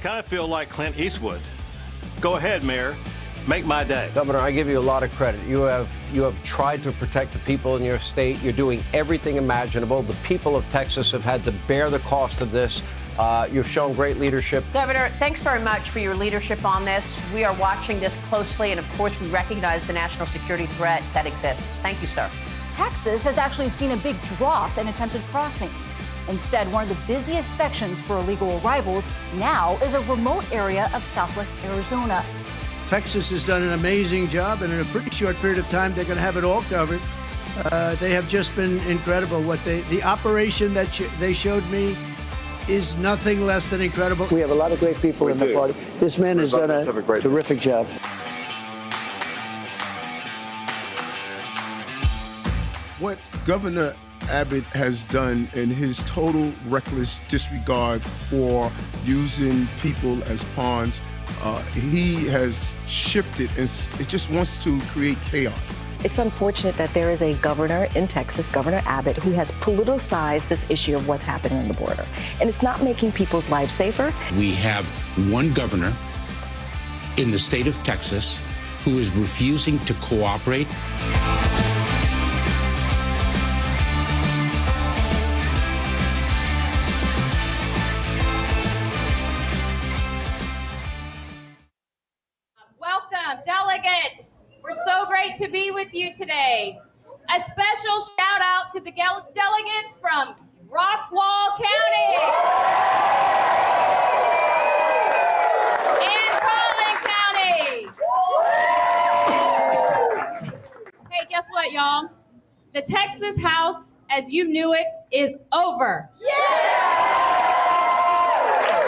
kind of feel like Clint Eastwood. Go ahead, Mayor. Make my day. Governor, I give you a lot of credit. You have tried to protect the people in your state. You're doing everything imaginable. The people of Texas have had to bear the cost of this. You've shown great leadership. Governor, thanks very much for your leadership on this. We are watching this closely, and of course, we recognize the national security threat that exists. Thank you, sir. Texas has actually seen a big drop in attempted crossings. Instead, one of the busiest sections for illegal arrivals now is a remote area of southwest Arizona. Texas has done an amazing job, and in a pretty short period of time, they're going to have it all covered. They have just been incredible. The operation that they showed me is nothing less than incredible. We have a lot of great people in the party. This man has done a terrific job. What Governor Abbott has done in his total reckless disregard for using people as pawns, he has shifted and it just wants to create chaos. It's unfortunate that there is a governor in Texas, Governor Abbott, who has politicized this issue of what's happening on the border. And it's not making people's lives safer. We have one governor in the state of Texas who is refusing to cooperate. Welcome, delegates. We're so great to be with you today. A special shout out to the delegates from Rockwall County and Collin County. Hey, guess what, y'all? The Texas House, as you knew it, is over.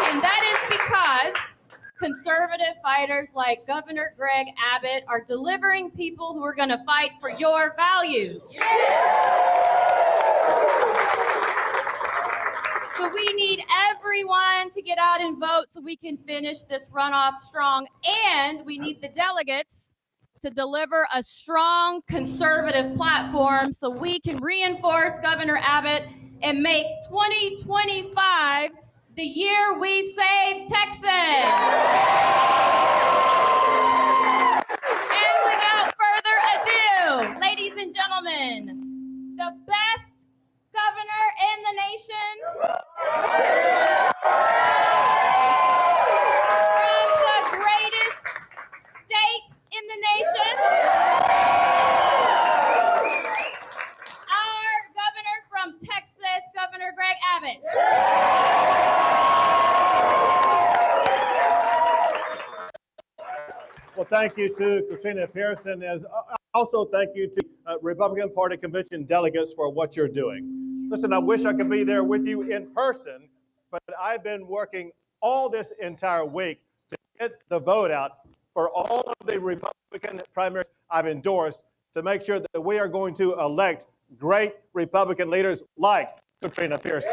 And that is because conservative fighters like Governor Greg Abbott are delivering people who are going to fight for your values. So we need everyone to get out and vote so we can finish this runoff strong. And we need the delegates to deliver a strong conservative platform so we can reinforce Governor Abbott and make 2025 the year we save Texas. And without further ado, ladies and gentlemen, the best governor in the nation, from the greatest state in the nation, our governor from Texas, Governor Greg Abbott. Well, thank you to Katrina Pearson. Also, thank you to Republican Party convention delegates for what you're doing. Listen, I wish I could be there with you in person, but I've been working all this entire week to get the vote out for all of the Republican primaries I've endorsed to make sure that we are going to elect great Republican leaders like Katrina Pearson.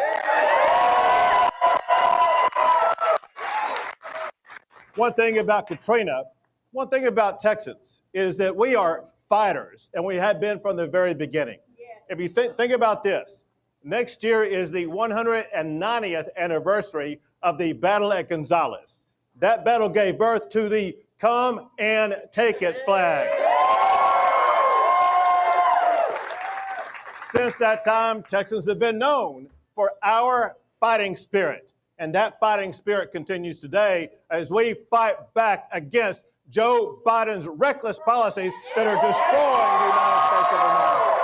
One thing about Katrina, one thing about Texans is that we are fighters, and we have been from the very beginning. Yes. If you think about this, next year is the 190th anniversary of the battle at Gonzales. That battle gave birth to the Come and Take It flag. Since that time, Texans have been known for our fighting spirit, and that fighting spirit continues today as we fight back against Joe Biden's reckless policies that are destroying the United States of America.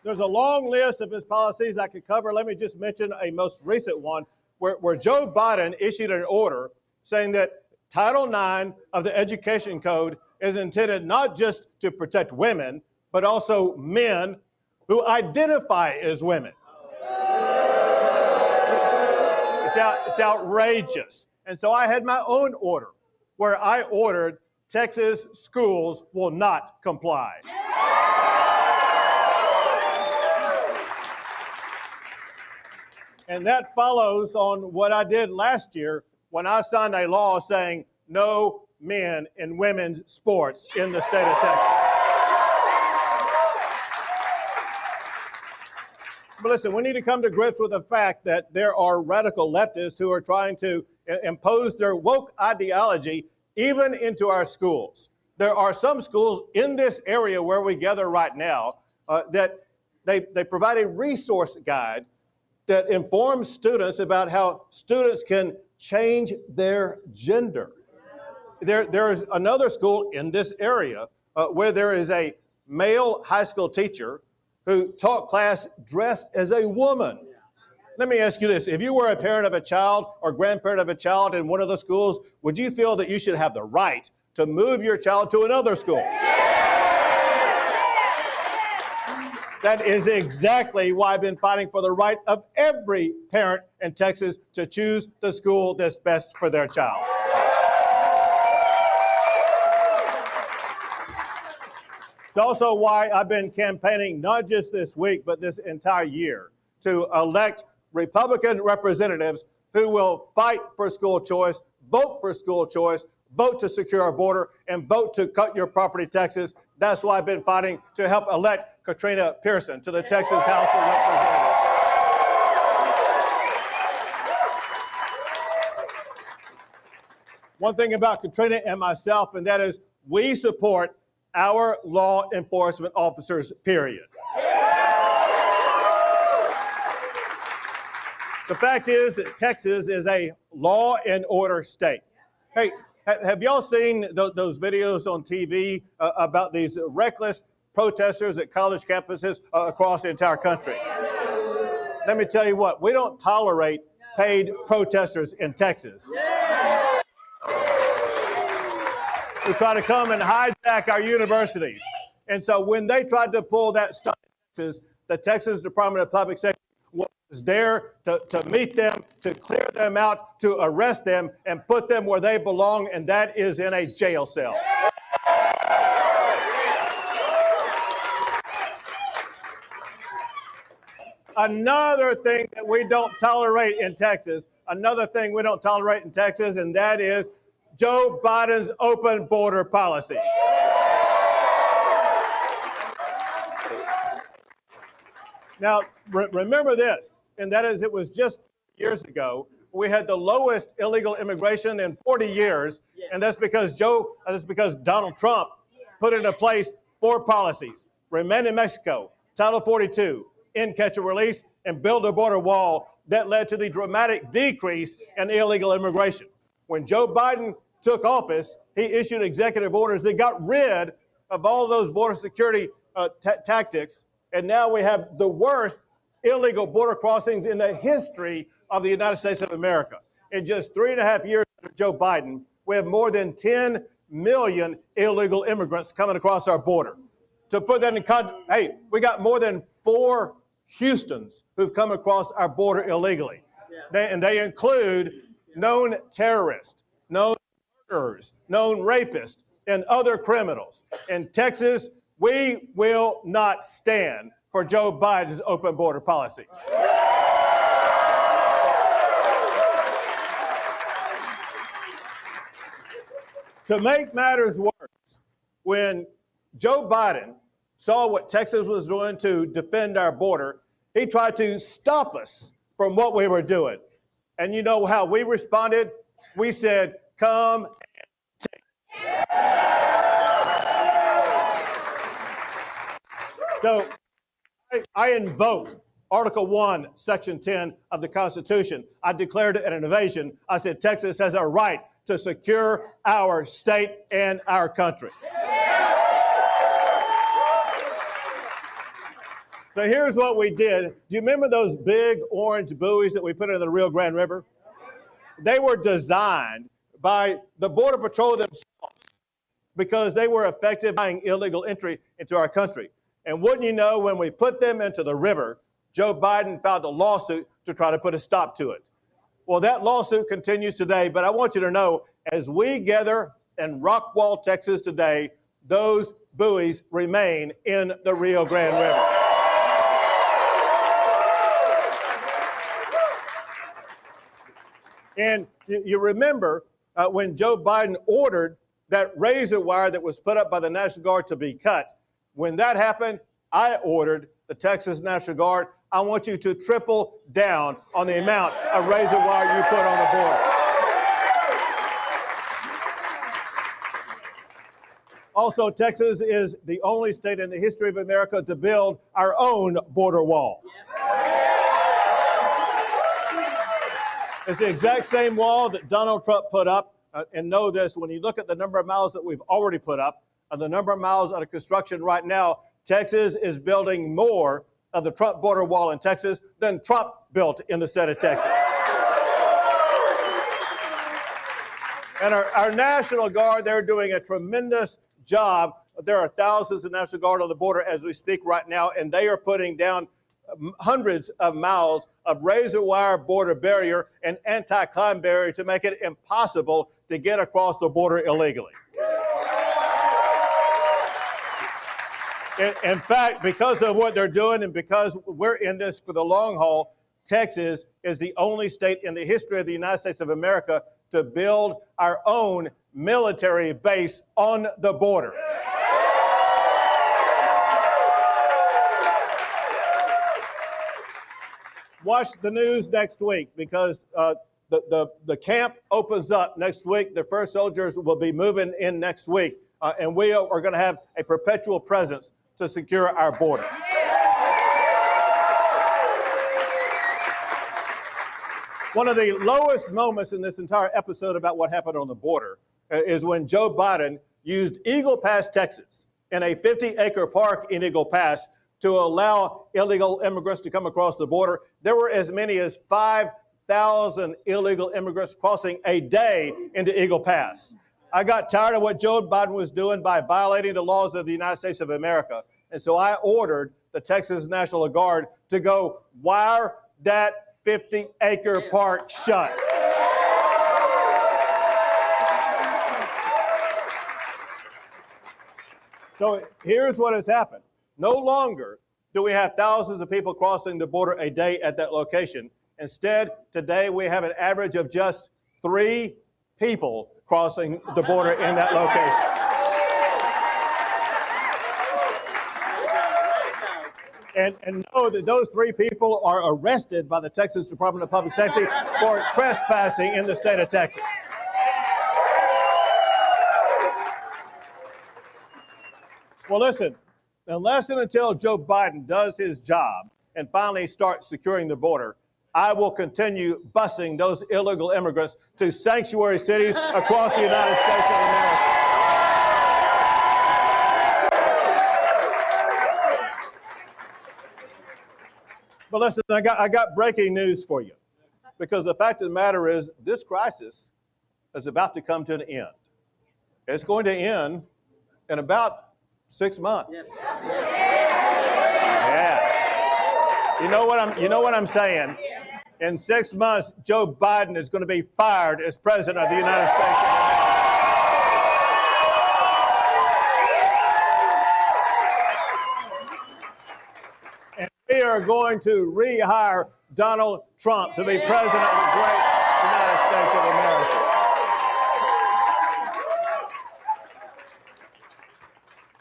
There's a long list of his policies I could cover. Let me just mention a most recent one where Joe Biden issued an order saying that Title IX of the Education Code is intended not just to protect women, but also men who identify as women. It's outrageous. And so I had my own order where I ordered Texas schools will not comply. And that follows on what I did last year when I signed a law saying no men in women's sports in the state of Texas. But listen, we need to come to grips with the fact that there are radical leftists who are trying to impose their woke ideology even into our schools. There are some schools in this area where we gather right now that they provide a resource guide that informs students about how students can change their gender. There's another school in this area where there is a male high school teacher who taught class dressed as a woman. Let me ask you this. If you were a parent of a child or grandparent of a child in one of the schools, would you feel that you should have the right to move your child to another school? That is exactly why I've been fighting for the right of every parent in Texas to choose the school that's best for their child. It's also why I've been campaigning not just this week, but this entire year to elect Republican representatives who will fight for school choice, vote for school choice, vote to secure our border, and vote to cut your property taxes. That's why I've been fighting to help elect Katrina Pearson to the Texas House of Representatives. One thing about Katrina and myself, and that is we support our law enforcement officers, period. The fact is that Texas is a law and order state. Hey, have y'all seen those videos on TV about these reckless protesters at college campuses across the entire country? Let me tell you what, we don't tolerate paid protesters in Texas. Who try to come and hijack our universities. And so when they tried to pull that stunt in Texas, the Texas Department of Public Safety was there to meet them, to clear them out, to arrest them, and put them where they belong, and that is in a jail cell. Another thing that we don't tolerate in Texas, and that is Joe Biden's open border policies. Now, remember this, and that is it was just years ago, we had the lowest illegal immigration in 40 years, and that's because Donald Trump put into place 4 policies: remain in Mexico, Title 42, end, catch, and release, and build a border wall that led to the dramatic decrease in illegal immigration. When Joe Biden took office, he issued executive orders that got rid of all of those border security tactics, and now we have the worst illegal border crossings in the history of the United States of America. In just 3.5 years under Joe Biden, we have more than 10 million illegal immigrants coming across our border. To put that in context, hey, we got more than 4 Houstons who've come across our border illegally. They include known terrorists, known murderers, known rapists, and other criminals. In Texas, we will not stand for Joe Biden's open border policies. To make matters worse, when Joe Biden saw what Texas was doing to defend our border, he tried to stop us from what we were doing. And you know how we responded? We said, come and take it. So I invoked Article 1, Section 10 of the Constitution. I declared it an invasion. I said Texas has a right to secure our state and our country. So here's what we did. Do you remember those big orange buoys that we put in the Rio Grande River? They were designed by the Border Patrol themselves because they were effective in illegal entry into our country. And wouldn't you know, when we put them into the river, Joe Biden filed a lawsuit to try to put a stop to it. Well, that lawsuit continues today, but I want you to know, as we gather in Rockwall, Texas today, those buoys remain in the Rio Grande River. And you remember when Joe Biden ordered that razor wire that was put up by the National Guard to be cut. When that happened, I ordered the Texas National Guard I want you to triple down on the amount of razor wire you put on the border. Also, Texas is the only state in the history of America to build our own border wall. It's the exact same wall that Donald Trump put up. And know this, when you look at the number of miles that we've already put up and the number of miles under construction right now, Texas is building more of the Trump border wall in Texas than Trump built in the state of Texas. And our National Guard, they're doing a tremendous job. There are thousands of National Guard on the border as we speak right now, and they are putting down hundreds of miles of razor wire border barrier and anti-climb barrier to make it impossible to get across the border illegally. In fact, because of what they're doing and because we're in this for the long haul, Texas is the only state in the history of the United States of America to build our own military base on the border. Watch the news next week because the camp opens up next week. The first soldiers will be moving in next week, and we are going to have a perpetual presence to secure our border. One of the lowest moments in this entire episode about what happened on the border is when Joe Biden used Eagle Pass, Texas, in a 50-acre park in Eagle Pass to allow illegal immigrants to come across the border. There were as many as 5,000 illegal immigrants crossing a day into Eagle Pass. I got tired of what Joe Biden was doing by violating the laws of the United States of America. And so I ordered the Texas National Guard to go wire that 50-acre park shut. So here's what has happened. No longer do we have thousands of people crossing the border a day at that location. Instead, today we have an average of just 3 people crossing the border in that location. And know that those 3 people are arrested by the Texas Department of Public Safety for trespassing in the state of Texas. Well, listen, unless and until Joe Biden does his job and finally starts securing the border, I will continue busing those illegal immigrants to sanctuary cities across the United States of America. But listen, I got breaking news for you, because the fact of the matter is this crisis is about to come to an end. It's going to end in about 6 months. Yeah. You know what I'm saying? In 6 months, Joe Biden is going to be fired as president of the United States of America. And we are going to rehire Donald Trump to be president of the great United States of America.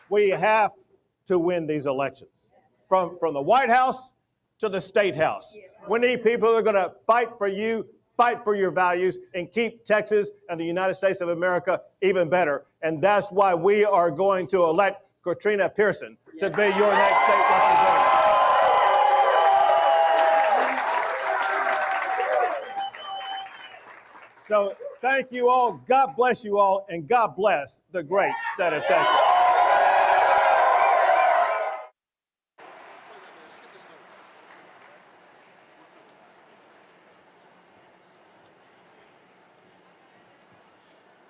We have to win these elections. From the White House to the State House. We need people who are going to fight for you, fight for your values, and keep Texas and the United States of America even better. And that's why we are going to elect Katrina Pearson to be your next state representative. So thank you all. God bless you all, and God bless the great state of Texas.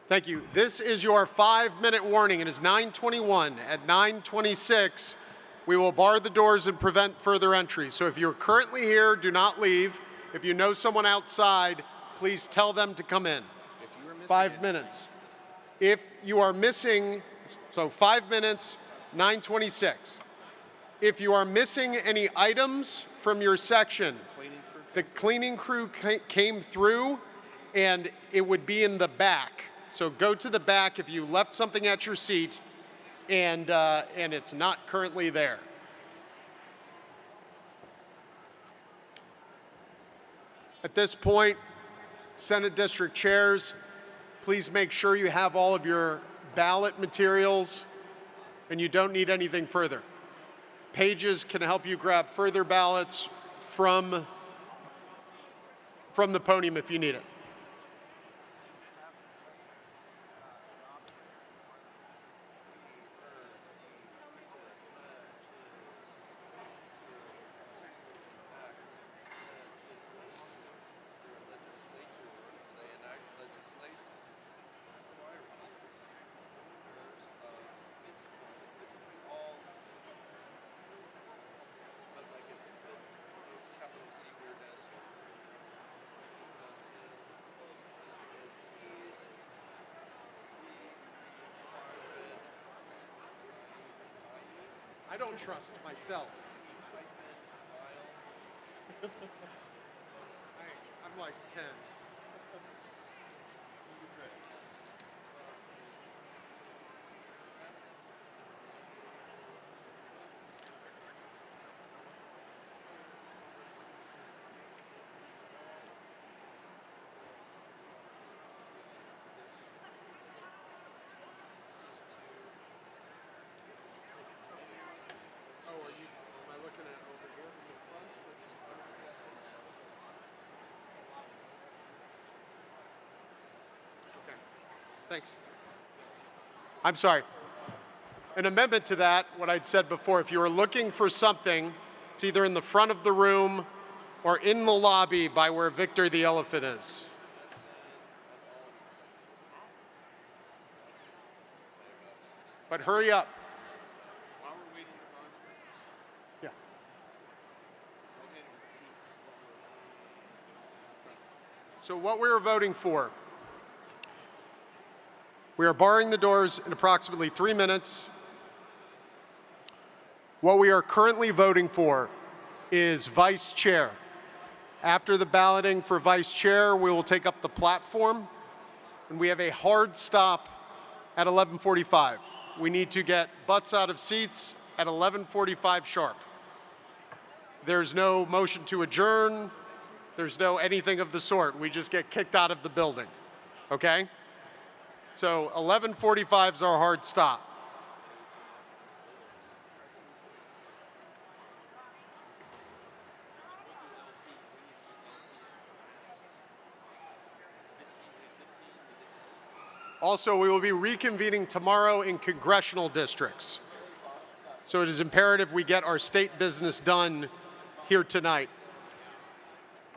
Thank you. This is your 5-minute warning. It is 9:21. At 9:26, we will bar the doors and prevent further entry. So if you're currently here, do not leave. If you know someone outside, please tell them to come in. 5 minutes. If you are missing, so 5 minutes, 9:26. If you are missing any items from your section, the cleaning crew came through and it would be in the back. So go to the back if you left something at your seat and it's not currently there. At this point, Senate district chairs, please make sure you have all of your ballot materials and you don't need anything further. Pages can help you grab further ballots from the podium if you need it. I don't trust myself. I'm like 10. Am I looking at over here in the front? Okay, thanks. I'm sorry. An amendment to that, what I'd said before, if you were looking for something, it's either in the front of the room or in the lobby by where Victor the Elephant is. But hurry up. Yeah. So what we're voting for, we are barring the doors in approximately 3 minutes. What we are currently voting for is vice chair. After the balloting for vice chair, we will take up the platform, and we have a hard stop at 11:45. We need to get butts out of seats at 11:45 sharp. There's no motion to adjourn. There's no anything of the sort. We just get kicked out of the building, okay? So 11:45 is our hard stop. Also, we will be reconvening tomorrow in congressional districts. So it is imperative we get our state business done here tonight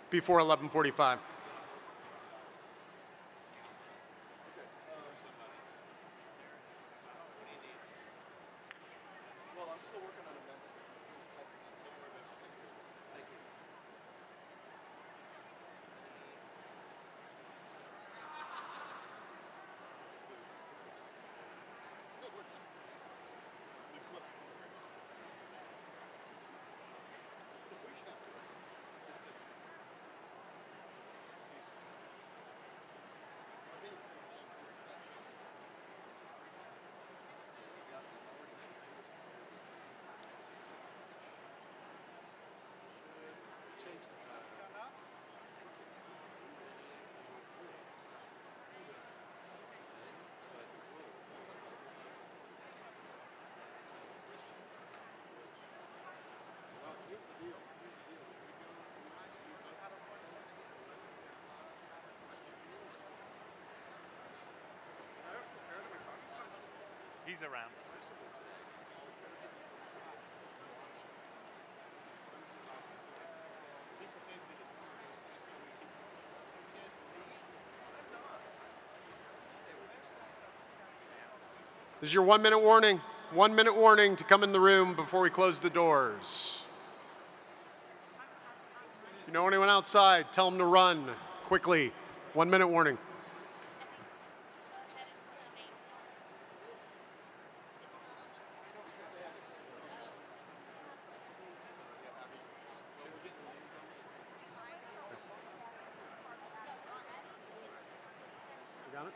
before 11:45. He's around. This is your 1 minute warning. 1 minute warning to come in the room before we close the doors. If you know anyone outside, tell them to run quickly. 1 minute warning. You got it?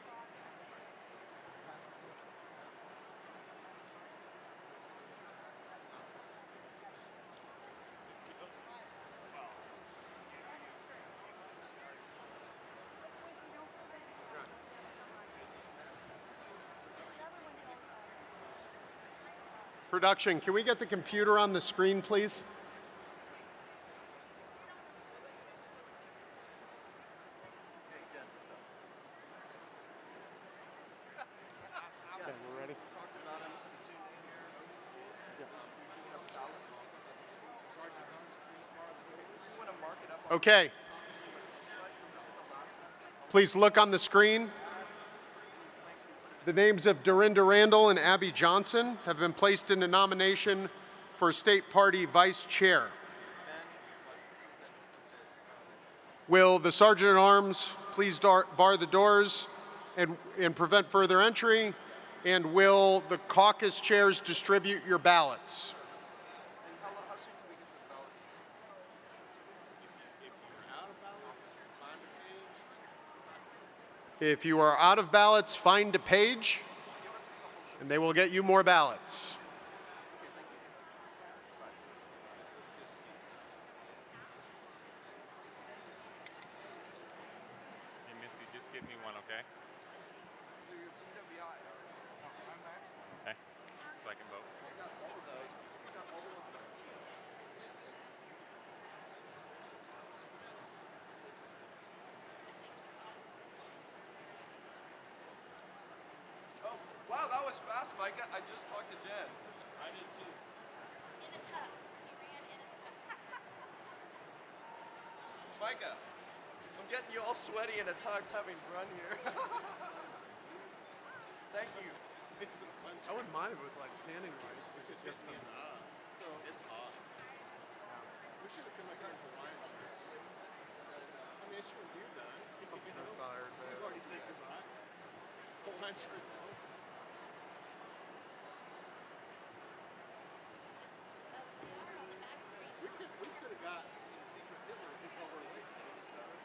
Production, can we get the computer on the screen, please? Okay, we're ready. Okay. Please look on the screen. The names of Dorinda Randall and Abby Johnson have been placed into nomination for State Party Vice Chair. Will the Sergeant at Arms please bar the doors and prevent further entry? And will the caucus chairs distribute your ballots? If you are out of ballots, find a page, and they will get you more ballots. Hey, Missy, just give me one, okay? Okay, so I can vote. Wow, that was fast, Micah. I just talked to Jen. I did too. In a tux. He ran in a tux. Micah, I'm getting you all sweaty in a tux having run here. Thank you. It's some sunscreen. I wouldn't mind if it was like tanning lights. It's just get some. So it's hot. We should have come back out in Hawaiian shirts. I mean, it's your weird though. I'm so tired, man. You've already said goodbye. Hawaiian shirts are over. We could have got some secret Hitler while we're waiting.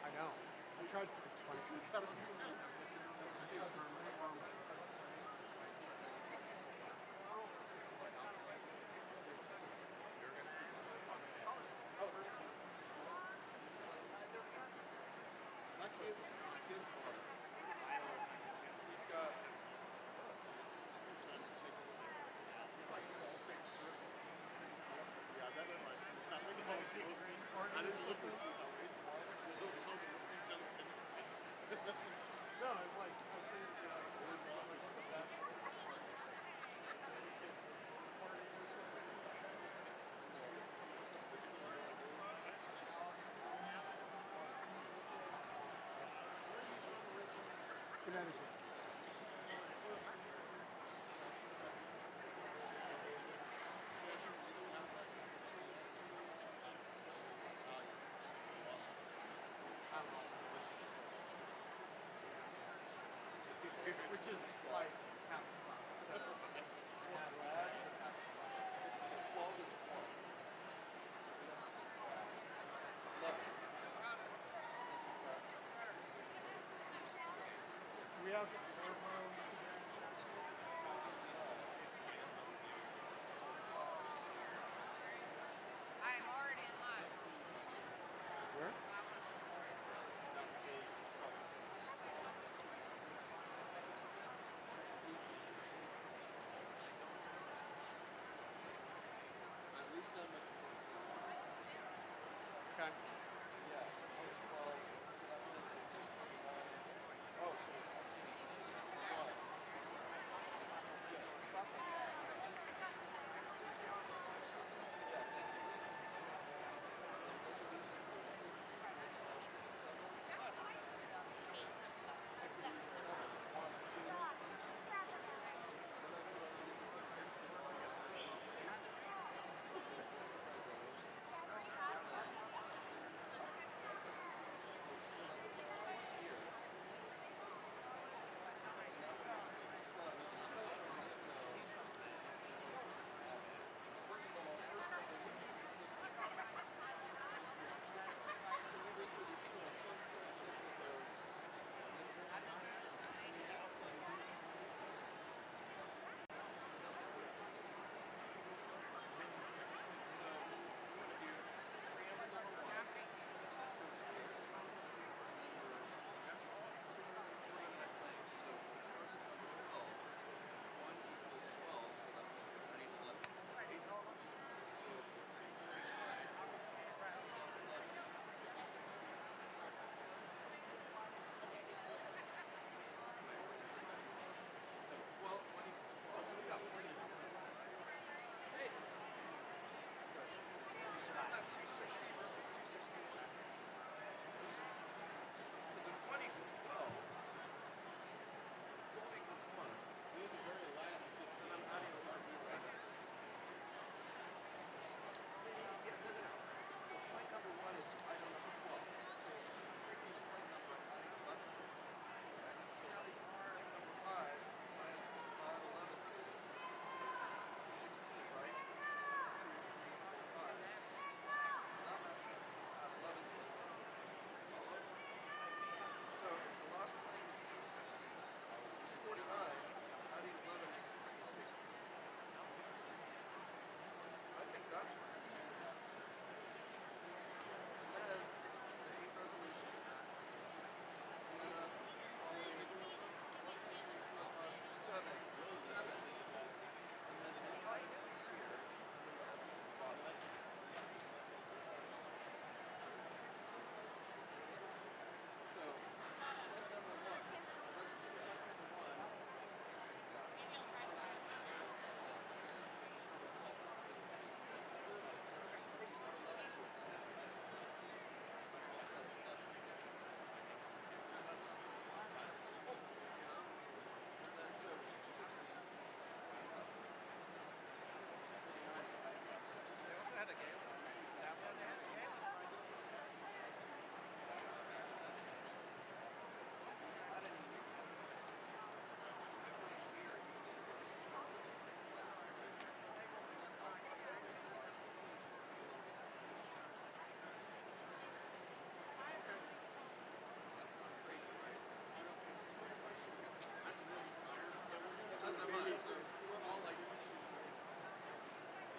I know. We tried. It's funny. We got a few rounds. I didn't look and see how racist it was. No, I was like, I think Connecticut. Which is like half the time. So, half lads and half the time. So 12 is 1. So we don't have some class. 11. We have I'm already in line. Where? Okay. Yeah. Oh, so it's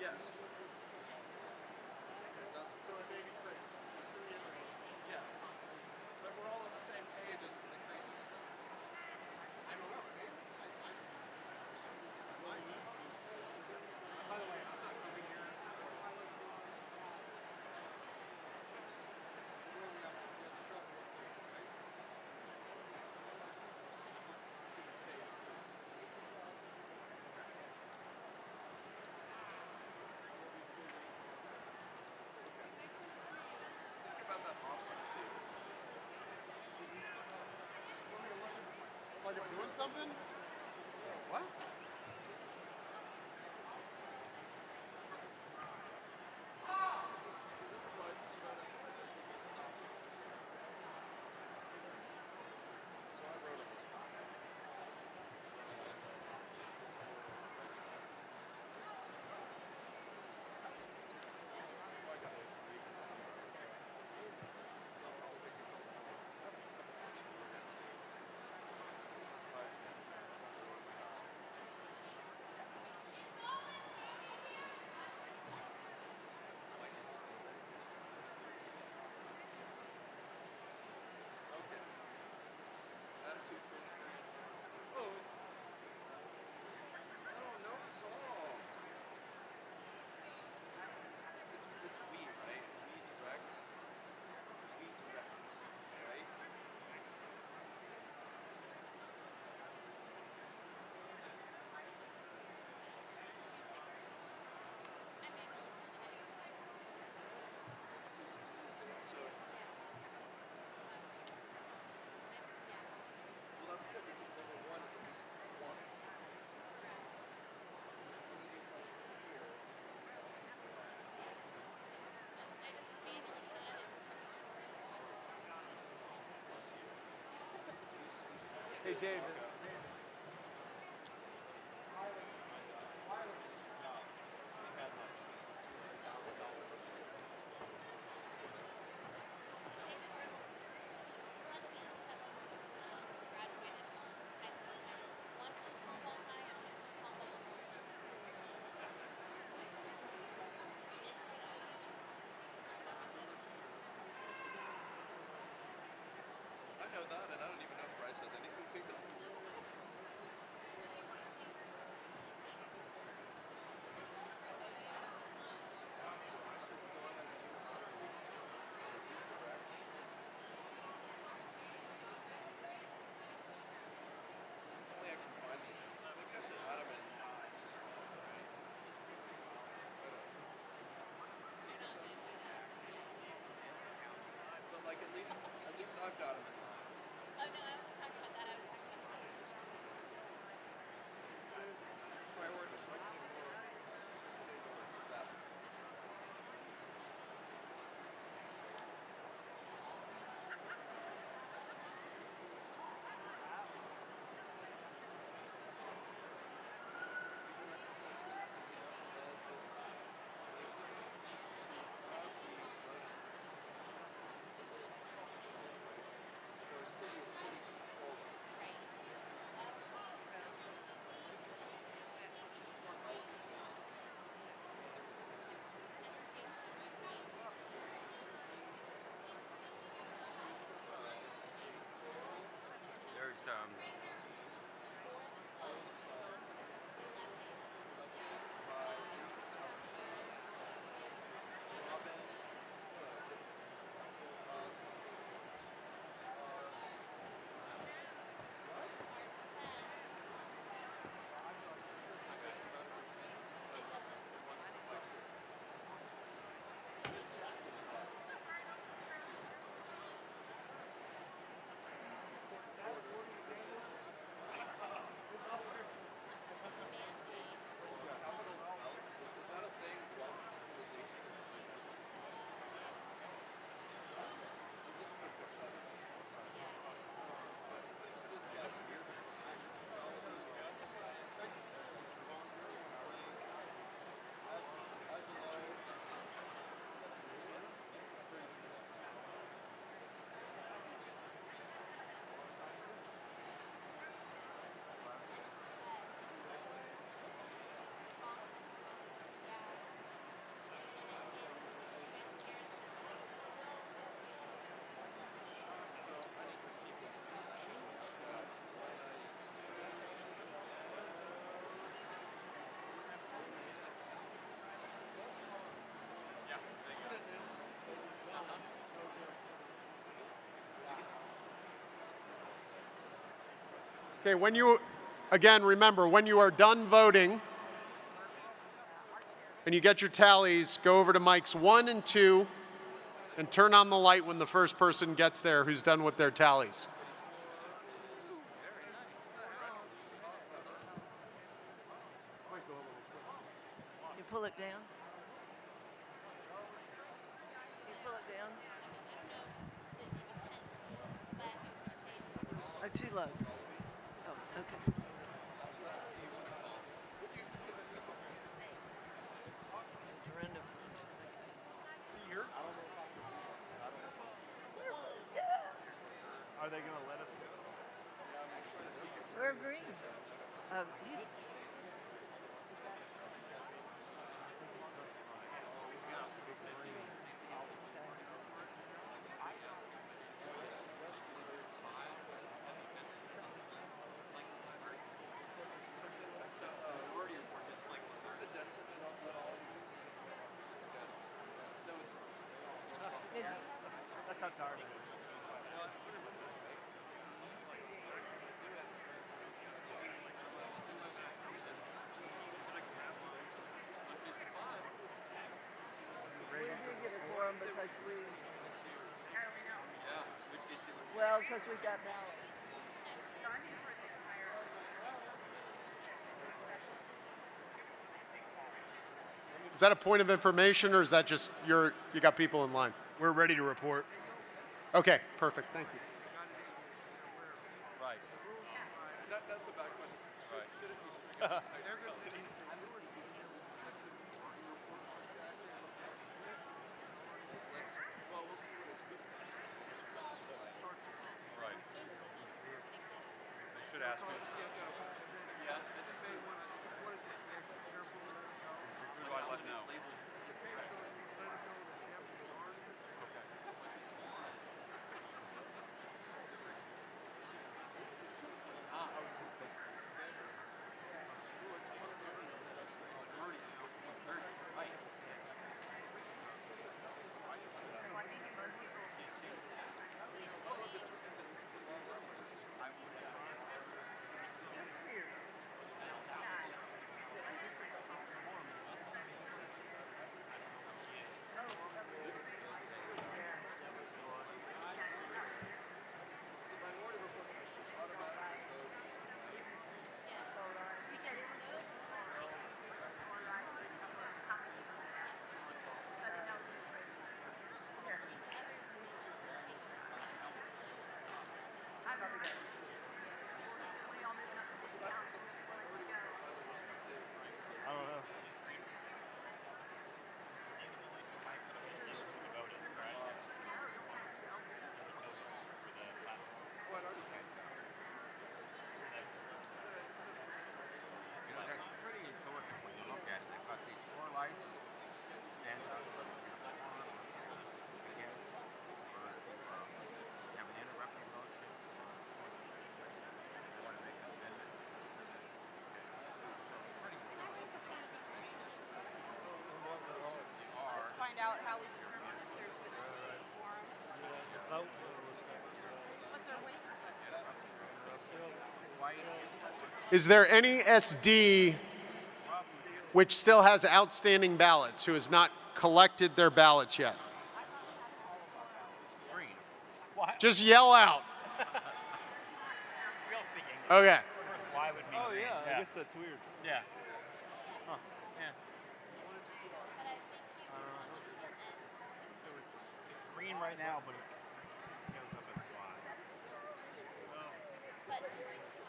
Yes. So it may be crazy. Just to reiterate. Yeah. But we're all on the same page as the craziness of it. I don't know. Maybe. For some reason, my mind. By the way, I'm not coming here. Where we have to show them, right? Just give the space. Think about that offset too. Like I'm doing something? What? This applies to you, that's why there should be some options. So I wrote on the spot. Okay. Attitude towards brand. Oh. Oh, no, solved. It's we, right? We direct. We direct, right? So, well, that's good because number one is at least one. Hey, David. I know that, and I don't even know if Bryce has anything to do. So I should go ahead and do honor leave. So redirect. Only I can find these. I guess Adam and right? See what's up. But like at least I've got him in line. Oh no, I wasn't talking about that. I was talking about Priority selection or that. Okay, again, remember, when you are done voting and you get your tallies, go over to mics 1 and 2 and turn on the light when the first person gets there who's done with their tallies. You pull it down? You pull it down? Oh, too low. Oh, okay. Dorinda first. Is he here? Are they going to let us go? We're green. He's. That's how tired it is. We did get a quorum because because we got ballots. Is that a point of information, or is that just you got people in line? We're ready to report. Okay, perfect. Thank you. Right. That's a bad question. Right. Should it be stricken? Well, we'll see what it's Right. They should ask me. Yeah. Who do I let know? I don't know. You know, that's pretty intuitive when you look at it. They've got these 4 lights, stand up, have an interrupting motion. They want to make some amendment. Let's find out how we determine if there's going to be a quorum. But they're waiting. Is there any SD which still has outstanding ballots who has not collected their ballots yet? Just yell out. We all speak English. Okay. First, why would be Oh green? yeah, I guess that's weird. Yeah. Huh. Yeah. It's green right now, but it goes up at Y.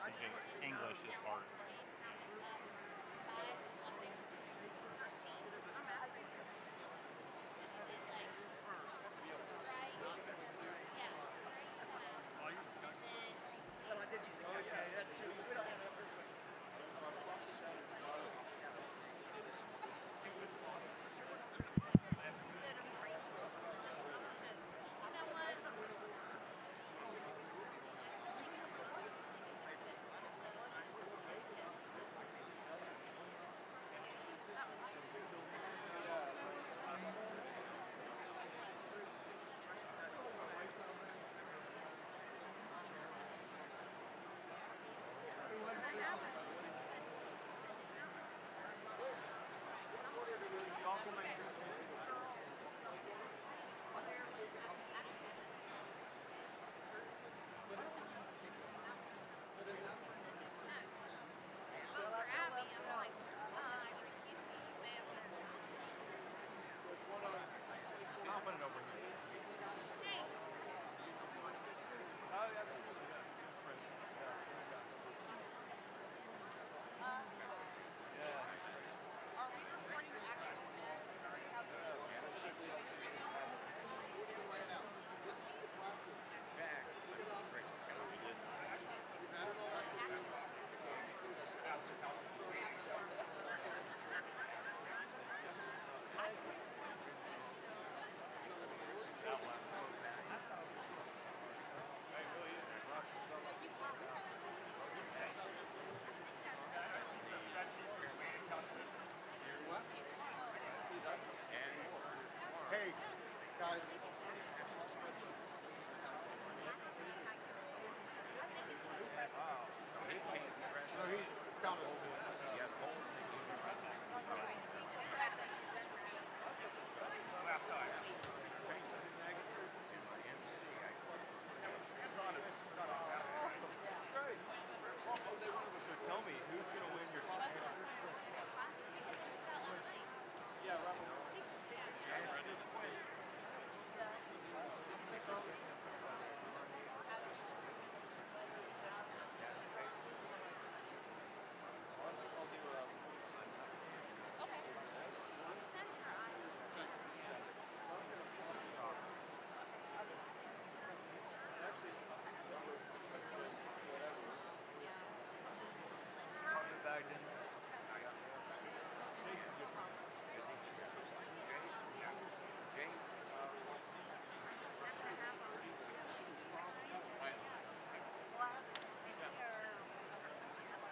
Because English is hard.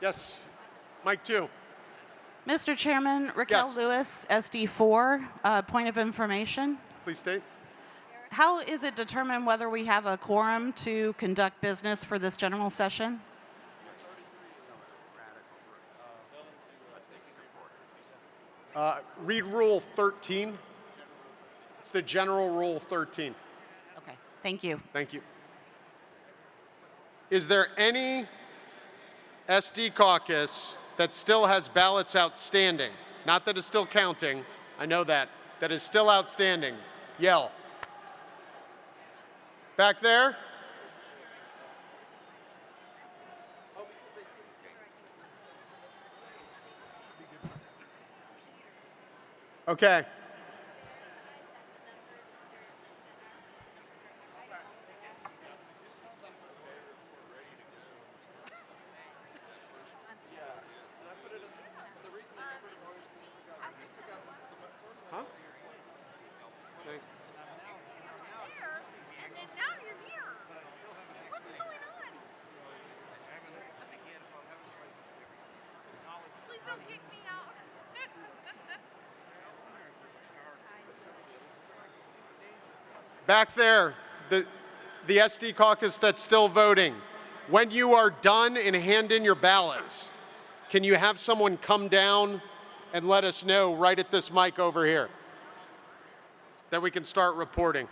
Yes. Mic 2. Mr. Chairman, Raquel Yes. Lewis, SD4, point of information. Please state. How is it determined whether we have a quorum to conduct business for this general session? Read Rule 13. It's the General Rule 13. Okay, thank you. Thank you. Is there any SD caucus that still has ballots outstanding? Not that is still counting, I know that. That is still outstanding. Yell. Back there? Okay. Huh? Thanks. And then now you're here. What's going on? Please don't kick me out. Back there, the SD caucus that's still voting. When you are done and hand in your ballots, can you have someone come down and let us know right at this mic over here that we can start reporting?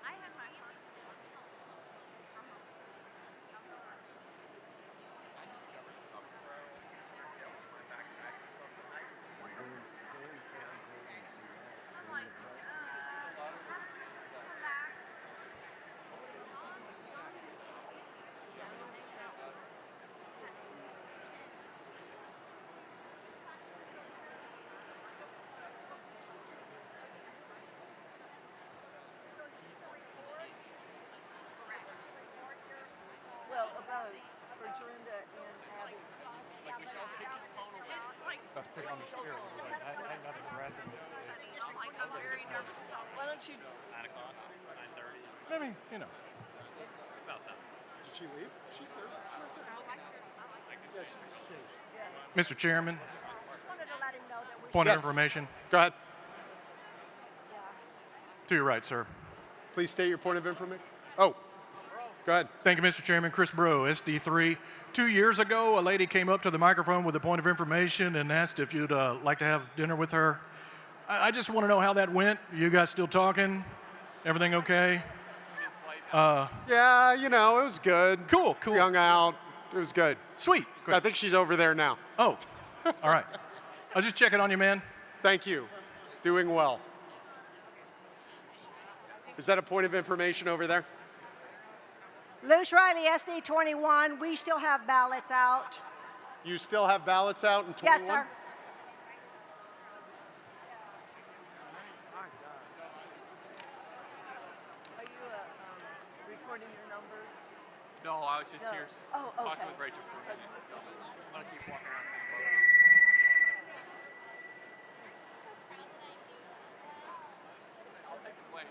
I have my first. I'm like, come back. Well, about for Dorinda and Abby. It's like, About to put it on the computer. I had nothing harassing me. I'm like, I'm very nervous about Why don't you? 9 o'clock, 9:30. I mean, you know. It's about time. Did she leave? She's there. Mr. Chairman, Just wanted to let him know that we. point Yes. of information. Go ahead. To your right, sir. Please state your point of information. Oh, go ahead. Thank you, Mr. Chairman. Chris Bro, SD3. 2 years ago, a lady came up to the microphone with a point of information and asked if you'd like to have dinner with her. I just want to know how that went. You guys still talking? Everything okay? Yeah, you know, it was good. Cool. We hung out. It was good. Sweet. I think she's over there now. Oh, all right. I was just checking on you, man. Thank you. Doing well. Is that a point of information over there? Luce Riley, SD 21. We still have ballots out. You still have ballots out in 21? Yes, sir. Are you recording your numbers? No, I was just No. here Oh, talking okay. with Rachel for a minute. So I'm going to keep walking around. I'll explain.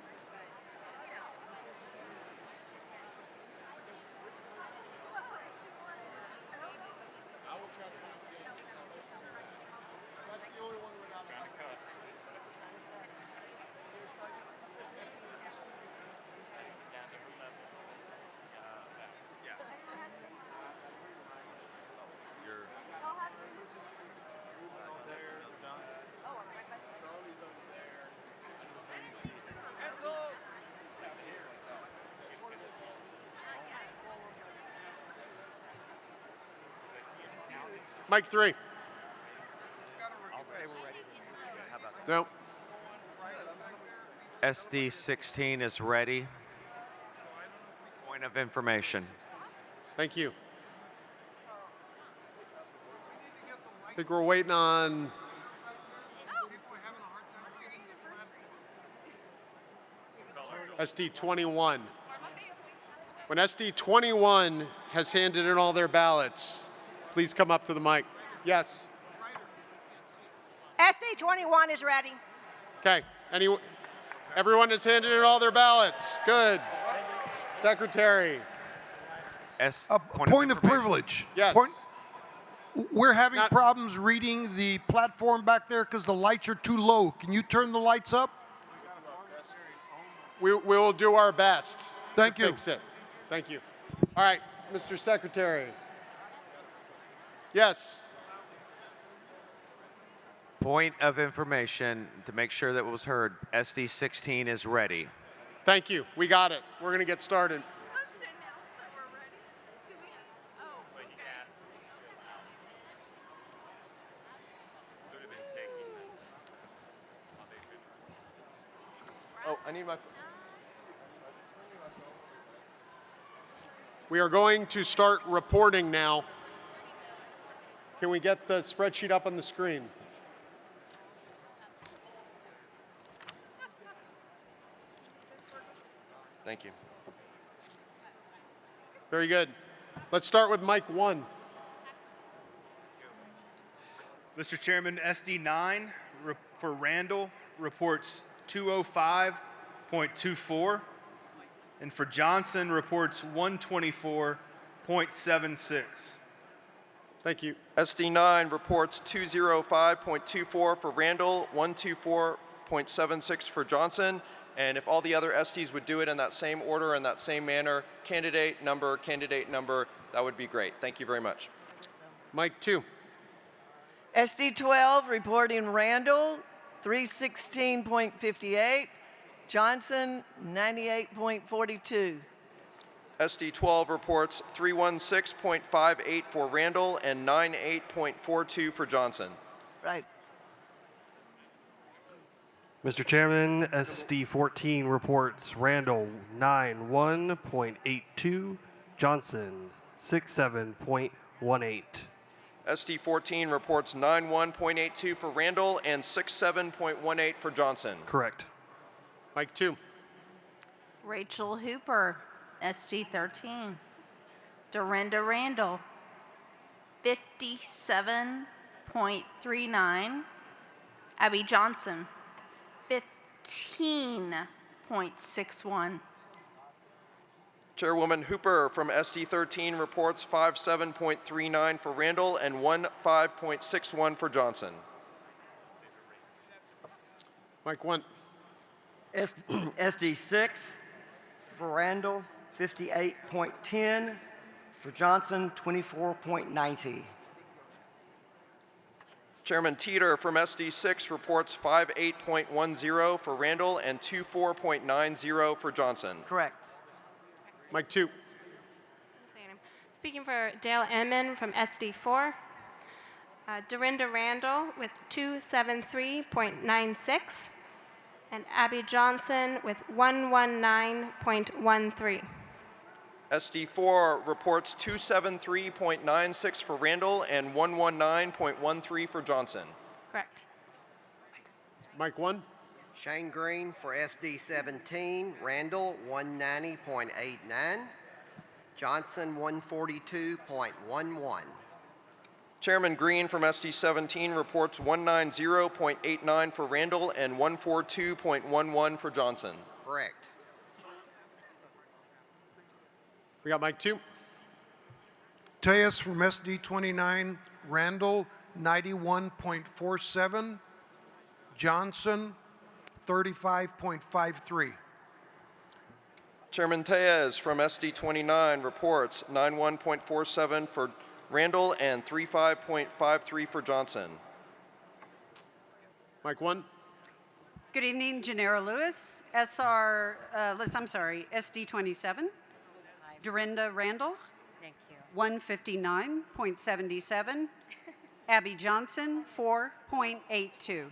That's the only one without a cut. Mike 3. I'll say we're ready. How about that? No. SD 16 is ready. Point of information. Thank you. I think we're waiting on SD 21. When SD 21 has handed in all their ballots, please come up to the mic. Yes. SD 21 is ready. Okay. Everyone has handed in all their ballots. Good. Secretary. Point of privilege. Yes. We're having problems reading the platform back there because the lights are too low. Can you turn the lights up? We will do our best. Thank you. Fix it. Thank you. All right, Mr. Secretary. Yes. Point of information to make sure that was heard. SD 16 is ready. Thank you. We got it. We're going to get started. Oh, I need my. We are going to start reporting now. Can we get the spreadsheet up on the screen? Thank you. Very good. Let's start with Mike 1. Mr. Chairman, SD9 for Randall reports 205.24, and for Johnson reports 124.76. Thank you. SD9 reports 205.24 for Randall, 124.76 for Johnson. And if all the other SDs would do it in that same order, in that same manner, candidate number, that would be great. Thank you very much. Mike 2. SD12 reporting Randall, 316.58. Johnson, 98.42. SD12 reports 316.58 for Randall and 98.42 for Johnson. Right. Mr. Chairman, SD14 reports Randall 91.82, Johnson 67.18. SD14 reports 91.82 for Randall and 67.18 for Johnson. Correct. Mike 2. Rachel Hooper, SD13. Dorinda Randall, 57.39. Abby Johnson, 15.61. Chairwoman Hooper from SD13 reports 57.39 for Randall and 15.61 for Johnson. Mike 1. SD6 for Randall, 58.10. For Johnson, 24.90. Chairman Teeter from SD6 reports 58.10 for Randall and 24.90 for Johnson. Correct. Mike 2. Speaking for Dale Inman from SD4, Dorinda Randall with 273.96, and Abby Johnson with 119.13. SD4 reports 273.96 for Randall and 119.13 for Johnson. Correct. Mike 1. Shane Green for SD17, Randall 190.89, Johnson 142.11. Chairman Green from SD17 reports 190.89 for Randall and 142.11 for Johnson. Correct. We got Mike 2. Tejas from SD29, Randall 91.47, Johnson 35.53. Chairman Tejas from SD29 reports 91.47 for Randall and 35.53 for Johnson. Mike 1. Good evening, Janera Lewis, SD27. Dorinda Randall, Thank you. 159.77. Abby Johnson, 4.82.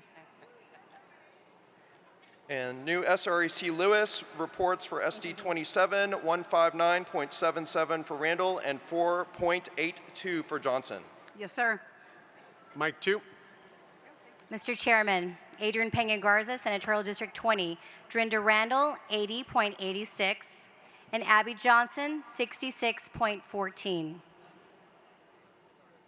And new SREC Lewis reports for SD27, 159.77 for Randall and 4.82 for Johnson. Yes, sir. Mike 2. Mr. Chairman, Adrian Pena Garza, Senatorial District 20. Dorinda Randall, 80.86. and Abby Johnson, 66.14.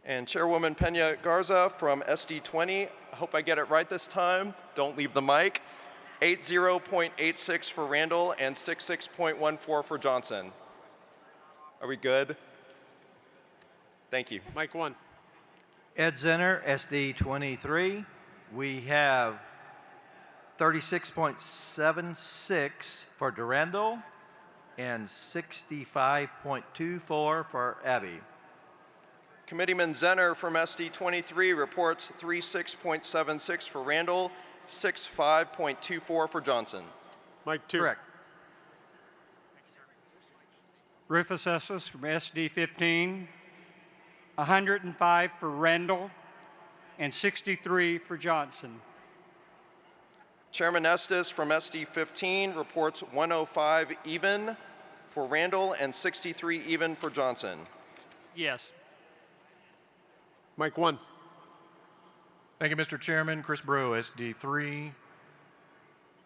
And Chairwoman Pena Garza from SD20, I hope I get it right this time, don't leave the mic, 80.86 for Randall and 66.14 for Johnson. Are we good? Thank you. Mike 1. Ed Zenner, SD23. We have 36.76 for Durandal and 65.24 for Abby. Committeeman Zenner from SD23 reports 36.76 for Randall, 65.24 for Johnson. Mike 2. Correct. Rufus Estes from SD15, 105 for Randall, and 63 for Johnson. Chairman Estes from SD15 reports 105 even for Randall and 63 even for Johnson. Yes. Mike 1. Thank you, Mr. Chairman. Chris Brew, SD3.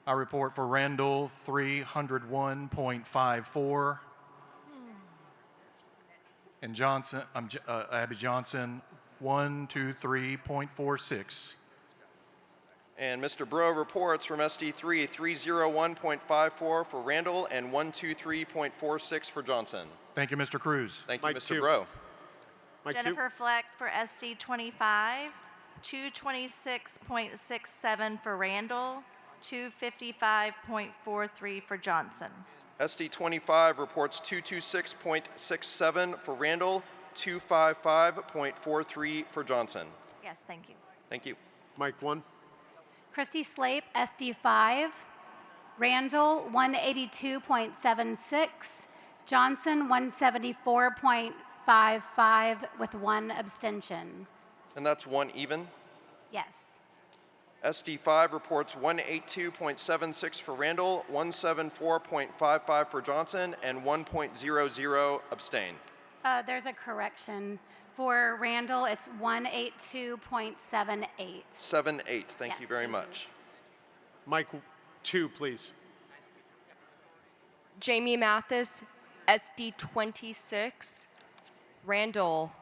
I report for Randall 301.54. And Johnson, Abby Johnson, 123.46. And Mr. Bro reports from SD3 301.54 for Randall and 123.46 for Johnson. Thank you, Mr. Cruz. Thank you, Mike Mr. 2. Bro. Mike 2. Jennifer Fleck for SD 25, 226.67 for Randall, 255.43 for Johnson. SD25 reports 226.67 for Randall, 255.43 for Johnson. Yes, thank you. Thank you. Mike 1. Christy Slape, SD5. Randall, 182.76. Johnson, 174.55 with 1 abstention. And that's 1 even. Yes. SD5 reports 182.76 for Randall, 174.55 for Johnson, and 1.00 abstain. There's a correction. For Randall, it's 182.78. 7-8, thank you very Yes, much. Mike 2, please. Jamie Mathis, SD 26. Randall,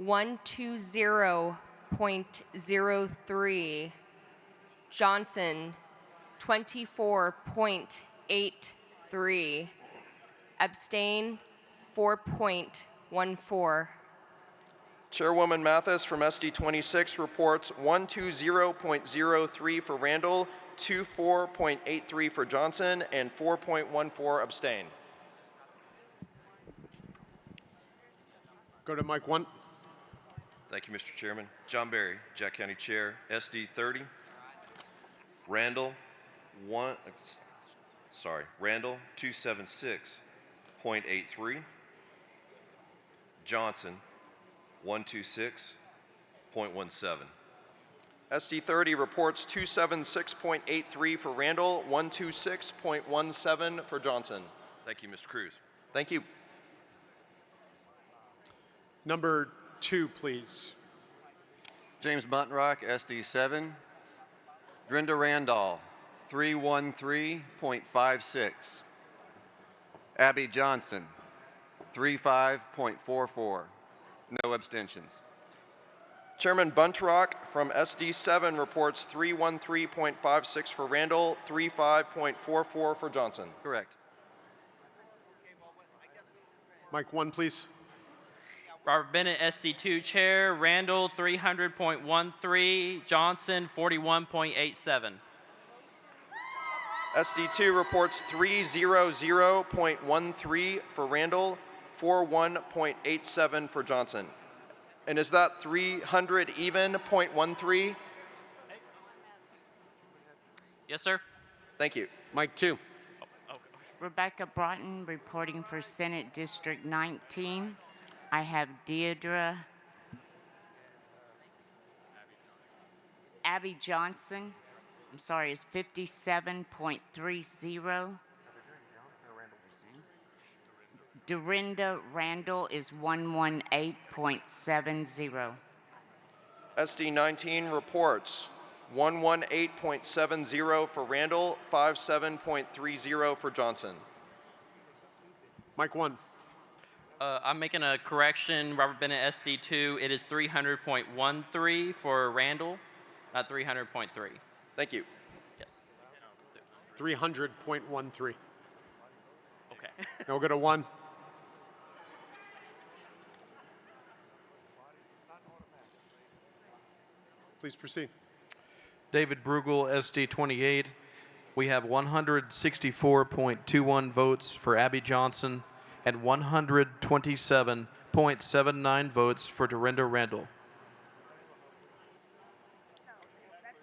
120.03. Johnson, 24.83. Abstain, 4.14. Chairwoman Mathis from SD26 reports 120.03 for Randall, 24.83 for Johnson, and 4.14 abstain. Go to Mike 1. Thank you, Mr. Chairman. John Berry, Jack County Chair, SD 30. Randall, Randall 276.83. Johnson, 126.17. SD30 reports 276.83 for Randall, 126.17 for Johnson. Thank you, Mr. Cruz. Thank you. Number 2, please. James Buntrock, SD7. Drinda Randall, 313.56. Abby Johnson, 35.44. No abstentions. Chairman Buntrock from SD7 reports 313.56 for Randall, 35.44 for Johnson. Correct. Mike 1, please. Robert Bennett, SD2 Chair. Randall, 300.13. Johnson, 41.87. SD2 reports 300.13 for Randall, 41.87 for Johnson. And is that 300 even, 0.13? Yes, sir. Thank you. Mike 2. Rebecca Broughton reporting for Senate District 19. I have Deidre. Abby Johnson, I'm sorry, is 57.30. Dorinda Randall is 118.70. SD19 reports 118.70 for Randall, 57.30 for Johnson. Mike 1. I'm making a correction. Robert Bennett, SD2. It is 300.13 for Randall, not 300.3. Thank you. Yes. 300.13. Okay. Now we'll go to 1. Please proceed. David Brugel, SD28. We have 164.21 votes for Abby Johnson and 127.79 votes for Dorinda Randall.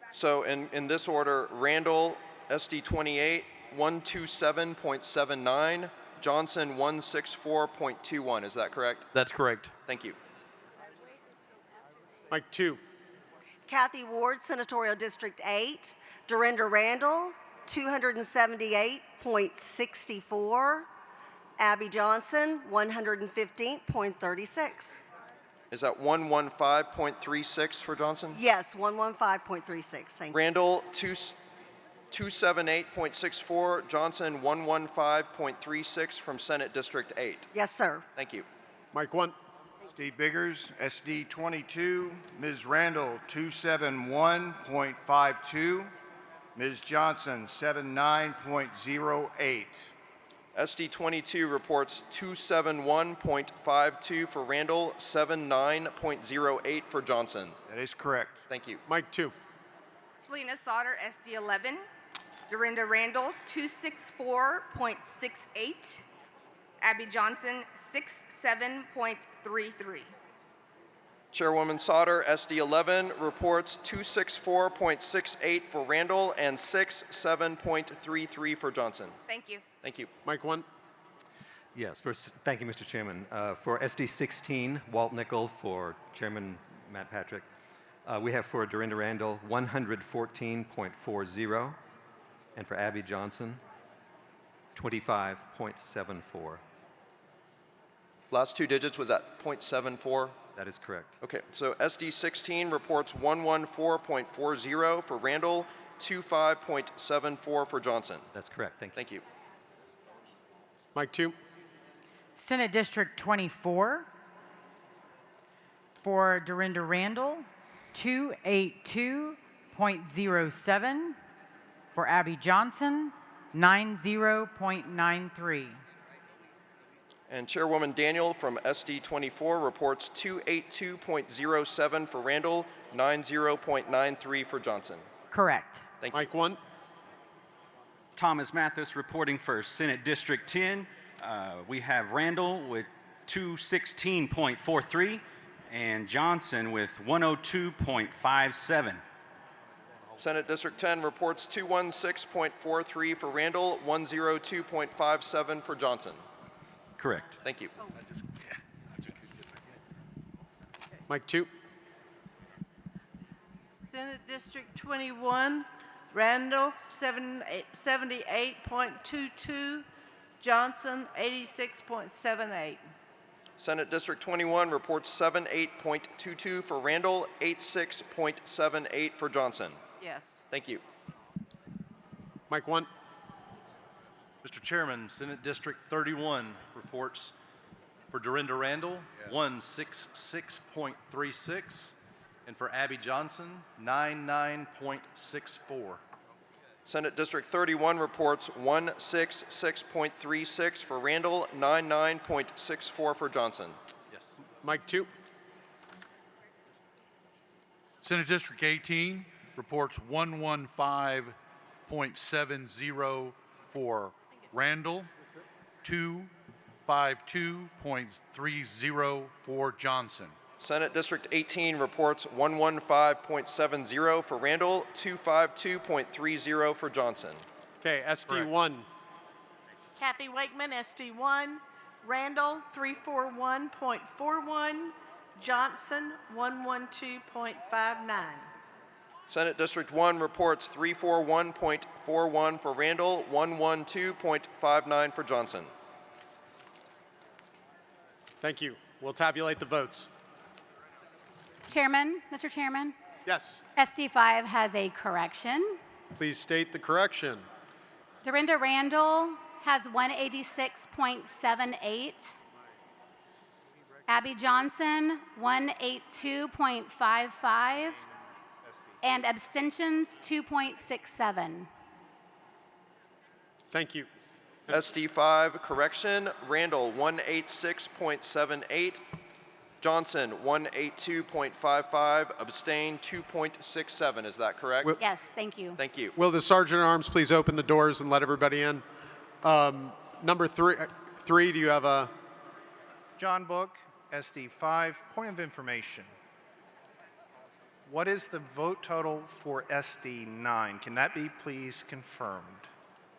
So in this order, Randall, SD28, 127.79, Johnson, 164.21. Is that correct? That's correct. Thank you. Mike 2. Kathy Ward, Senatorial District 8. Dorinda Randall, 278.64. Abby Johnson, 115.36. Is that 115.36 for Johnson? Yes, 115.36. Thank you. Randall, 278.64. Johnson, 115.36 from Senate District 8. Yes, sir. Thank you. Mike 1. Steve Biggers, SD 22. Ms. Randall, 271.52. Ms. Johnson, 79.08. SD 22 reports 271.52 for Randall, 79.08 for Johnson. That is correct. Thank you. Mike 2. Selena Sauter, SD 11. Dorinda Randall, 264.68. Abby Johnson, 67.33. Chairwoman Sauter, SD 11, reports 264.68 for Randall and 67.33 for Johnson. Thank you. Thank you. Mike 1. Yes, thank you, Mr. Chairman. For SD 16, Walt Nickel, for Chairman Matt Patrick. We have for Dorinda Randall 114.40, and for Abby Johnson 25.74. Last two digits was at 0.74? That is correct. Okay, so SD 16 reports 114.40 for Randall, 25.74 for Johnson. That's correct. Thank you. Thank you. Mike 2. Senate District 24. For Dorinda Randall, 282.07. For Abby Johnson, 90.93. And Chairwoman Daniel from SD 24 reports 282.07 for Randall, 90.93 for Johnson. Correct. Thank you. Mike 1. Thomas Mathis reporting for Senate District 10. We have Randall with 216.43 and Johnson with 102.57. Senate District 10 reports 216.43 for Randall, 102.57 for Johnson. Correct. Thank you. Mike 2. Senate District 21, Randall, 78.22, Johnson, 86.78. Senate District 21 reports 78.22 for Randall, 86.78 for Johnson. Yes. Thank you. Mike 1. Mr. Chairman, Senate District 31 reports for Dorinda Randall, 166.36, and for Abby Johnson, 99.64. Senate District 31 reports 166.36 for Randall, 99.64 for Johnson. Yes. Mike 2. Senate District 18 reports 115.70 for Randall, 252.30 for Johnson. Senate District 18 reports 115.70 for Randall, 252.30 for Johnson. Okay, SD 1. Kathy Wakeman, SD1. Randall, 341.41. Johnson, 112.59. Senate District 1 reports 341.41 for Randall, 112.59 for Johnson. Thank you. We'll tabulate the votes. Chairman, Mr. Chairman, Yes. SD5 has a correction. Please state the correction. Dorinda Randall has 186.78. Abby Johnson, 182.55. And abstentions, 2.67. Thank you. SD5, correction, Randall, 186.78. Johnson, 182.55. Abstain, 2.67. Is that correct? Yes, thank you. Thank you. Will the Sergeant at Arms please open the doors and let everybody in? Number three, do you have a? John Book, SD5, point of information. What is the vote total for SD9? Can that be please confirmed?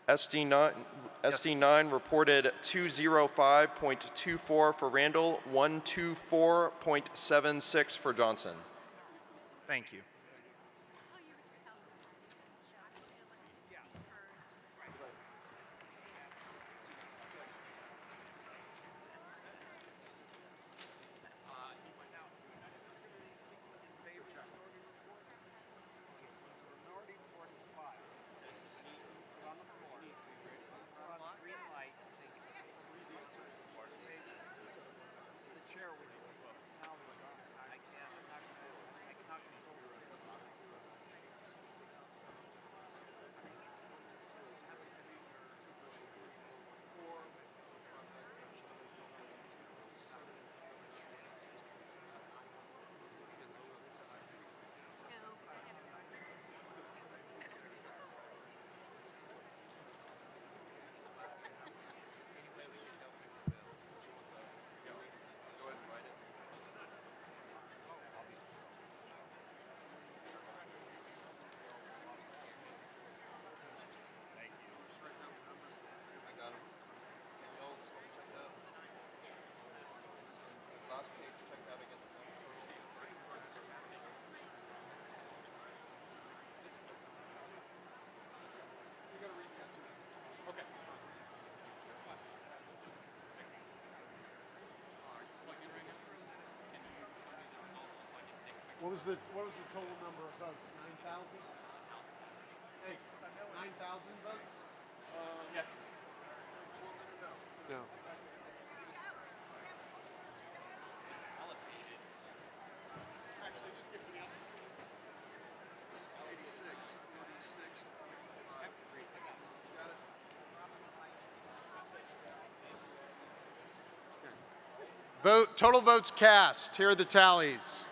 SD9 reported 205.24 for Randall, 124.76 for Johnson. Thank you. What was the total number of votes? 9,000? Hey, 9,000 votes? Yes. No. Actually, just give me up. 86, 46, 53. Got it? Total votes cast. Here are the tallies.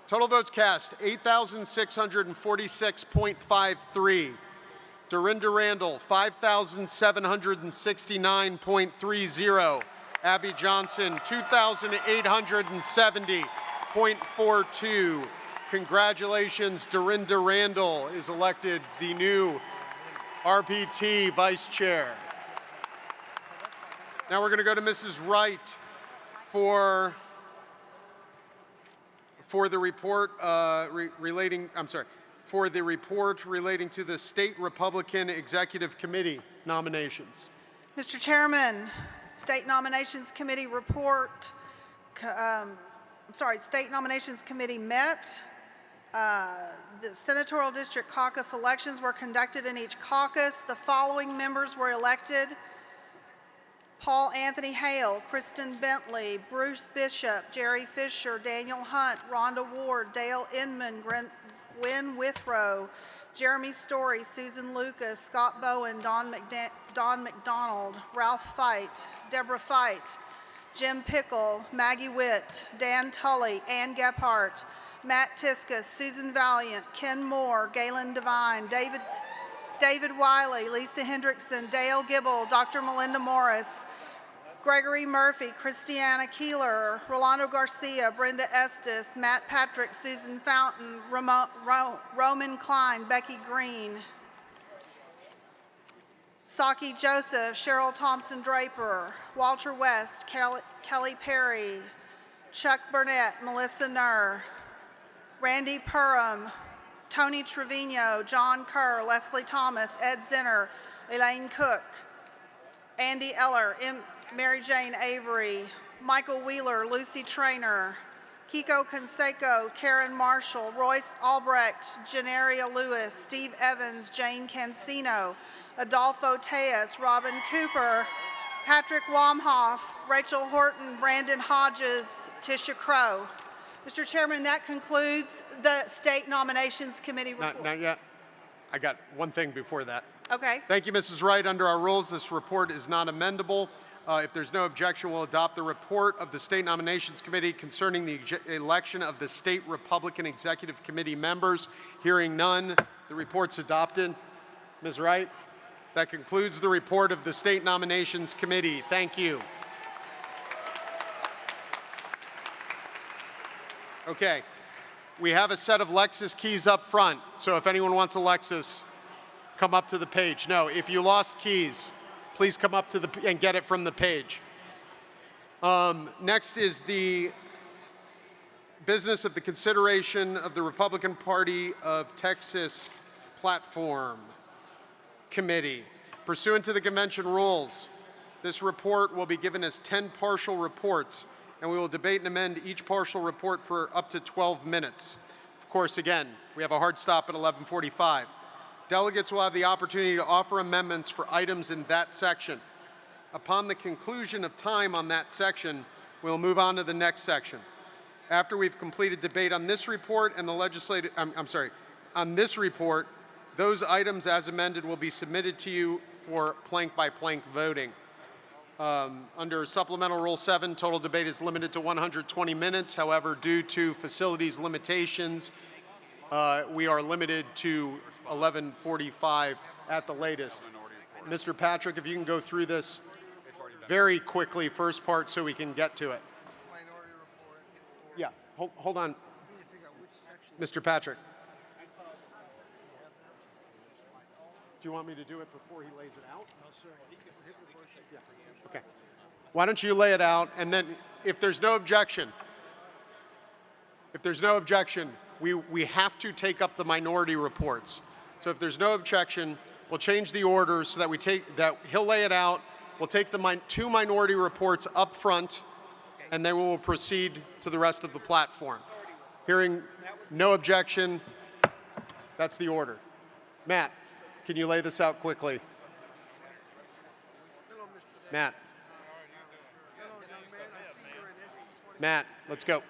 Total votes cast, 8,646.53. Dorinda Randall, 5,769.30. Abby Johnson, 2,870.42. Congratulations, Dorinda Randall is elected the new RPT Vice Chair. Now we're going to go to Mrs. Wright for the report relating to the State Republican Executive Committee nominations. Mr. Chairman, State Nominations Committee report, State Nominations Committee met. The Senatorial District Caucus elections were conducted in each caucus. The following members were elected: Paul Anthony Hale, Kristen Bentley, Bruce Bishop, Jerry Fisher, Daniel Hunt, Rhonda Ward, Dale Inman, Gwen Withrow, Jeremy Story, Susan Lucas, Scott Bowen, Don McDonald, Ralph Fight, Deborah Fight, Jim Pickle, Maggie Witt, Dan Tully, Ann Gephardt, Matt Tiskus, Susan Valiant, Ken Moore, Galen Devine, David Wiley, Lisa Hendrickson, Dale Gibble, Dr. Melinda Morris, Gregory Murphy, Christiana Keeler, Rolando Garcia, Brenda Estes, Matt Patrick, Susan Fountain, Roman Klein, Becky Green, Saki Joseph, Cheryl Thompson Draper, Walter West, Kelly Perry, Chuck Burnett, Melissa Nurr, Randy Perham, Tony Trevino, John Kerr, Leslie Thomas, Ed Zinner, Elaine Cook, Andy Eller, Mary Jane Avery, Michael Wheeler, Lucy Traynor, Kiko Conseco, Karen Marshall, Royce Albrecht, Janeria Lewis, Steve Evans, Jane Cancino, Adolfo Tejas, Robin Cooper, Patrick Wamhoff, Rachel Horton, Brandon Hodges, Tisha Crow. Mr. Chairman, that concludes the State Nominations Committee report. Not yet. I got one thing before that. Okay. Thank you, Mrs. Wright. Under our rules, this report is not amendable. If there's no objection, we'll adopt the report of the State Nominations Committee concerning the election of the State Republican Executive Committee members. Hearing none, the report's adopted. Ms. Wright, that concludes the report of the State Nominations Committee. Thank you. Okay. We have a set of Lexus keys up front, so if anyone wants a Lexus, come up to the page. No, if you lost keys, please come up to and get it from the page. Next is the business of the consideration of the Republican Party of Texas Platform Committee. Pursuant to the convention rules, this report will be given as 10 partial reports, and we will debate and amend each partial report for up to 12 minutes. Of course, again, we have a hard stop at 11:45. Delegates will have the opportunity to offer amendments for items in that section. Upon the conclusion of time on that section, we'll move on to the next section. After we've completed debate on this report and the on this report, those items as amended will be submitted to you for plank-by-plank voting. Under Supplemental Rule 7, total debate is limited to 120 minutes. However, due to facilities limitations, we are limited to 11:45 at the latest. Mr. Patrick, if you can go through this very quickly, first part, so we can get to it. Yeah, hold on. Mr. Patrick. Do you want me to do it before he lays it out? No, sir. Yeah. Okay. Why don't you lay it out, and then if there's no objection, we have to take up the minority reports. So if there's no objection, we'll change the order so that he'll lay it out. We'll take the two minority reports up front, and then we will proceed to the rest of the platform. Hearing no objection, that's the order. Matt, can you lay this out quickly? Matt. Matt, let's go.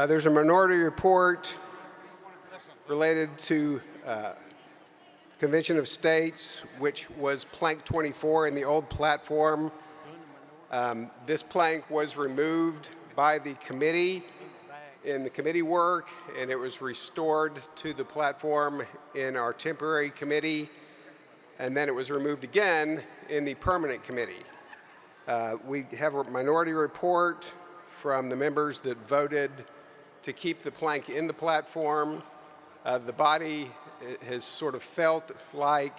There's a minority report related to Convention of States, which was plank 24 in the old platform. This plank was removed by the committee in the committee work, and it was restored to the platform in our temporary committee, and then it was removed again in the permanent committee. We have a minority report from the members that voted to keep the plank in the platform. The body has sort of felt like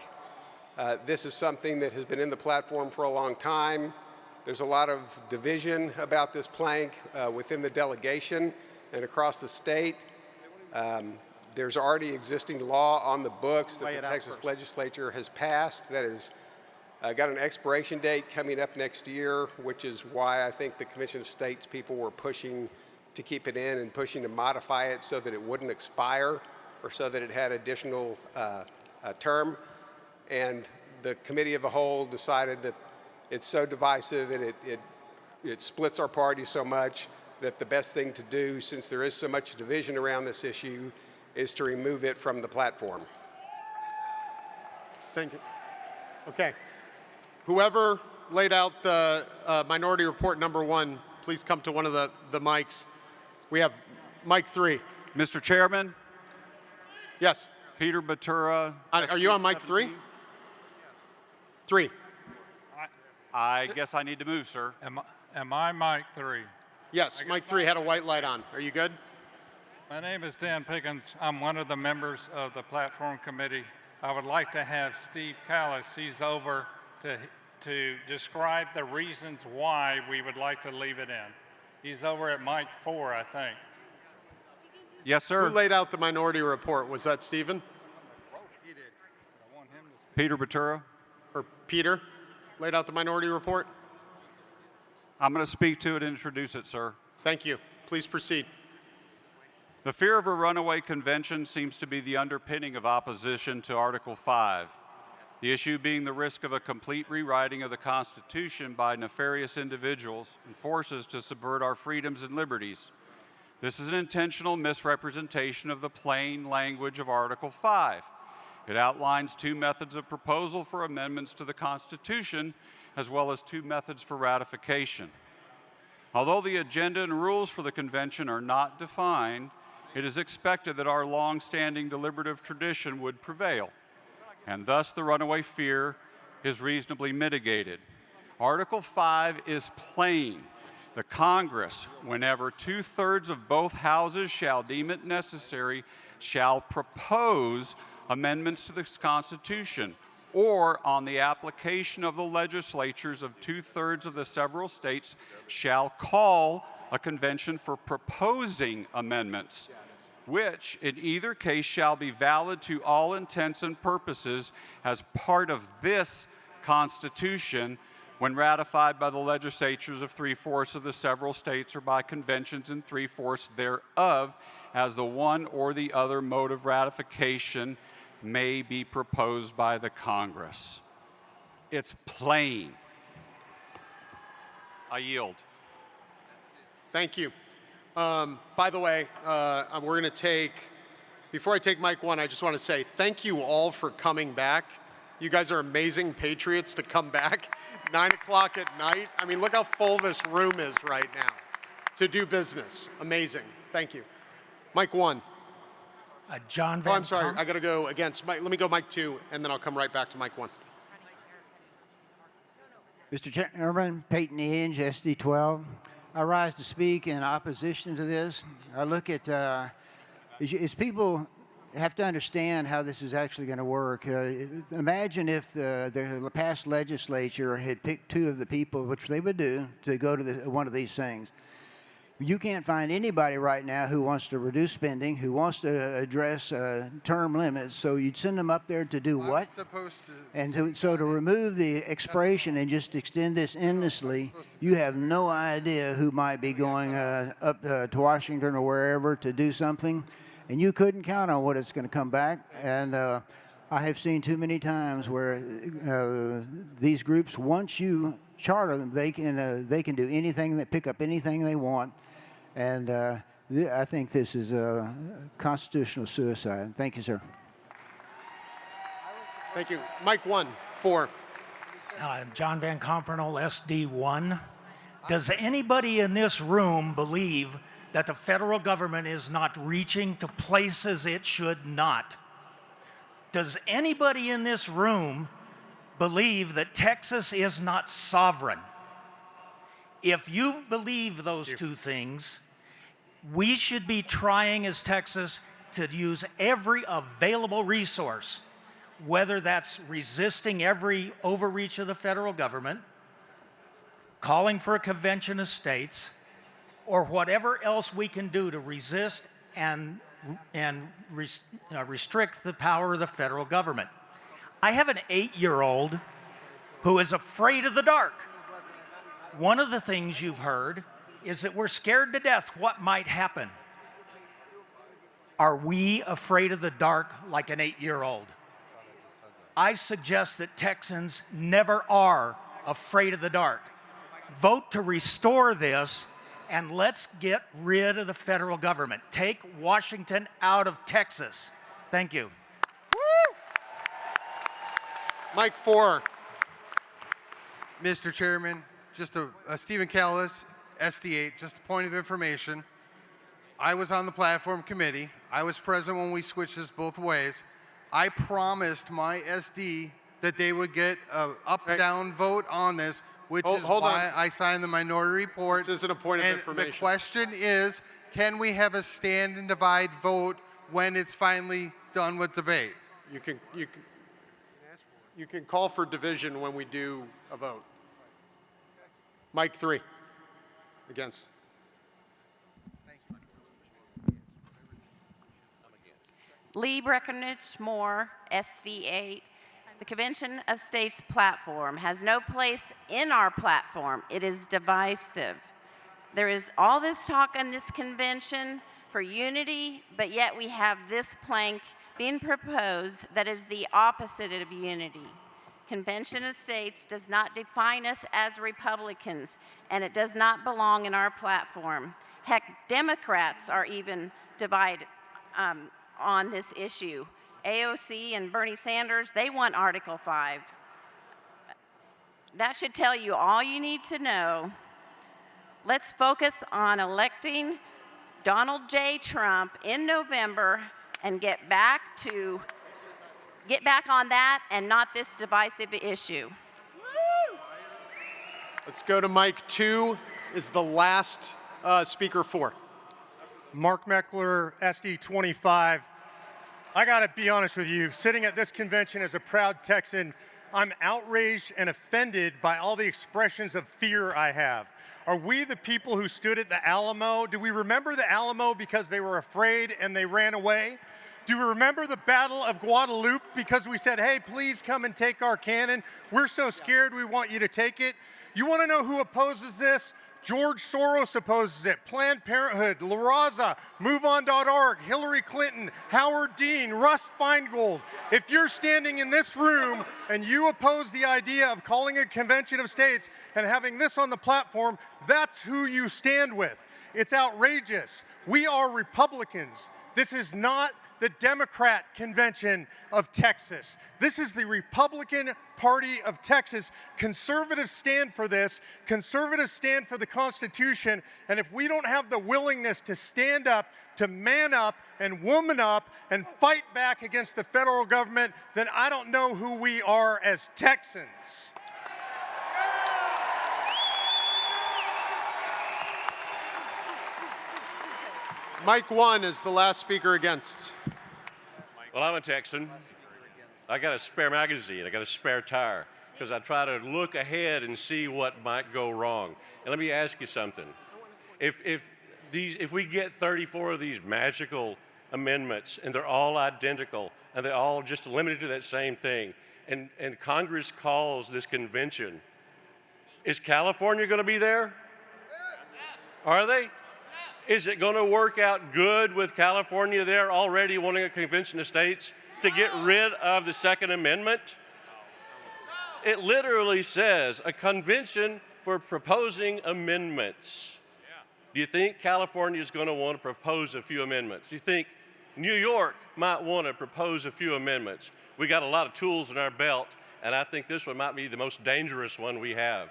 this is something that has been in the platform for a long time. There's a lot of division about this plank within the delegation and across the state. There's already existing law on the books that the Texas legislature has passed that has got an expiration date coming up next year, which is why I think the Convention of States people were pushing to keep it in and pushing to modify it so that it wouldn't expire or so that it had additional term. And the committee of the whole decided that it's so divisive and it splits our party so much that the best thing to do, since there is so much division around this issue, is to remove it from the platform. Thank you. Okay. Whoever laid out the minority report number 1, please come to one of the mics. We have mic 3. Mr. Chairman? Yes. Peter Batura. Are you on mic 3? 3. I guess I need to move, sir. Am I mic 3? Yes, mic 3 had a white light on. Are you good? My name is Dan Pickens. I'm one of the members of the platform committee. I would like to have Steve Callis, he's over to describe the reasons why we would like to leave it in. He's over at mic 4, I think. Yes, sir. Who laid out the minority report? Was that Stephen? He did. Peter Batura. Or Peter laid out the minority report? I'm going to speak to it and introduce it, sir. Thank you. Please proceed. The fear of a runaway convention seems to be the underpinning of opposition to Article 5. The issue being the risk of a complete rewriting of the Constitution by nefarious individuals and forces to subvert our freedoms and liberties. This is an intentional misrepresentation of the plain language of Article 5. It outlines two methods of proposal for amendments to the Constitution, as well as two methods for ratification. Although the agenda and rules for the convention are not defined, it is expected that our long-standing deliberative tradition would prevail, and thus the runaway fear is reasonably mitigated. Article 5 is plain. The Congress, whenever 2/3 of both houses shall deem it necessary, shall propose amendments to the Constitution, or on the application of the legislatures of 2/3 of the several states, shall call a convention for proposing amendments, which in either case shall be valid to all intents and purposes as part of this Constitution when ratified by the legislatures of 3/4 of the several states or by conventions in 3/4 thereof, as the one or the other mode of ratification may be proposed by the Congress. It's plain. I yield. Thank you. By the way, we're going to take, before I take mic one, I just want to say thank you all for coming back. You guys are amazing patriots to come back 9 o'clock at night. I mean, look how full this room is right now to do business. Amazing. Thank you. Mic one. John Van I'm sorry. I got to go against. Let me go mic two, and then I'll come right back to mic one. Mr. Chairman, Peyton Hinge, SD 12. I rise to speak in opposition to this. I look at, as people have to understand how this is actually going to work. Imagine if the past legislature had picked two of the people, which they would do, to go to one of these things. You can't find anybody right now who wants to reduce spending, who wants to address term limits. So you'd send them up there to do what? And so to remove the expiration and just extend this endlessly, you have no idea who might be going up to Washington or wherever to do something. And you couldn't count on what it's going to come back. And I have seen too many times where these groups, once you charter them, they can do anything, they pick up anything they want. And I think this is a constitutional suicide. Thank you, sir. Thank you. Mike 1, 4. John Van Compernel, SD1. Does anybody in this room believe that the federal government is not reaching to places it should not? Does anybody in this room believe that Texas is not sovereign? If you believe those two things, we should be trying as Texas to use every available resource, whether that's resisting every overreach of the federal government, calling for a convention of states, or whatever else we can do to resist and restrict the power of the federal government. I have an 8-year-old who is afraid of the dark. One of the things you've heard is that we're scared to death what might happen. Are we afraid of the dark like an 8-year-old? I suggest that Texans never are afraid of the dark. Vote to restore this, and let's get rid of the federal government. Take Washington out of Texas. Thank you. Mike 4. Mr. Chairman, just Stephen Callis, SD8, just a point of information. I was on the platform committee. I was present when we switched this both ways. I promised my SD that they would get an up-down vote on this, which is why I signed the minority report. This isn't a point of information. The question is, can we have a stand and divide vote when it's finally done with debate? You can call for division when we do a vote. Mike 3. Against. Lee Breckenridge Moore, SD8. The Convention of States platform has no place in our platform. It is divisive. There is all this talk on this convention for unity, but yet we have this plank being proposed that is the opposite of unity. Convention of States does not define us as Republicans, and it does not belong in our platform. Heck, Democrats are even divided on this issue. AOC and Bernie Sanders, they want Article 5. That should tell you all you need to know. Let's focus on electing Donald J. Trump in November and get back on that and not this divisive issue. Let's go to mic 2 is the last speaker 4. Mark Meckler, SD 25. I gotta be honest with you, sitting at this convention as a proud Texan, I'm outraged and offended by all the expressions of fear I have. Are we the people who stood at the Alamo? Do we remember the Alamo because they were afraid and they ran away? Do we remember the Battle of Guadalupe because we said, hey, please come and take our cannon? We're so scared we want you to take it. You wanna know who opposes this? George Soros opposes it, Planned Parenthood, La Raza, MoveOn.org, Hillary Clinton, Howard Dean, Russ Feingold. If you're standing in this room and you oppose the idea of calling a convention of states and having this on the platform, that's who you stand with. It's outrageous. We are Republicans. This is not the Democrat Convention of Texas. This is the Republican Party of Texas. Conservatives stand for this. Conservatives stand for the Constitution. And if we don't have the willingness to stand up, to man up and woman up and fight back against the federal government, then I don't know who we are as Texans. Mic 1 is the last speaker against. Well, I'm a Texan. I got a spare magazine. I got a spare tire because I try to look ahead and see what might go wrong. And let me ask you something. If we get 34 of these magical amendments and they're all identical and they're all just limited to that same thing, and Congress calls this convention, is California going to be there? Are they? Is it going to work out good with California there already wanting a convention of states to get rid of the Second Amendment? It literally says a convention for proposing amendments. Do you think California is going to want to propose a few amendments? Do you think New York might want to propose a few amendments? We got a lot of tools in our belt, and I think this one might be the most dangerous one we have.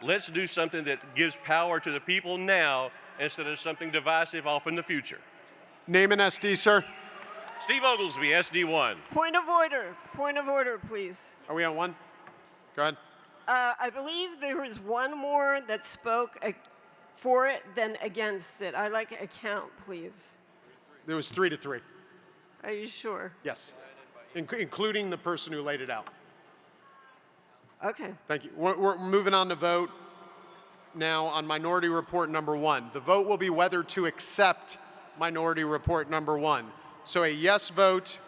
Let's do something that gives power to the people now instead of something divisive off in the future. Name an SD, sir. Steve Oglesby, SD1. Point of order, please. Are we on 1? Go ahead. I believe there was one more that spoke for it than against it. I'd like a count, please. There was 3 to 3. Are you sure? Yes, including the person who laid it out. Okay. Thank you. We're moving on to vote now on Minority Report number 1. The vote will be whether to accept Minority Report number 1. So a yes vote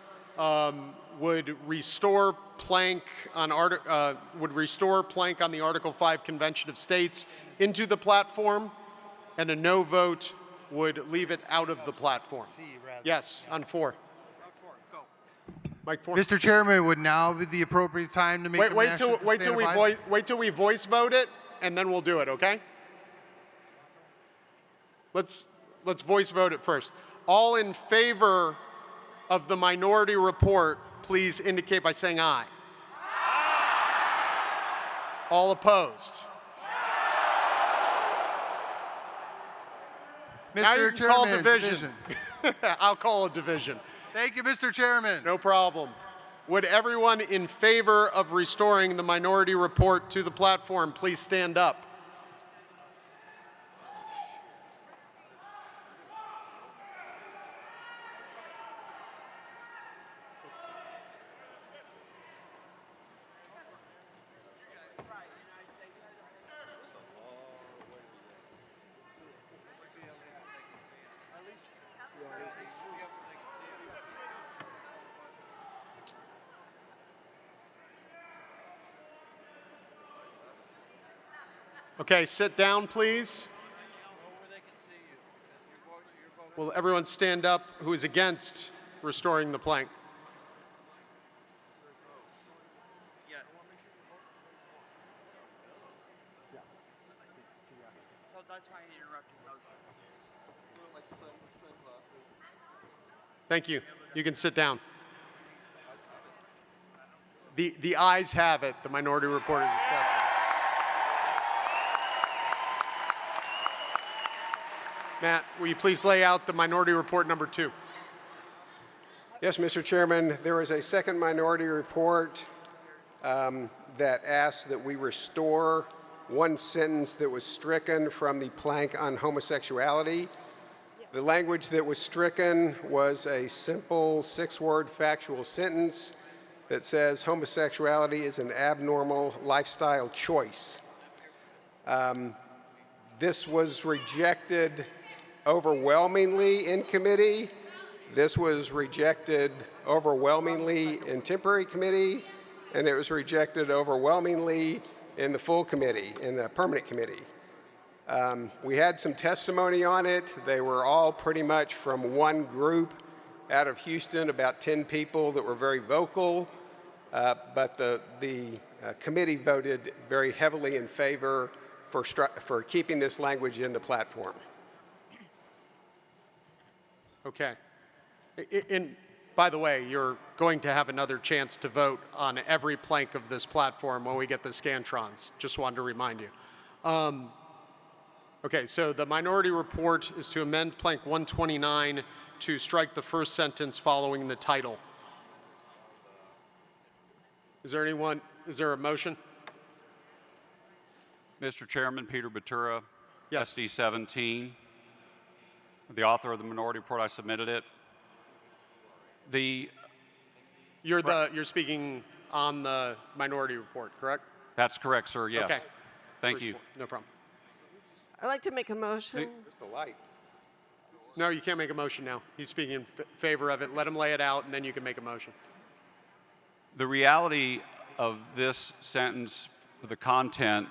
would restore plank on the Article 5 Convention of States into the platform, and a no vote would leave it out of the platform. Yes, on 4. Mike 4. Mr. Chairman, would now be the appropriate time to make a wait till we voice vote it, and then we'll do it, okay? Let's voice vote it first. All in favor of the minority report, please indicate by saying aye. Aye. All opposed? Now you can call division. I'll call a division. Thank you, Mr. Chairman. No problem. Would everyone in favor of restoring the minority report to the platform please stand up? Okay, sit down, please. Will everyone stand up who is against restoring the plank? Thank you. You can sit down. The ayes have it. The minority report is accepted. Matt, will you please lay out the minority report number 2? Yes, Mr. Chairman, there is a second minority report that asks that we restore one sentence that was stricken from the plank on homosexuality. The language that was stricken was a simple 6-word factual sentence that says homosexuality is an abnormal lifestyle choice. This was rejected overwhelmingly in committee. This was rejected overwhelmingly in temporary committee, and it was rejected overwhelmingly in the full committee, in the permanent committee. We had some testimony on it. They were all pretty much from one group out of Houston, about 10 people that were very vocal, but the committee voted very heavily in favor for keeping this language in the platform. Okay. By the way, you're going to have another chance to vote on every plank of this platform when we get the Scantrons. Just wanted to remind you. Okay, so the minority report is to amend plank 129 to strike the first sentence following the title. Is there a motion? Mr. Chairman, Peter Batura, yes. SD 17. The author of the minority report, I submitted it. You're speaking on the minority report, correct? That's correct, sir, yes. Okay. Thank you. No problem. I'd like to make a motion. Where's the light? No, you can't make a motion now. He's speaking in favor of it. Let him lay it out, and then you can make a motion. The reality of this sentence, the content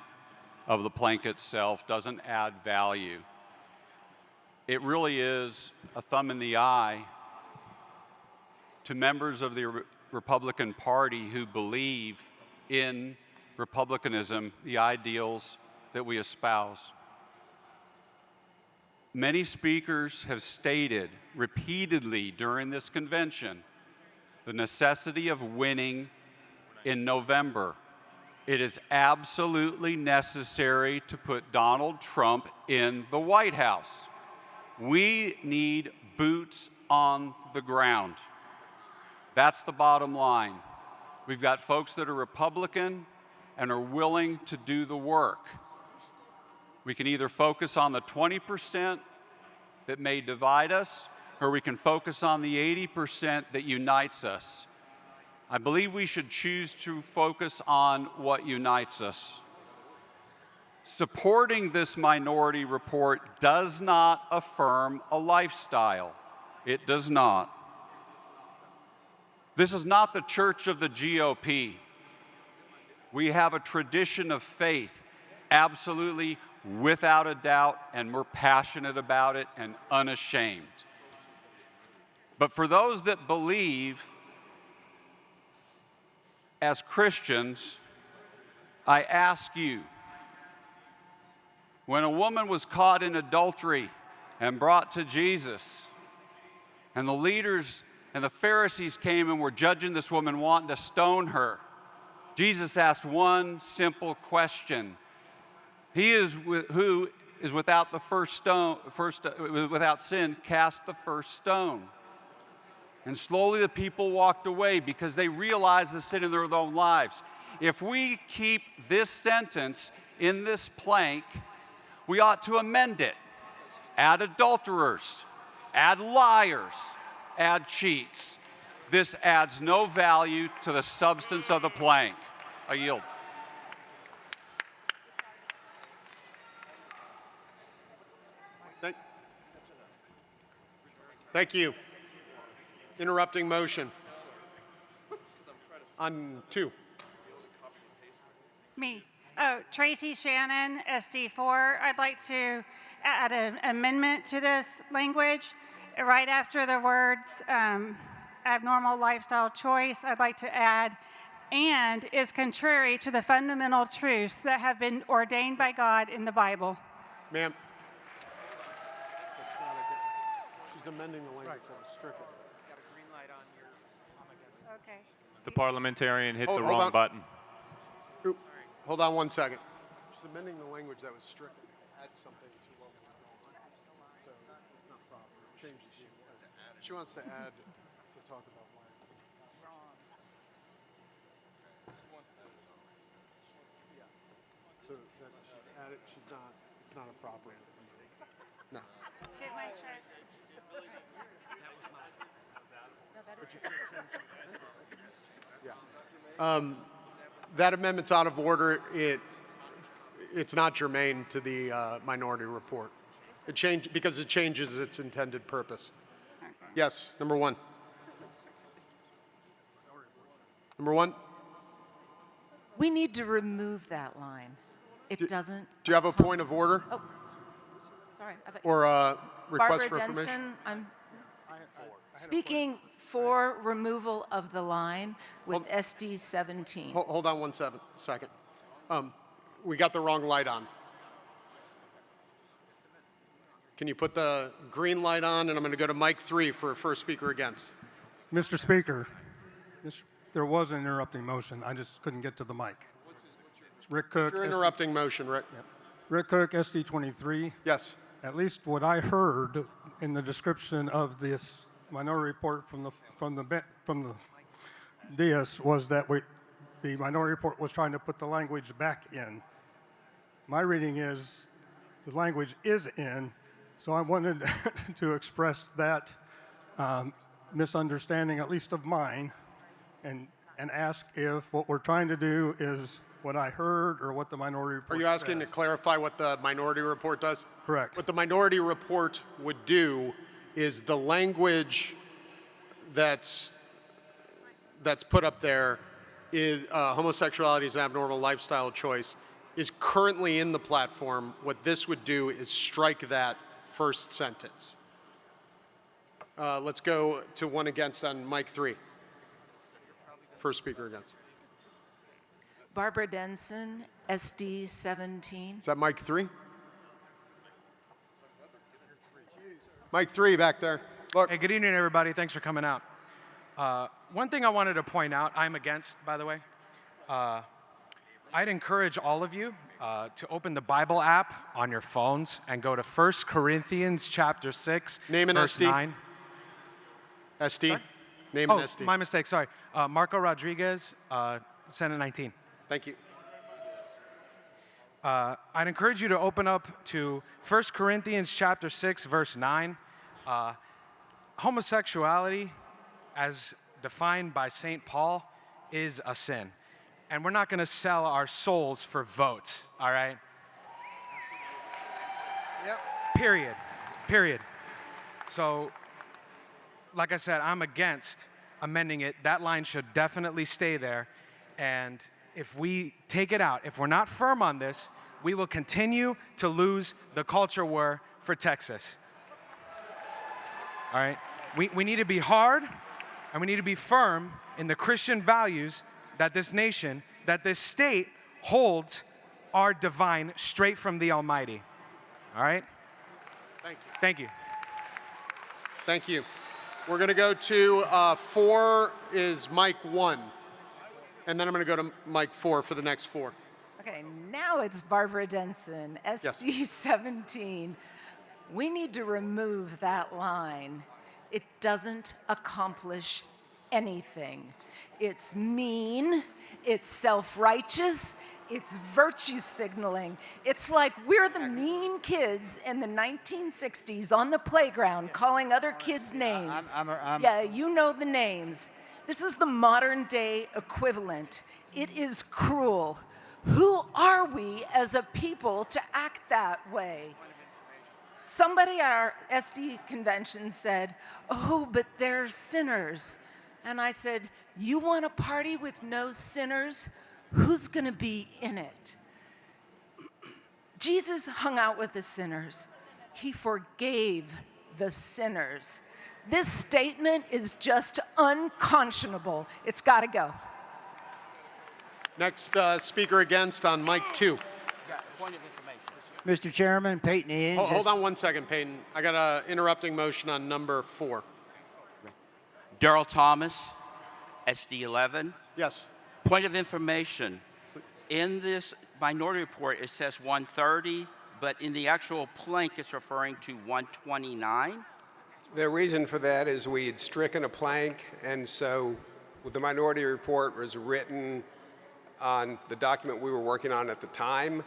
of the plank itself, doesn't add value. It really is a thumb in the eye to members of the Republican Party who believe in republicanism, the ideals that we espouse. Many speakers have stated repeatedly during this convention the necessity of winning in November. It is absolutely necessary to put Donald Trump in the White House. We need boots on the ground. That's the bottom line. We've got folks that are Republican and are willing to do the work. We can either focus on the 20% that may divide us, or we can focus on the 80% that unites us. I believe we should choose to focus on what unites us. Supporting this minority report does not affirm a lifestyle. It does not. This is not the church of the GOP. We have a tradition of faith, absolutely without a doubt, and we're passionate about it and unashamed. But for those that believe, as Christians, I ask you, when a woman was caught in adultery and brought to Jesus, and the leaders and the Pharisees came and were judging this woman, wanting to stone her, Jesus asked one simple question. Who is without the without sin, cast the first stone. And slowly the people walked away because they realized the sin in their own lives. If we keep this sentence in this plank, we ought to amend it. Add adulterers, add liars, add cheats. This adds no value to the substance of the plank. I yield. Thank you. Interrupting motion. On 2. Me. Oh, Tracy Shannon, SD4. I'd like to add an amendment to this language. Right after the words abnormal lifestyle choice, I'd like to add, and is contrary to the fundamental truths that have been ordained by God in the Bible. Ma'am. She's amending the language that was stricken. Okay. The parliamentarian hit the Hold wrong on. button. Oop, hold on one second. She's amending the language that was stricken. Add something to what we so it's not proper. Changes the intent. She wants to add to talk about why it's wrong. So that she's added. She's not. It's not a proper. No. Get my shirt. Yeah. That amendment's out of order. It's not germane to the minority report. It changed because it changes its intended purpose. Yes, number one. Number one. We need to remove that line. It doesn't. Do you have a point of order? Oh, sorry. Or a request Barbara for information? Denson, I'm speaking for removal of the line with SD 17. Hold on one second. We got the wrong light on. Can you put the green light on? And I'm going to go to mic 3 for first speaker against. Mr. Speaker, there was an interrupting motion. I just couldn't get to the mic. It's Rick Cook. You're interrupting motion, Rick. Yep. Rick Cook, SD 23. Yes. At least what I heard in the description of this minority report from the dais was that the minority report was trying to put the language back in. My reading is the language is in, so I wanted to express that misunderstanding, at least of mine, and ask if what we're trying to do is what I heard or what the minority report Are you asking to clarify what the minority report does? Correct. What the minority report would do is the language that's put up there is homosexuality is an abnormal lifestyle choice is currently in the platform. What this would do is strike that first sentence. Let's go to one against on mic 3. First speaker against. Barbara Denson, SD 17. Is that mic 3? Mic 3 back there. Look. Hey, good evening, everybody. Thanks for coming out. One thing I wanted to point out, I'm against, by the way. I'd encourage all of you to open the Bible app on your phones and go to 1 Corinthians chapter 6, Name an verse SD. 9. SD? Sorry? Name an SD. My mistake, sorry. Marco Rodriguez, Senate 19. Thank you. I'd encourage you to open up to 1 Corinthians chapter 6, verse 9. Homosexuality, as defined by St. Paul, is a sin. And we're not going to sell our souls for votes, all right? Yep. Period. So, like I said, I'm against amending it. That line should definitely stay there. And if we take it out, if we're not firm on this, we will continue to lose the culture war for Texas. All right? We need to be hard, and we need to be firm in the Christian values that this nation, that this state holds are divine, straight from the Almighty. All right? Thank you. Thank you. Thank you. We're going to go to 4 is mic 1. And then I'm going to go to mic 4 for the next 4. Okay, now it's Barbara Denson, SD 17. We need to remove that line. It doesn't accomplish anything. It's mean, it's self-righteous, it's virtue signaling. It's like we're the mean kids in the 1960s on the playground calling other kids names. Yeah, you know the names. This is the modern day equivalent. It is cruel. Who are we as a people to act that way? Somebody at our SD convention said, "Oh, but they're sinners." And I said, "You want a party with no sinners? Who's going to be in it?" Jesus hung out with the sinners. He forgave the sinners. This statement is just unconscionable. It's got to go. Next speaker against on mic 2. Point of information. Mr. Chairman, Peyton Hinge. Hold on one second, Peyton. I got an interrupting motion on number 4. Darrell Thomas, SD 11. Yes. Point of information. In this minority report, it says 130, but in the actual plank, it's referring to 129. The reason for that is we had stricken a plank, and so the minority report was written on the document we were working on at the time,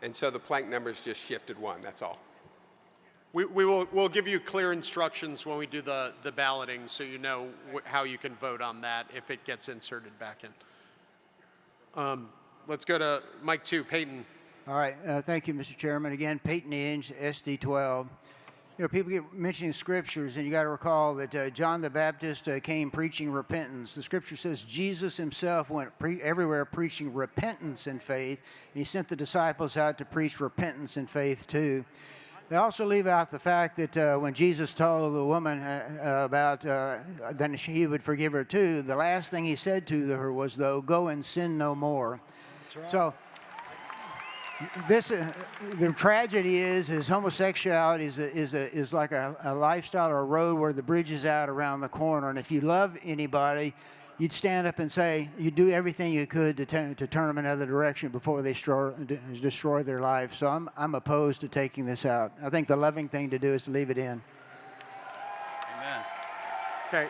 and so the plank numbers just shifted one, that's all. We'll give you clear instructions when we do the balloting so you know how you can vote on that if it gets inserted back in. Let's go to mic 2, Peyton. All right, thank you, Mr. Chairman. Again, Peyton Hinge, SD 12. You know, people get mentioning scriptures, and you got to recall that John the Baptist came preaching repentance. The scripture says Jesus himself went everywhere preaching repentance and faith, and he sent the disciples out to preach repentance and faith too. They also leave out the fact that when Jesus told the woman about then he would forgive her too, the last thing he said to her was, though, go and sin no more. That's right. So this, the tragedy is homosexuality is like a lifestyle or a road where the bridge is out around the corner. And if you love anybody, you'd stand up and say, you'd do everything you could to turn them another direction before they destroy their life. So I'm opposed to taking this out. I think the loving thing to do is to leave it in. Amen. Okay.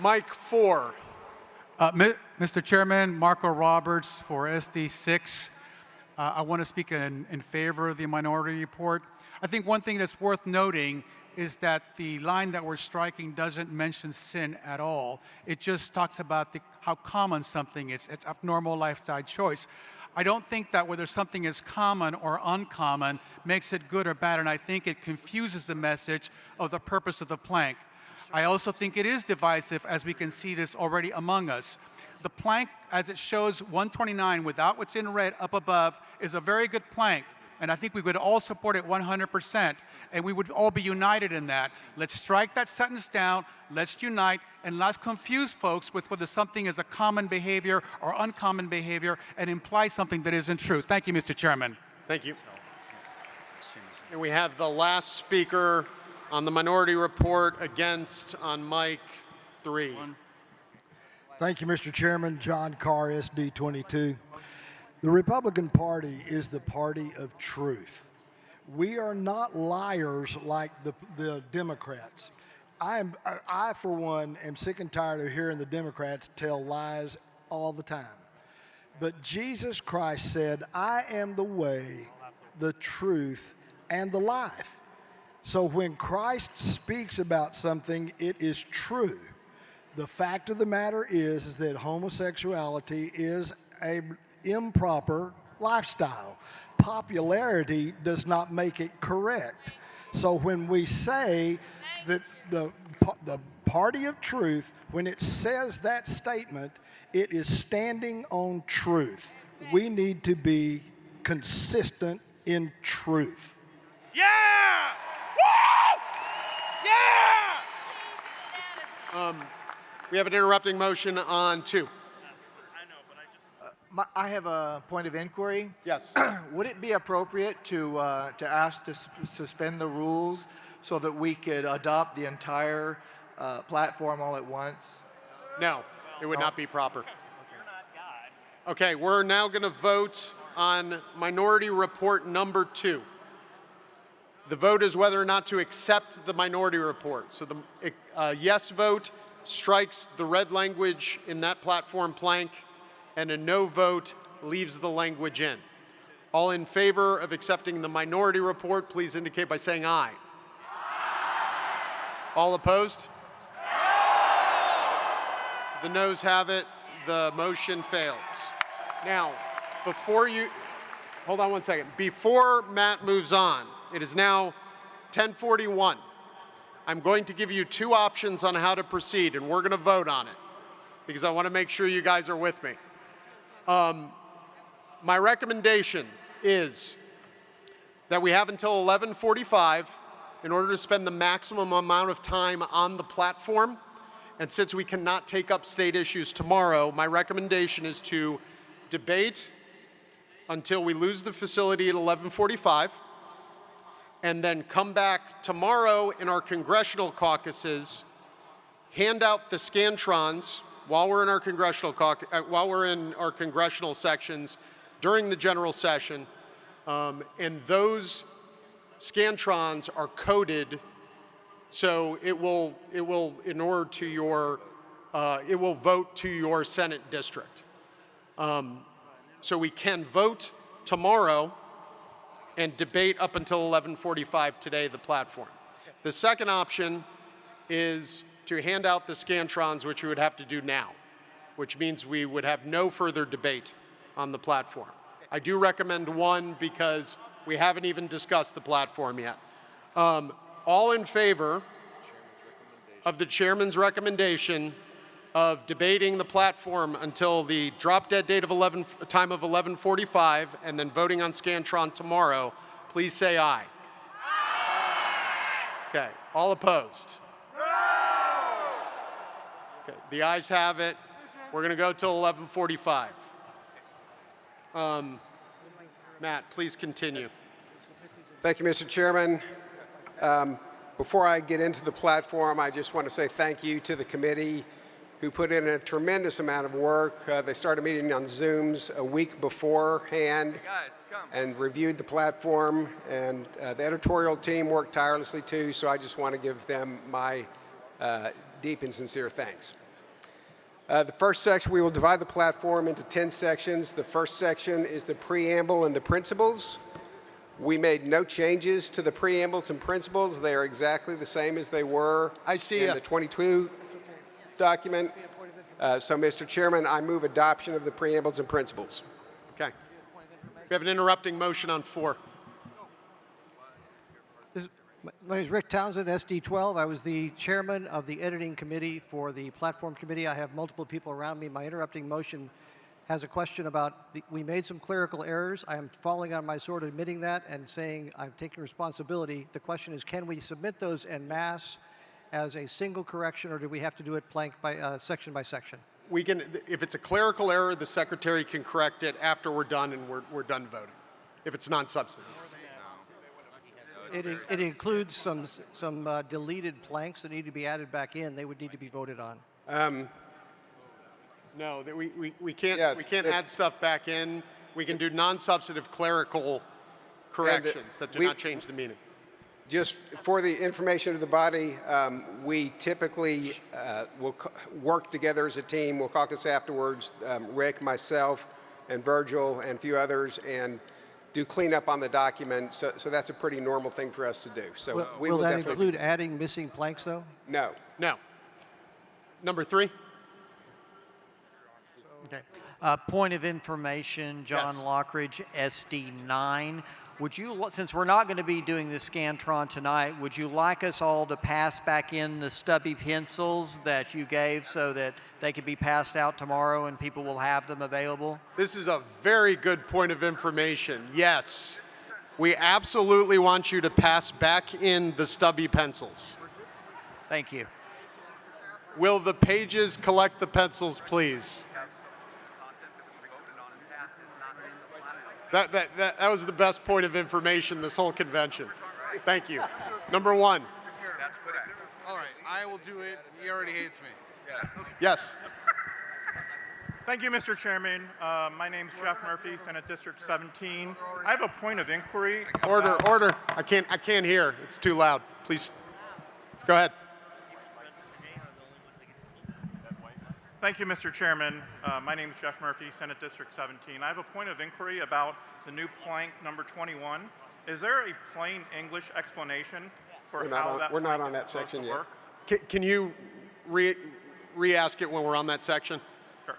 Mic 4. Mr. Chairman, Marco Roberts for SD6. I want to speak in favor of the minority report. I think one thing that's worth noting is that the line that we're striking doesn't mention sin at all. It just talks about how common something is. It's a normal lifestyle choice. I don't think that whether something is common or uncommon makes it good or bad, and I think it confuses the message of the purpose of the plank. I also think it is divisive, as we can see this already among us. The plank, as it shows 129 without what's in red up above, is a very good plank. And I think we would all support it 100%, and we would all be united in that. Let's strike that sentence down, let's unite, and let's confuse folks with whether something is a common behavior or uncommon behavior and imply something that isn't true. Thank you, Mr. Chairman. Thank you. And we have the last speaker on the minority report against on mic 3. Thank you, Mr. Chairman. John Carr, SD 22. The Republican Party is the party of truth. We are not liars like the Democrats. I, for one, am sick and tired of hearing the Democrats tell lies all the time. But Jesus Christ said, I am the way, the truth, and the life. So when Christ speaks about something, it is true. The fact of the matter is that homosexuality is an improper lifestyle. Popularity does not make it correct. So when we say that the party of truth, when it says that statement, it is standing on truth. We need to be consistent in truth. Yeah! Woo! Yeah! We have an interrupting motion on 2. I have a point of inquiry. Yes. Would it be appropriate to ask to suspend the rules so that we could adopt the entire platform all at once? No, it would not be proper. Okay, we're now going to vote on minority report number 2. The vote is whether or not to accept the minority report. So the yes vote strikes the red language in that platform plank, and a no vote leaves the language in. All in favor of accepting the minority report, please indicate by saying aye. All opposed? The noes have it. The motion fails. Now, hold on one second. Before Matt moves on, it is now 10:41. I'm going to give you 2 options on how to proceed, and we're going to vote on it because I want to make sure you guys are with me. My recommendation is that we have until 11:45 in order to spend the maximum amount of time on the platform. And since we cannot take up state issues tomorrow, my recommendation is to debate until we lose the facility at 11:45, and then come back tomorrow in our congressional caucuses, hand out the Scantrons while we're in our congressional sections during the general session, and those Scantrons are coded so it will vote to your Senate district. So we can vote tomorrow and debate up until 11:45 today, the platform. The second option is to hand out the Scantrons, which we would have to do now, which means we would have no further debate on the platform. I do recommend one because we haven't even discussed the platform yet. All in favor of the chairman's recommendation of debating the platform until the drop-dead date of time of 11:45 and then voting on Scantron tomorrow, please say aye. Okay, all opposed? Okay, the ayes have it. We're going to go till 11:45. Matt, please continue. Thank you, Mr. Chairman. Before I get into the platform, I just want to say thank you to the committee who put in a tremendous amount of work. They started meeting on Zooms a week beforehand and reviewed the platform, and the editorial team worked tirelessly too, so I just want to give them my deep and sincere thanks. The first section, we will divide the platform into 10 sections. The first section is the preamble and the principles. We made no changes to the preambles and principles. They are exactly the same as they were in the 22 document. So, Mr. Chairman, I move adoption of the preambles and principles. Okay. We have an interrupting motion on 4. My name is Rick Townsend, SD12. I was the chairman of the editing committee for the platform committee. I have multiple people around me. My interrupting motion has a question about, we made some clerical errors. I am falling on my sword admitting that and saying I'm taking responsibility. The question is, can we submit those en masse as a single correction, or do we have to do it section by section? We can, if it's a clerical error, the secretary can correct it after we're done and we're done voting, if it's non-substantive. It includes some deleted planks that need to be added back in. They would need to be voted on. No, we can't add stuff back in. We can do non-substantive clerical corrections that do not change the meaning. Just for the information of the body, we typically will work together as a team. We'll caucus afterwards, Rick, myself, and Virgil, and a few others, and do cleanup on the document. So that's a pretty normal thing for us to do. So will that include adding missing planks, though? No. No. Number 3. Okay. Point of information, John Lockridge, SD9. Would you, since we're not going to be doing the Scantron tonight, would you like us all to pass back in the stubby pencils that you gave so that they could be passed out tomorrow and people will have them available? This is a very good point of information. Yes, we absolutely want you to pass back in the stubby pencils. Thank you. Will the pages collect the pencils, please? That was the best point of information this whole convention. Thank you. Number 1. That's correct. All right, I will do it. He already hates me. Yes. Thank you, Mr. Chairman. My name's Jeff Murphy, Senate District 17. I have a point of inquiry. Order. I can't hear. It's too loud. Please, go ahead. Thank you, Mr. Chairman. My name is Jeff Murphy, Senate District 17. I have a point of inquiry about the new plank number 21. Is there a plain English explanation for how that We're not plank on that is supposed section to yet. work? Can you re-ask it when we're on that section? Sure.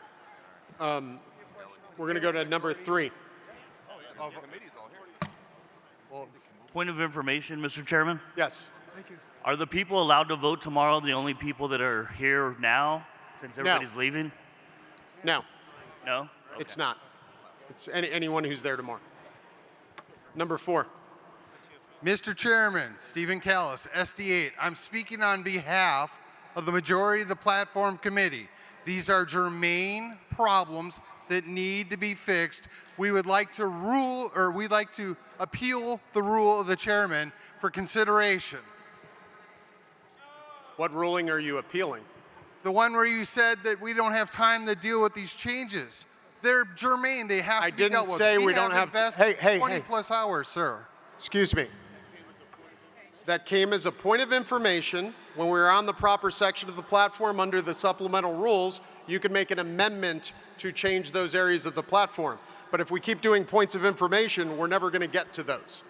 We're going to go to number 3. Point of information, Mr. Chairman? Yes. Thank you. Are the people allowed to vote tomorrow the only people that are here now, since everybody's leaving? No. No? It's not. It's anyone who's there tomorrow. Number 4. Mr. Chairman, Stephen Callis, SD8. I'm speaking on behalf of the majority of the platform committee. These are germane problems that need to be fixed. We would like to we'd like to appeal the rule of the chairman for consideration. What ruling are you appealing? The one where you said that we don't have time to deal with these changes. They're germane. They have to be dealt with. I didn't say we don't have invested hey, 20 plus hours, sir. Excuse me. That came as a point of information. When we were on the proper section of the platform under the supplemental rules, you could make an amendment to change those areas of the platform. But if we keep doing points of information, we're never going to get to those.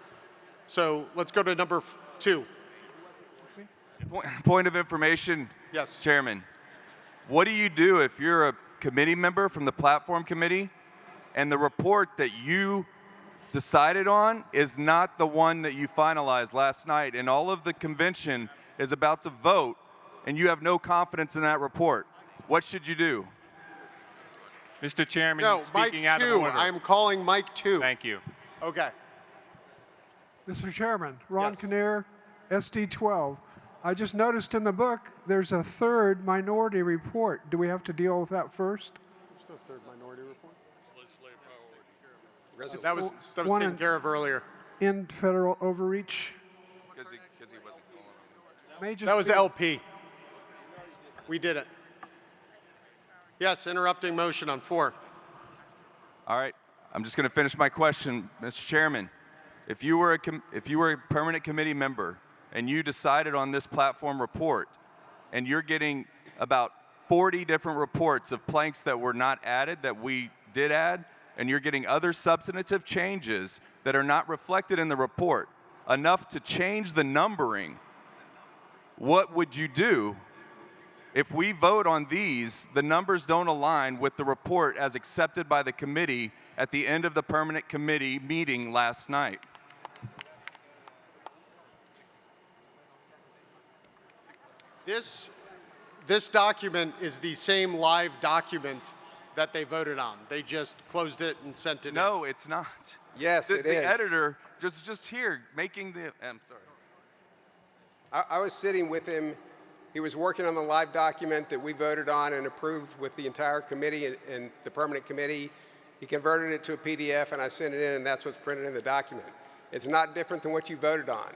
So let's go to number 2. Point of information, yes, Chairman. What do you do if you're a committee member from the platform committee and the report that you decided on is not the one that you finalized last night, and all of the convention is about to vote and you have no confidence in that report? What should you do? Mr. Chairman, no, speaking Mike out 2. of order. I'm calling Mike 2. Thank you. Okay. Mr. Chairman, Ron Kinnear, SD12. I just noticed in the book there's a third minority report. Do we have to deal with that first? There's no third minority report. That was one taken care of earlier. In federal overreach. That was LP. We did it. Yes, interrupting motion on 4. All right, I'm just going to finish my question, Mr. Chairman. If you were a permanent committee member and you decided on this platform report, and you're getting about 40 different reports of planks that were not added that we did add, and you're getting other substantive changes that are not reflected in the report, enough to change the numbering, what would you do? If we vote on these, the numbers don't align with the report as accepted by the committee at the end of the permanent committee meeting last night. This document is the same live document that they voted on. They just closed it and sent it No, it's not. Yes, it is. The editor just here making the, I'm sorry. I was sitting with him. He was working on the live document that we voted on and approved with the entire committee and the permanent committee. He converted it to a PDF, and I sent it in, and that's what's printed in the document. It's not different than what you voted on.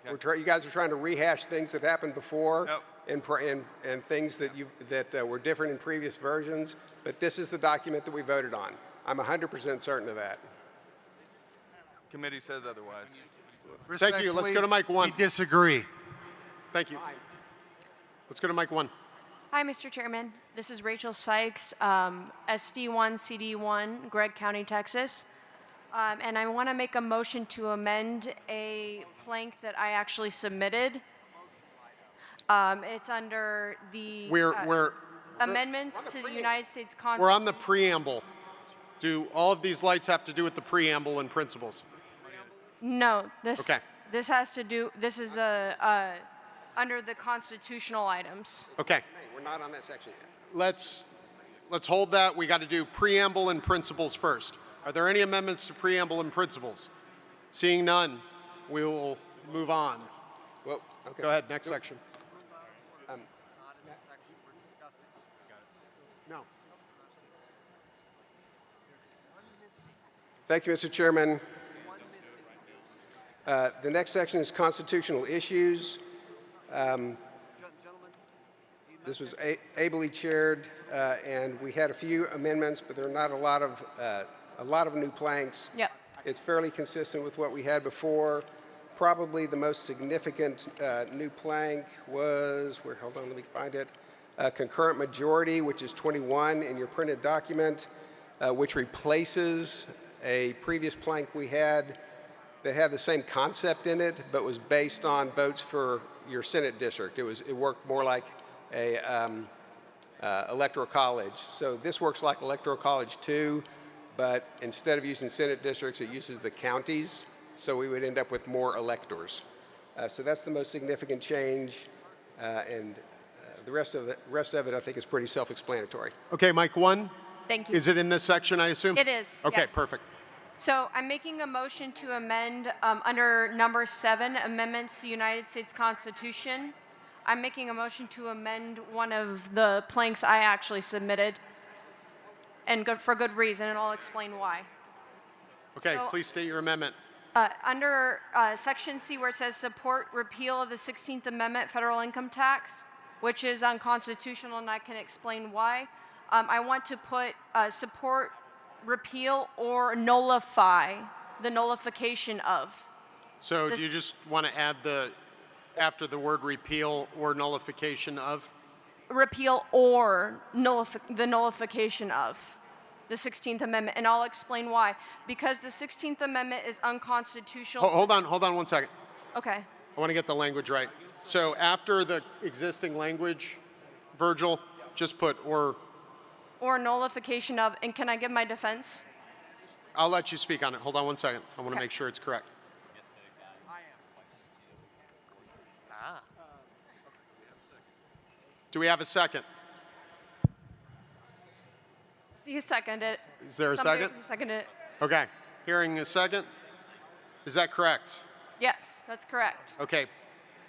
Okay. You guys are trying to rehash things that happened before and things that were different in previous versions, but this is the document that we voted on. I'm 100% certain of that. Committee says otherwise. Thank you. Let's go to Mike 1. We disagree. Thank you. Let's go to Mike 1. Hi, Mr. Chairman. This is Rachel Sykes, SD1, CD1, Gregg County, Texas. And I want to make a motion to amend a plank that I actually submitted. It's under the amendments to the United States Constitution. We're on the preamble. Do all of these lights have to do with the preamble and principles? No, this has to do. This is under the constitutional items. Okay. We're not on that section yet. Let's hold that. We got to do preamble and principles first. Are there any amendments to preamble and principles? Seeing none, we will move on. Well, okay. Go ahead, next section. No. Thank you, Mr. Chairman. The next section is constitutional issues. This was ably chaired, and we had a few amendments, but there are not a lot of new planks. Yep. It's fairly consistent with what we had before. Probably the most significant new plank was, hold on, let me find it, concurrent majority, which is 21 in your printed document, which replaces a previous plank we had that had the same concept in it, but was based on votes for your Senate district. It worked more like a electoral college. So this works like electoral college too, but instead of using Senate districts, it uses the counties. So we would end up with more electors. So that's the most significant change, and the rest of it I think is pretty self-explanatory. Okay, Mike 1. Thank you. Is it in this section, I assume? It is. Okay, yes. perfect. So I'm making a motion to amend under number 7, amendments to the United States Constitution. I'm making a motion to amend one of the planks I actually submitted, and for good reason, and I'll explain why. Okay, So, please state your amendment. Under Section C, where it says support repeal of the 16th Amendment federal income tax, which is unconstitutional, and I can explain why, I want to put support repeal or nullify the nullification of. So do you just want to add after the word repeal or nullification of? Repeal or the nullification of the 16th Amendment, and I'll explain why. Because the 16th Amendment is unconstitutional. Hold on 1 second. Okay. I want to get the language right. So after the existing language, Virgil, just put or Nullification of, and can I give my defense? I'll let you speak on it. Hold on 1 second. I want to make sure it's correct. Do we have a second? You second it. Is there a Somebody second? Second it. Okay. Hearing a second. Is that correct? Yes, that's correct. Okay.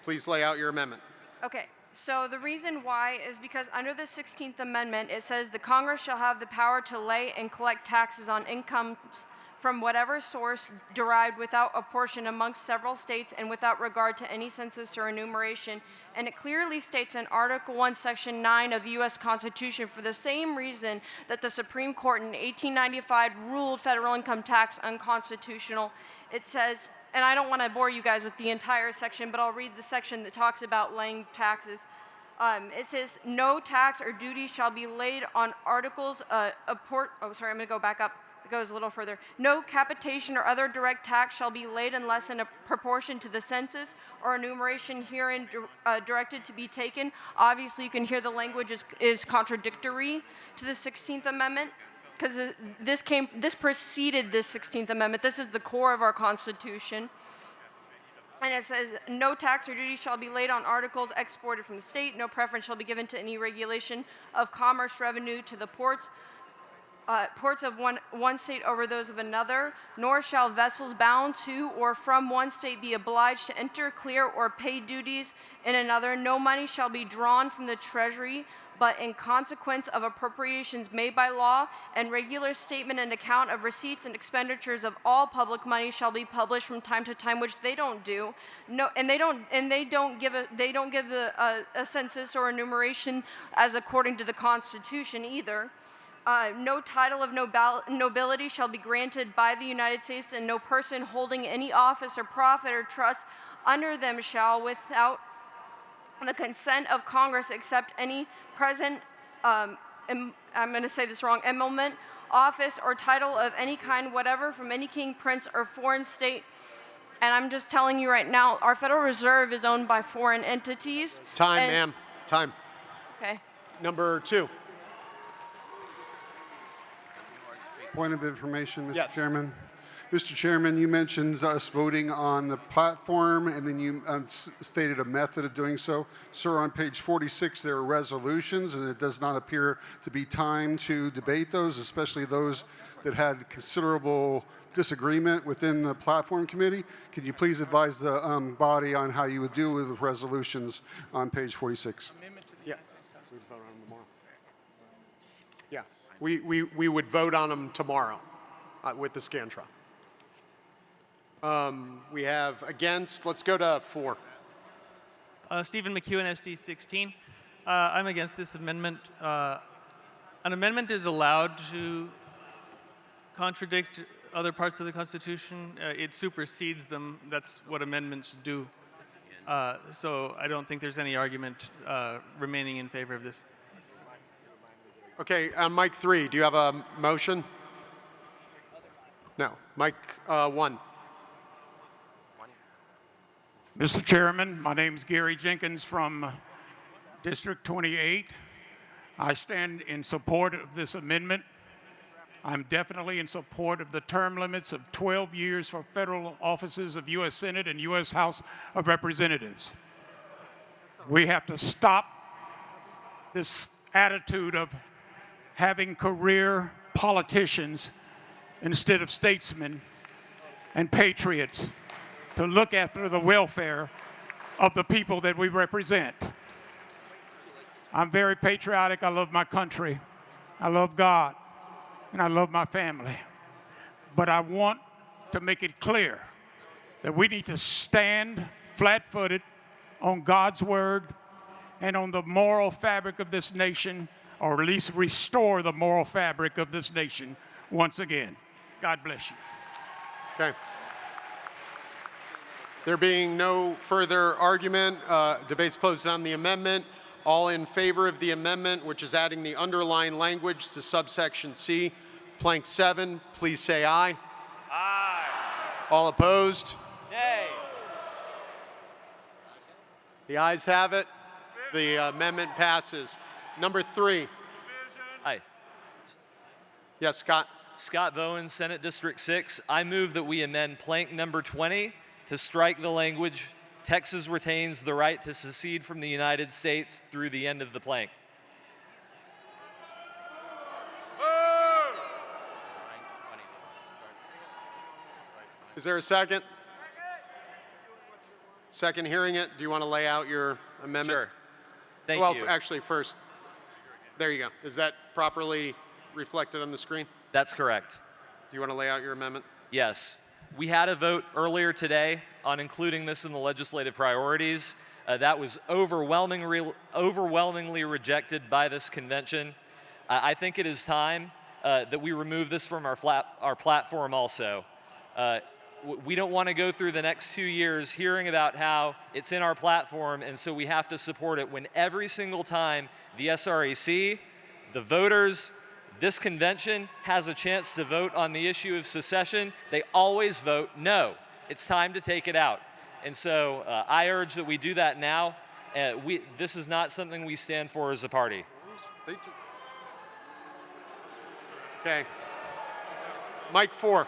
Please lay out your amendment. Okay, so the reason why is because under the 16th Amendment, it says the Congress shall have the power to lay and collect taxes on incomes from whatever source derived without apportion amongst several states and without regard to any census or enumeration. And it clearly states in Article 1, Section 9 of the U.S. Constitution, for the same reason that the Supreme Court in 1895 ruled federal income tax unconstitutional. It says, and I don't want to bore you guys with the entire section, but I'll read the section that talks about laying taxes. It says, no tax or duty shall be laid on articles, I'm going to go back up. It goes a little further. No capitation or other direct tax shall be laid unless in a proportion to the census or enumeration herein directed to be taken. Obviously, you can hear the language is contradictory to the 16th Amendment, because this preceded the 16th Amendment. This is the core of our Constitution. And it says, no tax or duty shall be laid on articles exported from the state. No preference shall be given to any regulation of commerce revenue to the ports of one state over those of another, nor shall vessels bound to or from one state be obliged to enter, clear, or pay duties in another. No money shall be drawn from the Treasury, but in consequence of appropriations made by law, and regular statement and account of receipts and expenditures of all public money shall be published from time to time, which they don't do. No, and they don't give a census or enumeration as according to the Constitution either. No title of nobility shall be granted by the United States, and no person holding any office or profit or trust under them shall, without the consent of Congress, accept any present, I'm going to say this wrong, emolument, office, or title of any kind whatever from any king, prince, or foreign state. And I'm just telling you right now, our Federal Reserve is owned by foreign entities. Time, ma'am. Time. Okay. Number 2. Point of information, Mr. Yes. Chairman. Mr. Chairman, you mentioned us voting on the platform, and then you stated a method of doing so. Sir, on page 46, there are resolutions, and it does not appear to be time to debate those, especially those that had considerable disagreement within the platform committee. Could you please advise the body on how you would deal with resolutions on page 46? Yeah. We'd vote on them tomorrow. Yeah. We would vote on them tomorrow with the Scantron. We have against. Let's go to 4. Stephen McEwen, SD 16. I'm against this amendment. An amendment is allowed to contradict other parts of the Constitution. It supersedes them. That's what amendments do. So I don't think there's any argument remaining in favor of this. Okay, Mike 3, do you have a motion? No. Mike 1. Mr. Chairman, my name is Gary Jenkins from District 28. I stand in support of this amendment. I'm definitely in support of the term limits of 12 years for federal offices of U.S. Senate and U.S. House of Representatives. We have to stop this attitude of having career politicians instead of statesmen and patriots to look after the welfare of the people that we represent. I'm very patriotic. I love my country. I love God. And I love my family. But I want to make it clear that we need to stand flat-footed on God's word and on the moral fabric of this nation, or at least restore the moral fabric of this nation once again. God bless you. Okay. There being no further argument, debate's closed on the amendment. All in favor of the amendment, which is adding the underlined language to subsection C, plank 7, please say aye. Aye. All opposed? Nay. The ayes have it. The amendment passes. Number 3. Hi. Yes, Scott. Scott Bowen, Senate District 6. I move that we amend plank number 20 to strike the language, Texas retains the right to secede from the United States through the end of the plank. Is there a second? Second hearing it. Do you want to lay out your amendment? Sure. Thank well, you. Actually, first, there you go. Is that properly reflected on the screen? That's correct. Do you want to lay out your amendment? Yes. We had a vote earlier today on including this in the legislative priorities. That was overwhelmingly rejected by this convention. I think it is time that we remove this from our platform also. We don't want to go through the next 2 years hearing about how it's in our platform, and so we have to support it when every single time the SRAC, the voters, this convention has a chance to vote on the issue of secession, they always vote no. It's time to take it out. And so I urge that we do that now. This is not something we stand for as a party. Okay. Mike 4.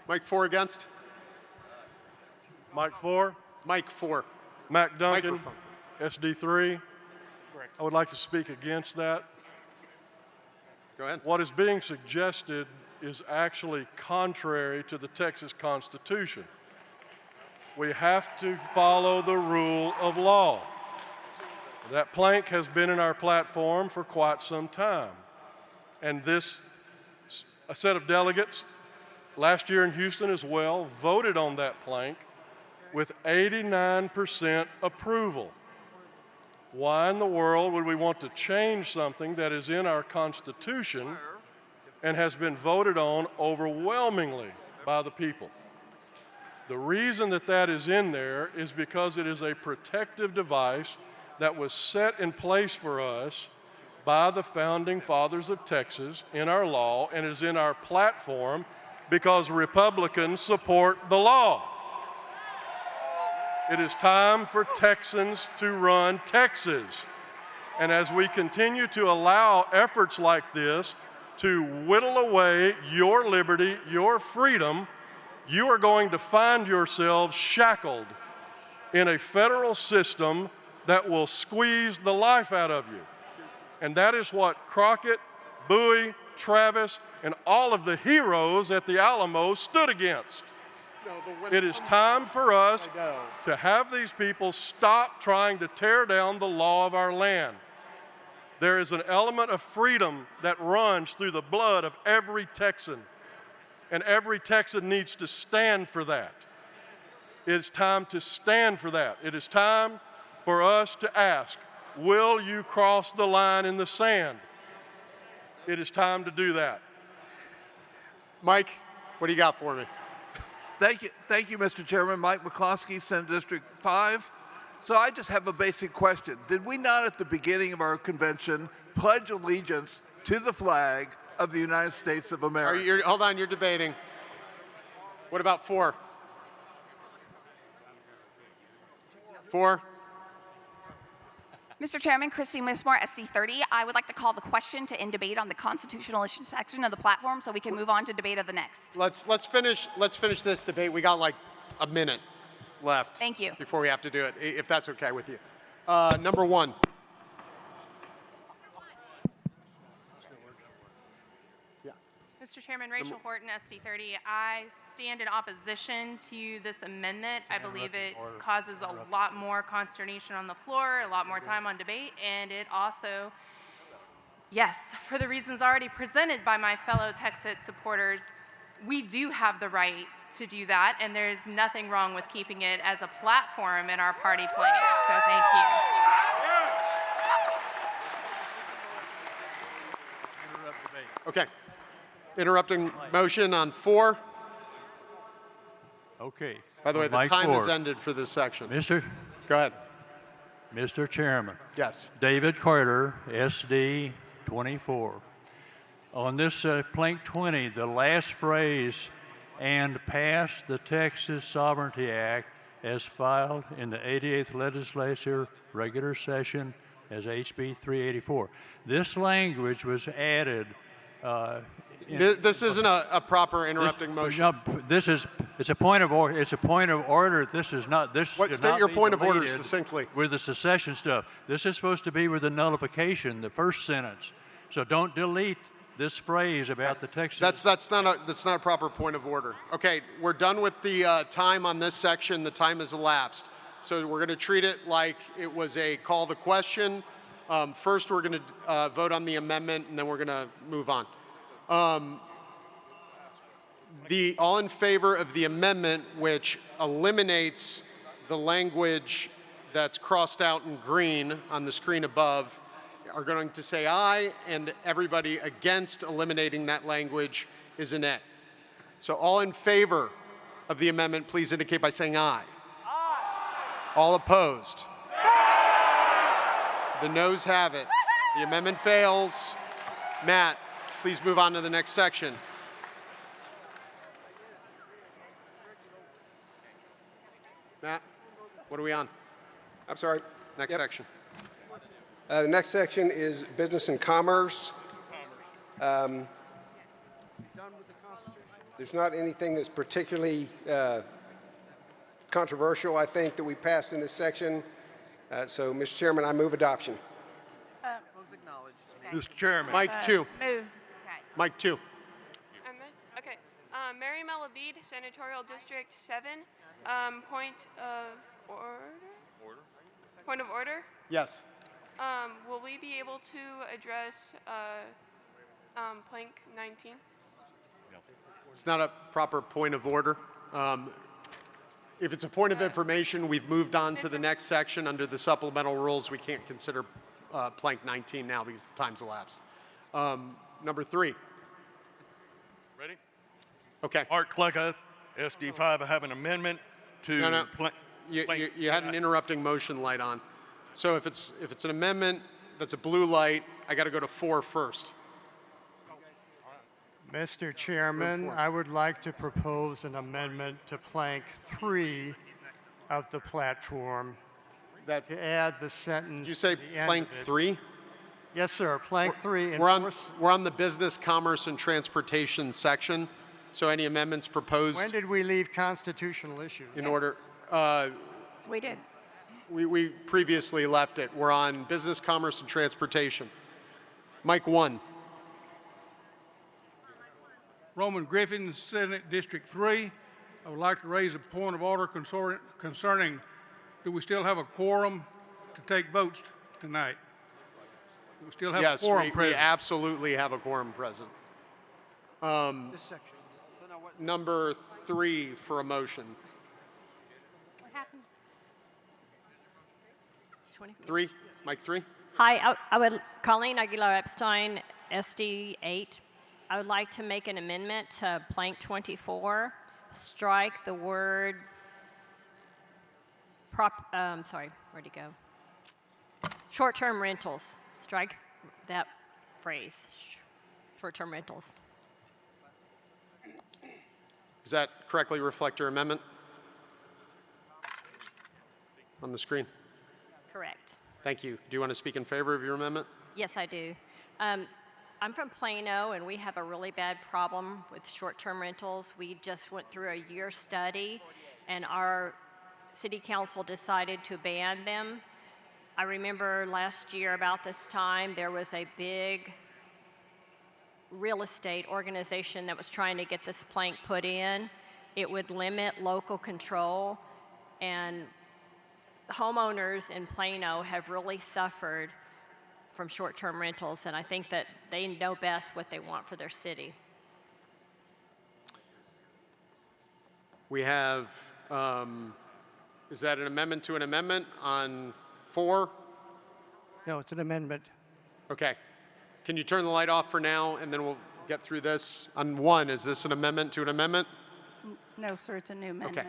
Mike 4 against? Mike 4. Mike 4. Mac Duncan, Microphone. SD3. I would like to speak against that. Go ahead. What is being suggested is actually contrary to the Texas Constitution. We have to follow the rule of law. That plank has been in our platform for quite some time. And a set of delegates last year in Houston as well voted on that plank with 89% approval. Why in the world would we want to change something that is in our Constitution and has been voted on overwhelmingly by the people? The reason that that is in there is because it is a protective device that was set in place for us by the founding fathers of Texas in our law and is in our platform because Republicans support the law. It is time for Texans to run Texas. And as we continue to allow efforts like this to whittle away your liberty, your freedom, you are going to find yourselves shackled in a federal system that will squeeze the life out of you. And that is what Crockett, Bowie, Travis, and all of the heroes at the Alamo stood against. It is time for us to have these people stop trying to tear down the law of our land. There is an element of freedom that runs through the blood of every Texan, and every Texan needs to stand for that. It is time to stand for that. It is time for us to ask, will you cross the line in the sand? It is time to do that. Mike, what do you got for me? Thank you, Mr. Chairman. Mike McCloskey, Senate District 5. So I just have a basic question. Did we not at the beginning of our convention pledge allegiance to the flag of the United States of America? Hold on, you're debating. What about 4? 4? Mr. Chairman, Christine Missmore, SD30. I would like to call the question to end debate on the constitutional issue section of the platform so we can move on to debate of the next. Let's finish this debate. We got like a minute left. Thank you. Before we have to do it, if that's okay with you. Number 1. Mr. Chairman, Rachel Horton, SD30. I stand in opposition to this amendment. I believe it causes a lot more consternation on the floor, a lot more time on debate, and it also, yes, for the reasons already presented by my fellow Texas supporters, we do have the right to do that, and there's nothing wrong with keeping it as a platform in our party plan. So thank you. Okay. Interrupting motion on 4. Okay. By the way, the Mike time has Ford. ended for this section. Mr. Go ahead. Mr. Chairman. Yes. David Carter, SD 24. On this plank 20, the last phrase, and pass the Texas Sovereignty Act as filed in the 88th Legislature regular session as HB 384. This language was added. This isn't a proper interrupting motion. No, it's a point of order. It's a point of order. This is not. This should State not your be point of order deleted succinctly. with the secession stuff. This is supposed to be with the nullification, the first sentence. So don't delete this phrase about the Texas. That's not a proper point of order. Okay, we're done with the time on this section. The time has elapsed. So we're going to treat it like it was a call to question. First, we're going to vote on the amendment, and then we're going to move on. All in favor of the amendment, which eliminates the language that's crossed out in green on the screen above, are going to say aye, and everybody against eliminating that language is a nay. So all in favor of the amendment, please indicate by saying aye. Aye. All opposed? The noes have it. The amendment fails. Matt, please move on to the next section. Matt, what are we on? I'm sorry. Next Yep. section. The next section is business and commerce. There's not anything that's particularly controversial, I think, that we passed in this section. So, Mr. Chairman, I move adoption. Mr. Chairman. Mike 2. Move. Mike 2. Okay. Mary Malabid, Senatorial District 7. Point of order? Point of order? Yes. Will we be able to address plank 19? It's not a proper point of order. If it's a point of information, we've moved on to the next section. Under the supplemental rules, we can't consider plank 19 now because the time's elapsed. Number 3. Ready? Okay. Art Klecka, SD5. I have an amendment to. No. You had an interrupting motion light on. So if it's an amendment that's a blue light, I got to go to 4 first. Mr. Chairman, I would like to propose an amendment to plank 3 of the platform to add the sentence. Did you say plank 3? Yes, sir. Plank 3. We're on the business, commerce, and transportation section. So any amendments proposed? When did we leave constitutional issues? In order. We did. We previously left it. We're on business, commerce, and transportation. Mike 1. Roman Griffin, Senate District 3. I would like to raise a point of order concerning, do we still have a quorum to take votes tonight? Do we still have a quorum Yes, we present? absolutely have a quorum present. This section. Number 3 for a motion. What happened? 3, Mike 3. Hi, I would, Colleen Aguilar Epstein, SD 8. I would like to make an amendment to plank 24, strike the words, sorry, where'd it go? Short-term rentals, strike that phrase, short-term rentals. Does that correctly reflect your amendment on the screen? Correct. Thank you. Do you want to speak in favor of your amendment? Yes, I do. I'm from Plano, and we have a really bad problem with short-term rentals. We just went through a year study, and our city council decided to ban them. I remember last year about this time, there was a big real estate organization that was trying to get this plank put in. It would limit local control, and homeowners in Plano have really suffered from short-term rentals, and I think that they know best what they want for their city. We have, is that an amendment to an amendment on 4? No, it's an amendment. Okay. Can you turn the light off for now, and then we'll get through this? On 1, is this an amendment to an amendment? No, sir, it's a new amendment. Okay.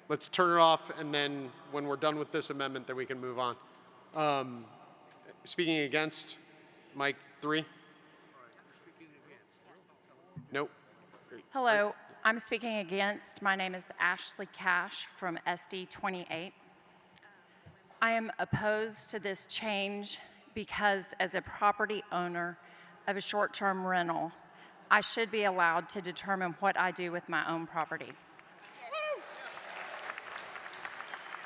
Let's turn it off, and then when we're done with this amendment, then we can move on. Speaking against, Mike 3? Nope. Hello, I'm speaking against. My name is Ashley Cash from SD 28. I am opposed to this change because as a property owner of a short-term rental, I should be allowed to determine what I do with my own property.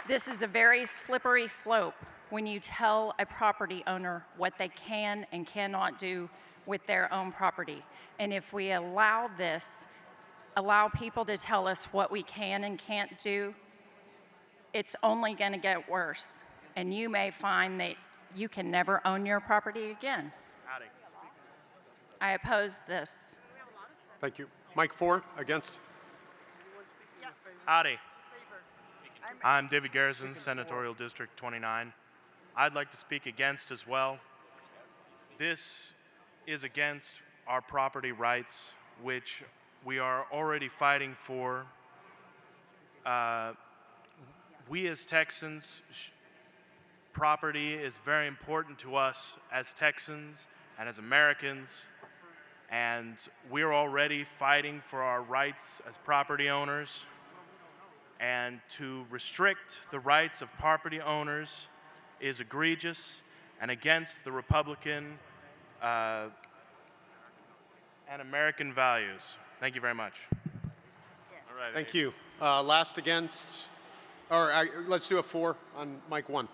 This is a very slippery slope when you tell a property owner what they can and cannot do with their own property. And if we allow this, allow people to tell us what we can and can't do, it's only going to get worse. And you may find that you can never own your property again. I oppose this. Thank you. Mike 4, against? Howdy. I'm David Garrison, Senatorial District 29. I'd like to speak against as well. This is against our property rights, which we are already fighting for. We as Texans, property is very important to us as Texans and as Americans, and we're already fighting for our rights as property owners. And to restrict the rights of property owners is egregious and against the Republican and American values. Thank you very much. All right. Thank you. Last against, or let's do a 4 on Mike 1.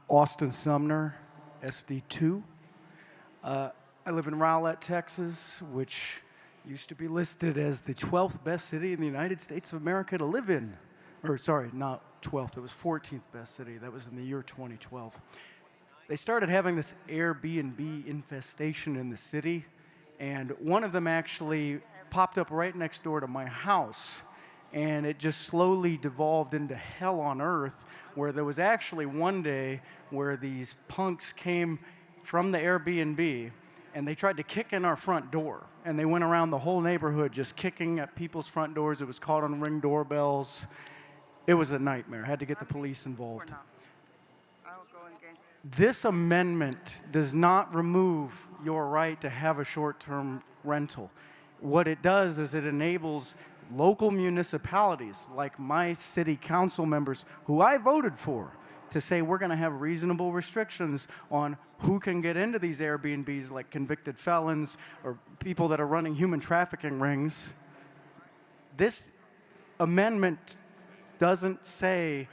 Austin Sumner, SD2. I live in Rowlett, Texas, which used to be listed as the 12th best city in the United States of America to live in. Or sorry, not 12th, it was 14th best city. That was in the year 2012. They started having this Airbnb infestation in the city, and one of them actually popped up right next door to my house, and it just slowly devolved into hell on earth, where there was actually one day where these punks came from the Airbnb and they tried to kick in our front door, and they went around the whole neighborhood just kicking at people's front doors. It was caught on Ring doorbells. It was a nightmare. Had to get the police involved. This amendment does not remove your right to have a short-term rental. What it does is it enables local municipalities, like my city council members, who I voted for, to say we're going to have reasonable restrictions on who can get into these Airbnbs, like convicted felons or people that are running human trafficking rings. This amendment doesn't say,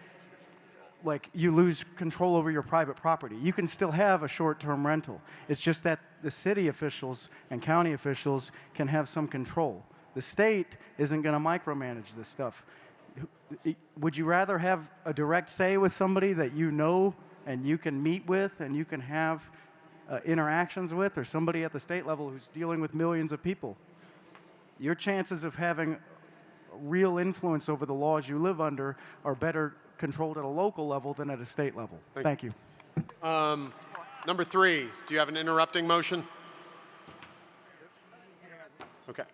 like, you lose control over your private property. You can still have a short-term rental. It's just that the city officials and county officials can have some control. The state isn't going to micromanage this stuff. Would you rather have a direct say with somebody that you know and you can meet with and you can have interactions with, or somebody at the state level who's dealing with millions of people? Your chances of having real influence over the laws you live under are better controlled at a local level than at a state level. Thank you. Number 3, do you have an interrupting motion? Okay.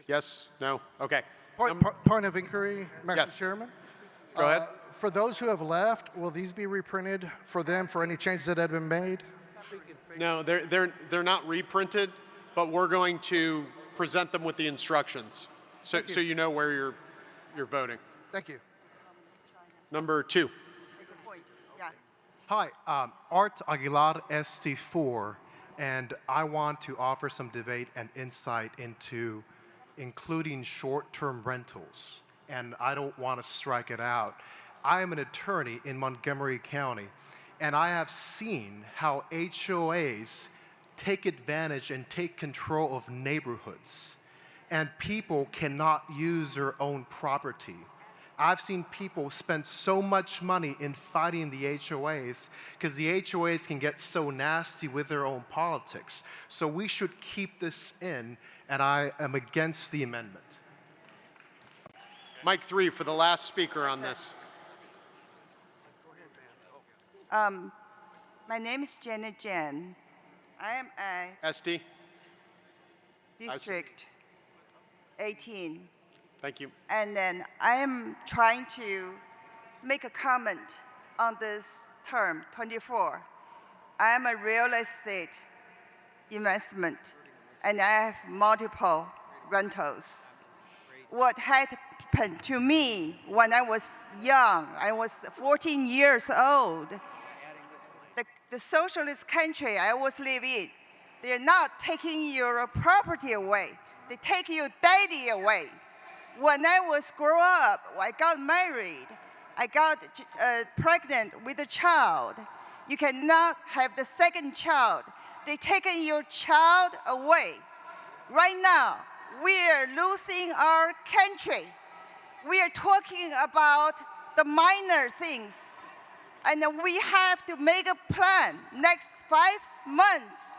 Yes? No? Okay. Point of inquiry, Mr. Chairman. Go ahead. For those who have left, will these be reprinted for them for any changes that have been made? No, they're not reprinted, but we're going to present them with the instructions, so you know where you're voting. Thank you. Number 2. Hi, Art Aguilar, ST4, and I want to offer some debate and insight into including short-term rentals, and I don't want to strike it out. I am an attorney in Montgomery County, and I have seen how HOAs take advantage and take control of neighborhoods. And people cannot use their own property. I've seen people spend so much money in fighting the HOAs because the HOAs can get so nasty with their own politics. So we should keep this in, and I am against the amendment. Mic 3 for the last speaker on this. My name is Janet Jen. I am a SD. District 18. Thank you. And then I am trying to make a comment on this term, 24. I am a real estate investment, and I have multiple rentals. What happened to me when I was young, I was 14 years old, the socialist country I was living in, they're not taking your property away. They take your daddy away. When I was grow up, I got married. I got pregnant with a child. You cannot have the second child. They taking your child away. Right now, we are losing our country. We are talking about the minor things. And we have to make a plan. Next 5 months,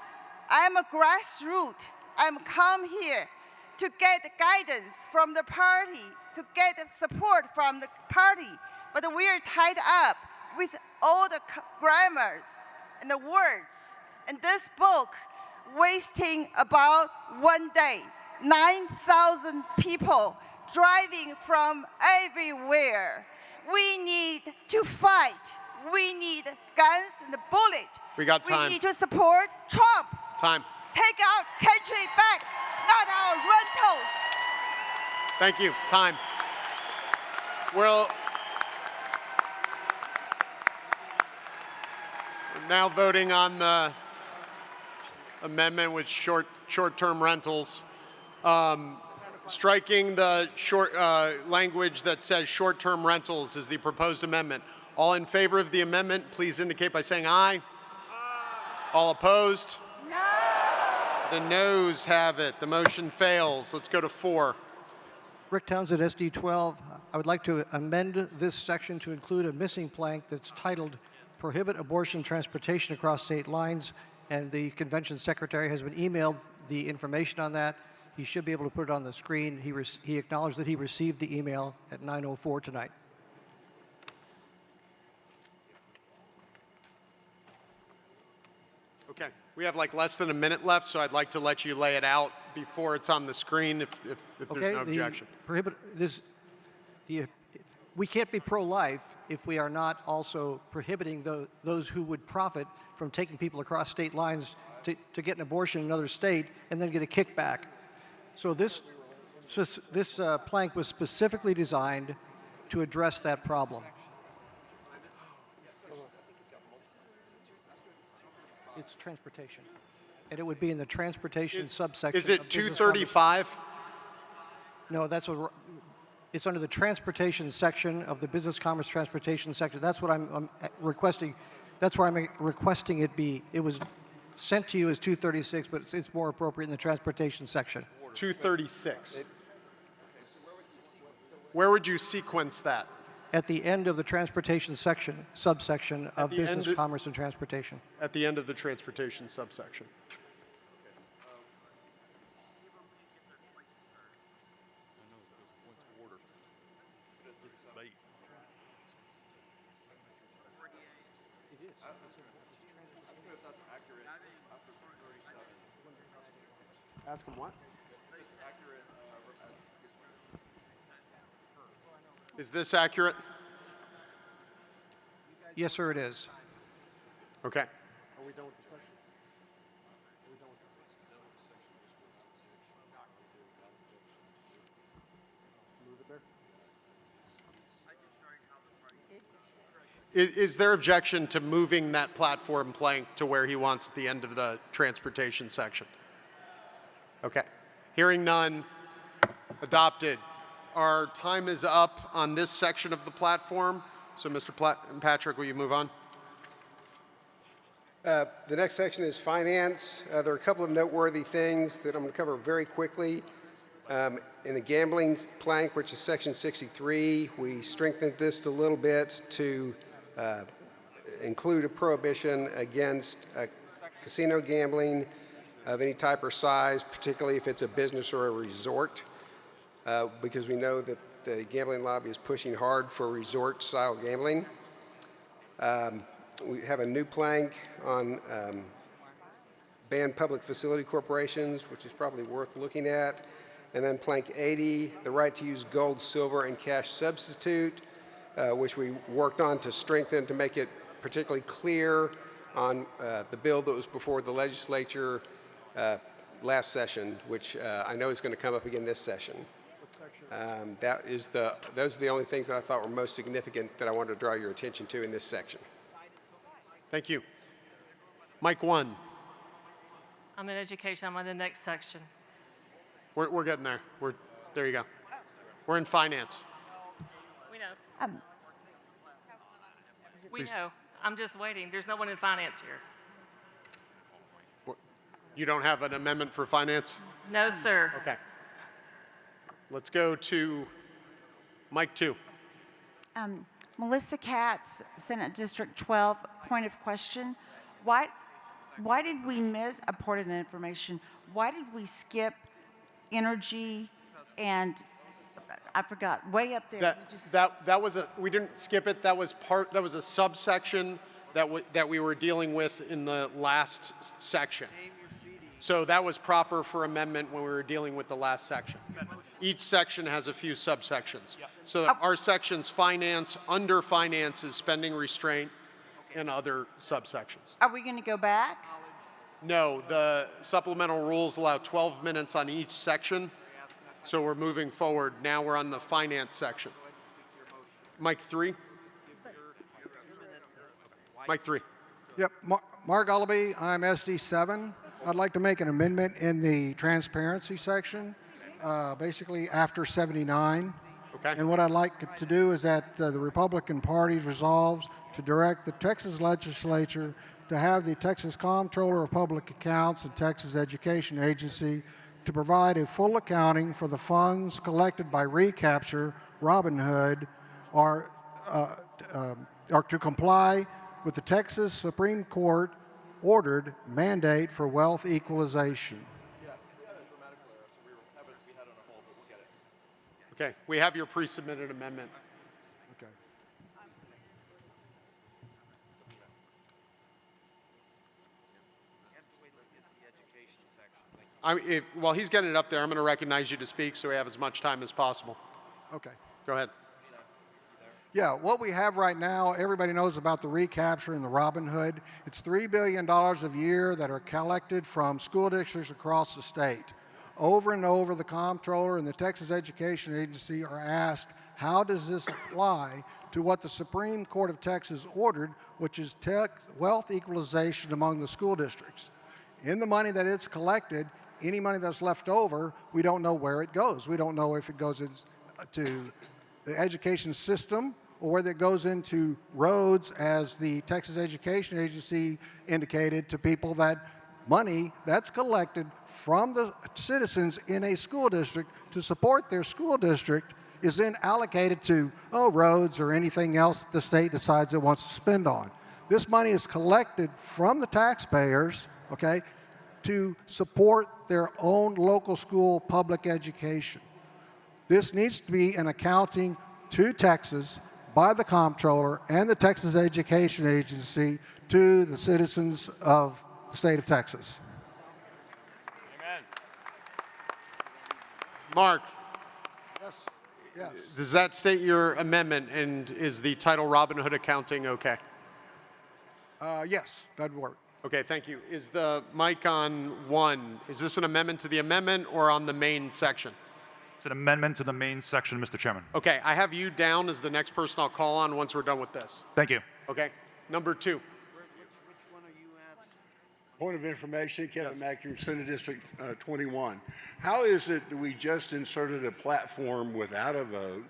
I'm a grassroots. I'm come here to get guidance from the party, to get support from the party. But we are tied up with all the grammars and the words. And this book, wasting about 1 day, 9,000 people driving from everywhere. We need to fight. We need guns and bullets. We got time. We need to support Trump. Time. Take our country back, not our rentals. Thank you. Time. We're now voting on the amendment with short-term rentals. Striking the language that says short-term rentals is the proposed amendment. All in favor of the amendment, please indicate by saying aye. All opposed? No. The noes have it. The motion fails. Let's go to 4. Rick Townsend, SD 12. I would like to amend this section to include a missing plank that's titled Prohibit Abortion Transportation Across State Lines, and the convention secretary has been emailed the information on that. He should be able to put it on the screen. He acknowledged that he received the email at 9:04 tonight. Okay, we have like less than a minute left, so I'd like to let you lay it out before it's on the screen if there's no objection. We can't be pro-life if we are not also prohibiting those who would profit from taking people across state lines to get an abortion in another state and then get a kickback. So this plank was specifically designed to address that problem. It's transportation. And it would be in the transportation subsection. Is it 235? No, it's under the transportation section of the business commerce transportation section. That's what I'm requesting. That's where I'm requesting it be. It was sent to you as 236, but it's more appropriate in the transportation section. 236. Where would you sequence that? At the end of the transportation subsection of business, commerce, and transportation. At the end of the transportation subsection. Ask him what? Is this accurate? Yes, sir, it is. Okay. Are we done with the session? Move it there? Is there objection to moving that platform plank to where he wants at the end of the transportation section? Okay. Hearing none, adopted. Our time is up on this section of the platform. So, Mr. Patrick, will you move on? The next section is finance. There are a couple of noteworthy things that I'm going to cover very quickly. In the gambling plank, which is section 63, we strengthened this a little bit to include a prohibition against casino gambling of any type or size, particularly if it's a business or a resort, because we know that the gambling lobby is pushing hard for resort-style gambling. We have a new plank on banned public facility corporations, which is probably worth looking at. And then plank 80, the right to use gold, silver, and cash substitute, which we worked on to strengthen to make it particularly clear on the bill that was before the legislature last session, which I know is going to come up again this session. Those are the only things that I thought were most significant that I wanted to draw your attention to in this section. Thank you. Mike 1. I'm in education. I'm on the next section. We're getting there. There you go. We're in finance. We know. We know. I'm just waiting. There's no one in finance here. You don't have an amendment for finance? No, sir. Okay. Let's go to Mike 2. Melissa Katz, Senate District 12, point of question. Why did we miss a part of the information? Why did we skip energy and I forgot, way up there? We didn't skip it. That was a subsection that we were dealing with in the last section. So that was proper for amendment when we were dealing with the last section. Each section has a few subsections. So our section's finance, under finance is spending restraint and other subsections. Are we going to go back? No, the supplemental rules allow 12 minutes on each section. So we're moving forward. Now we're on the finance section. Mike 3. Mike 3. Yep, Mark Ullaby, I'm SD 7. I'd like to make an amendment in the transparency section, basically after 79. Okay. And what I'd like to do is that the Republican Party resolves to direct the Texas legislature to have the Texas Comptroller of Public Accounts and Texas Education Agency to provide a full accounting for the funds collected by recapture, Robin Hood, or to comply with the Texas Supreme Court ordered mandate for wealth equalization. Okay, we have your pre-submitted amendment. Okay. While he's getting it up there, I'm going to recognize you to speak so we have as much time as possible. Okay. Go ahead. Yeah, what we have right now, everybody knows about the recapture and the Robin Hood. It's $3 billion a year that are collected from school districts across the state. Over and over, the comptroller and the Texas Education Agency are asked, how does this apply to what the Supreme Court of Texas ordered, which is wealth equalization among the school districts? In the money that it's collected, any money that's left over, we don't know where it goes. We don't know if it goes into the education system or whether it goes into roads, as the Texas Education Agency indicated to people that money that's collected from the citizens in a school district to support their school district is then allocated to, roads or anything else the state decides it wants to spend on. This money is collected from the taxpayers, okay, to support their own local school public education. This needs to be an accounting to Texas by the comptroller and the Texas Education Agency to the citizens of the state of Texas. Amen. Mark. Yes. Yes. Does that state your amendment, and is the title Robin Hood accounting okay? Yes, that'd work. Okay, thank you. Is the mic on 1? Is this an amendment to the amendment or on the main section? It's an amendment to the main section, Mr. Chairman. Okay, I have you down as the next person I'll call on once we're done with this. Thank you. Okay, number 2. Point of information, Kevin Mack, Senate District 21. How is it that we just inserted a platform without a vote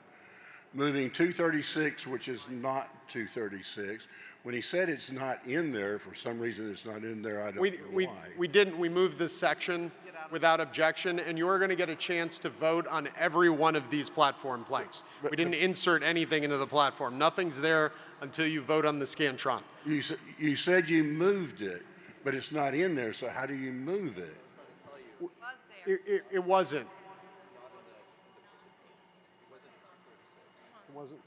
moving 236, which is not 236. When he said it's not in there, for some reason it's not in there, I don't know why. We didn't. We moved this section without objection, and you're going to get a chance to vote on every one of these platform planks. We didn't insert anything into the platform. Nothing's there until you vote on the Scantron. You said you moved it, but it's not in there, so how do you move it? It wasn't. It wasn't.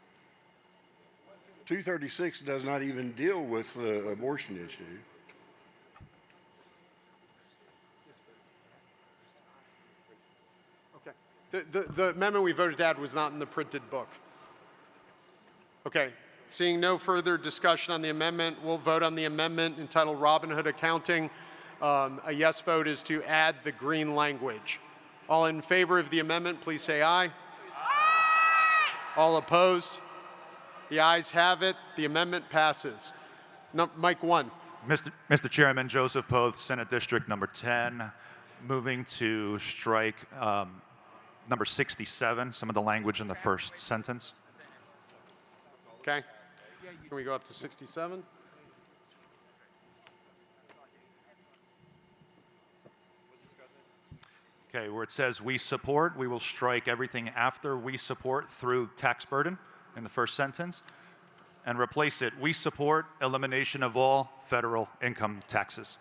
236 does not even deal with the abortion issue. Okay. The amendment we voted to add was not in the printed book. Okay. Seeing no further discussion on the amendment, we'll vote on the amendment entitled Robin Hood Accounting. A yes vote is to add the green language. All in favor of the amendment, please say aye. Aye. All opposed? The ayes have it. The amendment passes. Mike 1. Mr. Chairman, Joseph Poth, Senate District number 10, moving to strike number 67, some of the language in the first sentence. Okay. Can we go up to 67? Okay, where it says we support, we will strike everything after we support through tax burden in the first sentence and replace it, we support elimination of all federal income taxes.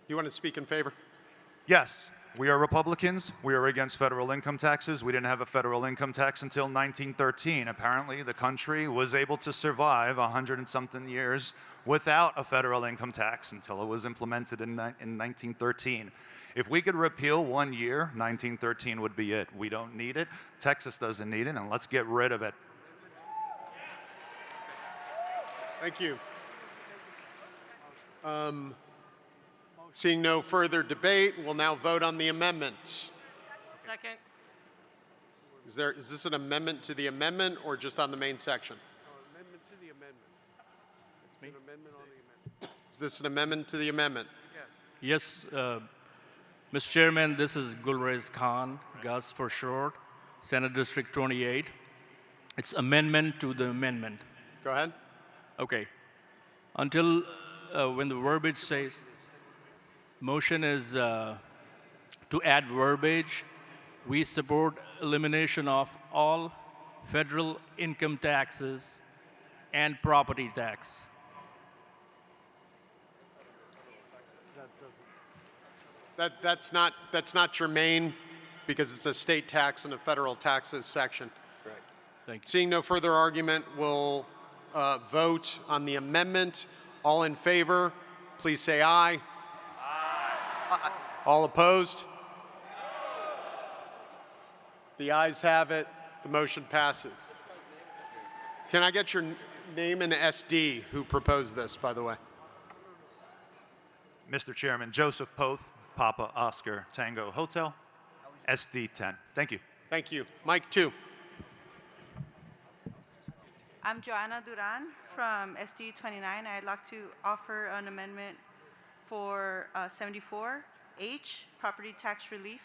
You want to speak in favor? Yes, we are Republicans. We are against federal income taxes. We didn't have a federal income tax until 1913. Apparently, the country was able to survive 100 and something years without a federal income tax until it was implemented in 1913. If we could repeal 1 year, 1913 would be it. We don't need it. Texas doesn't need it, and let's get rid of it. Thank you. Seeing no further debate, we'll now vote on the amendment. Second. Is this an amendment to the amendment or just on the main section? Amendment to the amendment. It's an amendment on the amendment. Is this an amendment to the amendment? Yes, Mr. Chairman, this is Gulrez Khan, Gus for short, Senate District 28. It's amendment to the amendment. Go ahead. Okay. Until when the verbiage says, motion is to add verbiage, we support elimination of all federal income taxes and property tax. That's not germane because it's a state tax and a federal taxes section. Right. Thank you. Seeing no further argument, we'll vote on the amendment. All in favor, please say aye. Aye. All opposed? The ayes have it. The motion passes. Can I get your name and SD who proposed this, by the way? Mr. Chairman, Joseph Poth, Papa Oscar Tango Hotel, SD 10. Thank you. Thank you. Mike 2. I'm Joanna Duran from SD 29. I'd like to offer an amendment for 74H, property tax relief.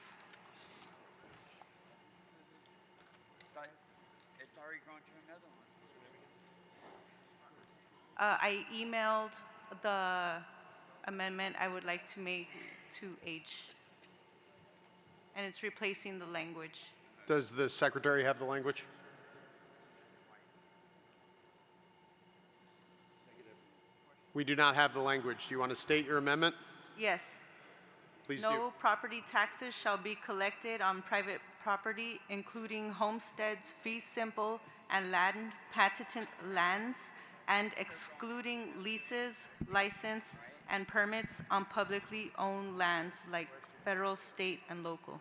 It's already gone to another one. I emailed the amendment I would like to make to H, and it's replacing the language. Does the secretary have the language? We do not have the language. Do you want to state your amendment? Yes. Please do. No property taxes shall be collected on private property, including homesteads, fee simple, and land patented lands, and excluding leases, license, and permits on publicly owned lands like federal, state, and local.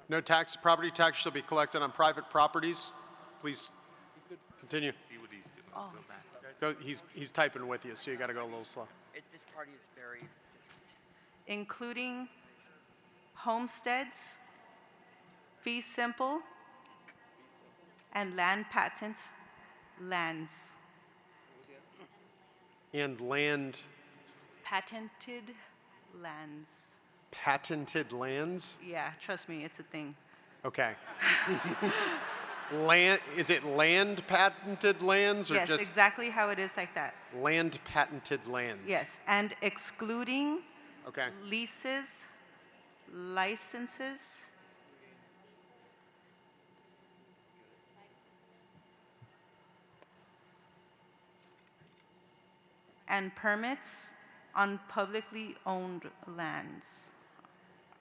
No property tax shall be collected on private properties. Please continue. Oh, Go, he's typing with you, so you got to go a little slow. This party is very. including homesteads, fee simple, and land patents, lands. And land patented lands. Patented lands? Yeah, trust me, it's a thing. Okay. Land, is it land patented lands or Yes, just exactly how it is like that. land patented lands? Yes, and excluding Okay. leases, licenses, and permits on publicly owned lands,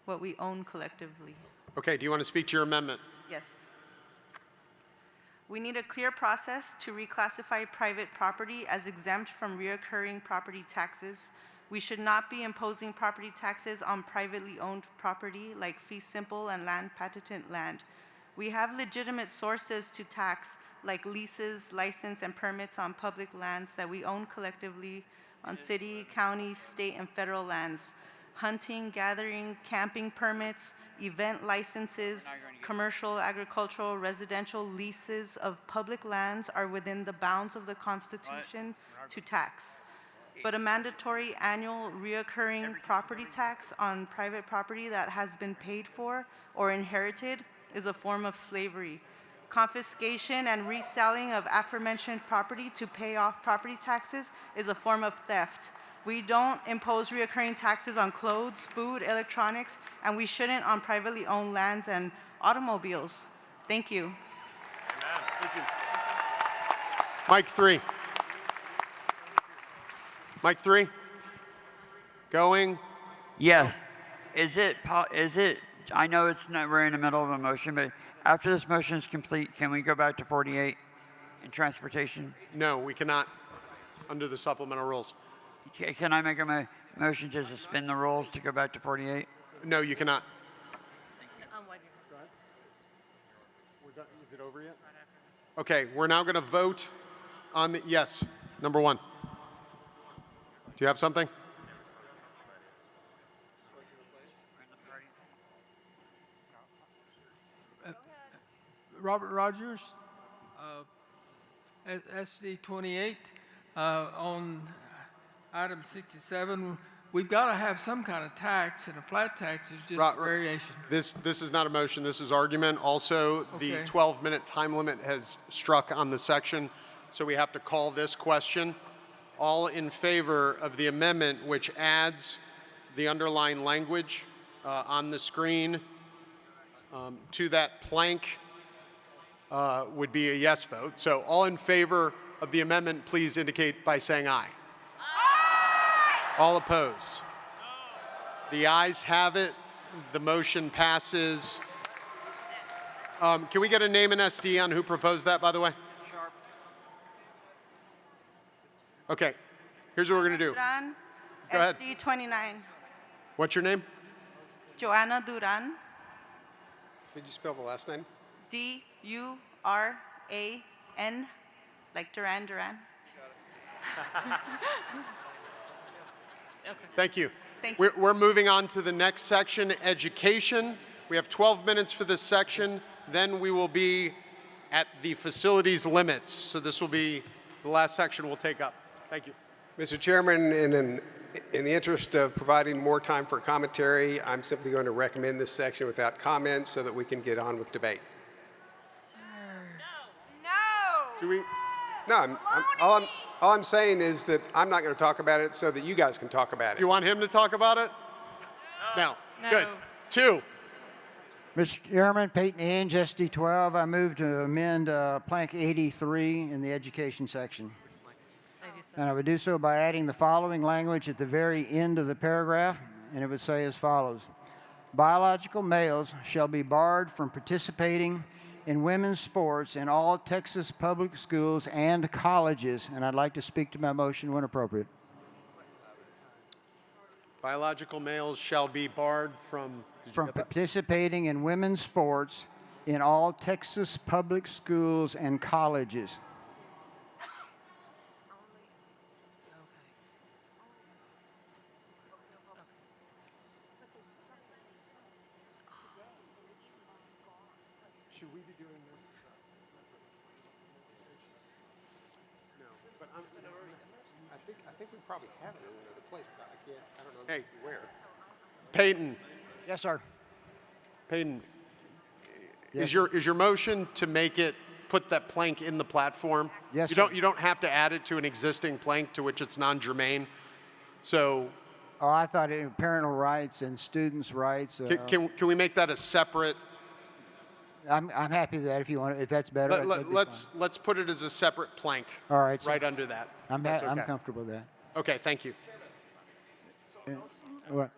what we own collectively. Okay, do you want to speak to your amendment? Yes. We need a clear process to reclassify private property as exempt from reoccurring property taxes. We should not be imposing property taxes on privately owned property like fee simple and land patented land. We have legitimate sources to tax like leases, license, and permits on public lands that we own collectively on city, county, state, and federal lands. Hunting, gathering, camping permits, event licenses, commercial, agricultural, residential leases of public lands are within the bounds of the Constitution to tax. But a mandatory annual reoccurring property tax on private property that has been paid for or inherited is a form of slavery. Confiscation and reselling of aforementioned property to pay off property taxes is a form of theft. We don't impose reoccurring taxes on clothes, food, electronics, and we shouldn't on privately owned lands and automobiles. Thank you. Mike 3. Mike 3. Going. Yes. Is it, I know it's not, we're in the middle of a motion, but after this motion is complete, can we go back to 48 in transportation? No, we cannot under the supplemental rules. Can I make a motion to suspend the rules to go back to 48? No, you cannot. Is it over yet? Okay, we're now going to vote on the, yes, number 1. Do you have something? Robert Rogers, SD 28, on item 67. We've got to have some kind of tax, and a flat tax is just a variation. This is not a motion, this is argument. Also, the Okay. 12-minute time limit has struck on the section, so we have to call this question. All in favor of the amendment which adds the underlying language on the screen to that plank would be a yes vote. So all in favor of the amendment, please indicate by saying aye. All opposed? The ayes have it. The motion passes. Can we get a name and SD on who proposed that, by the way? Sharp. Okay. Here's what we're going to do. Duran, Go ahead. SD 29. What's your name? Joanna Duran, Could you spell the last name? D-U-R-A-N, like Duran Duran. Thank you. Thank you. We're moving on to the next section, education. We have 12 minutes for this section. Then we will be at the facilities limits. So this will be the last section we'll take up. Thank you. Mr. Chairman, in the interest of providing more time for commentary, I'm simply going to recommend this section without comments so that we can get on with debate. Do we? No, all I'm saying is that I'm not going to talk about it so that you guys can talk about it. You want him to talk about it? No. No. Good. 2. Mr. Chairman, Peyton Inge, SD 12. I move to amend plank 83 in the education section. And I would do so by adding the following language at the very end of the paragraph, and it would say as follows. Biological males shall be barred from participating in women's sports in all Texas public schools and colleges. And I'd like to speak to my motion when appropriate. Biological males shall be barred from Participating in women's sports in all Texas public schools and colleges. Should we be doing this? No, but I think we probably have it in another place, but I don't know Hey. where. Peyton, Yes, sir. Peyton, Yes, is your motion to make it put that plank in the platform? Yes, You sir. don't have to add it to an existing plank to which it's non-germane. So Oh, I thought parental rights and students' rights. can we make that a separate? I'm happy with that if you want, if that's better. that'd be Let's put it as a separate plank. All right, so Right under that. I'm That's I'm okay. comfortable with that. Okay, thank you. What?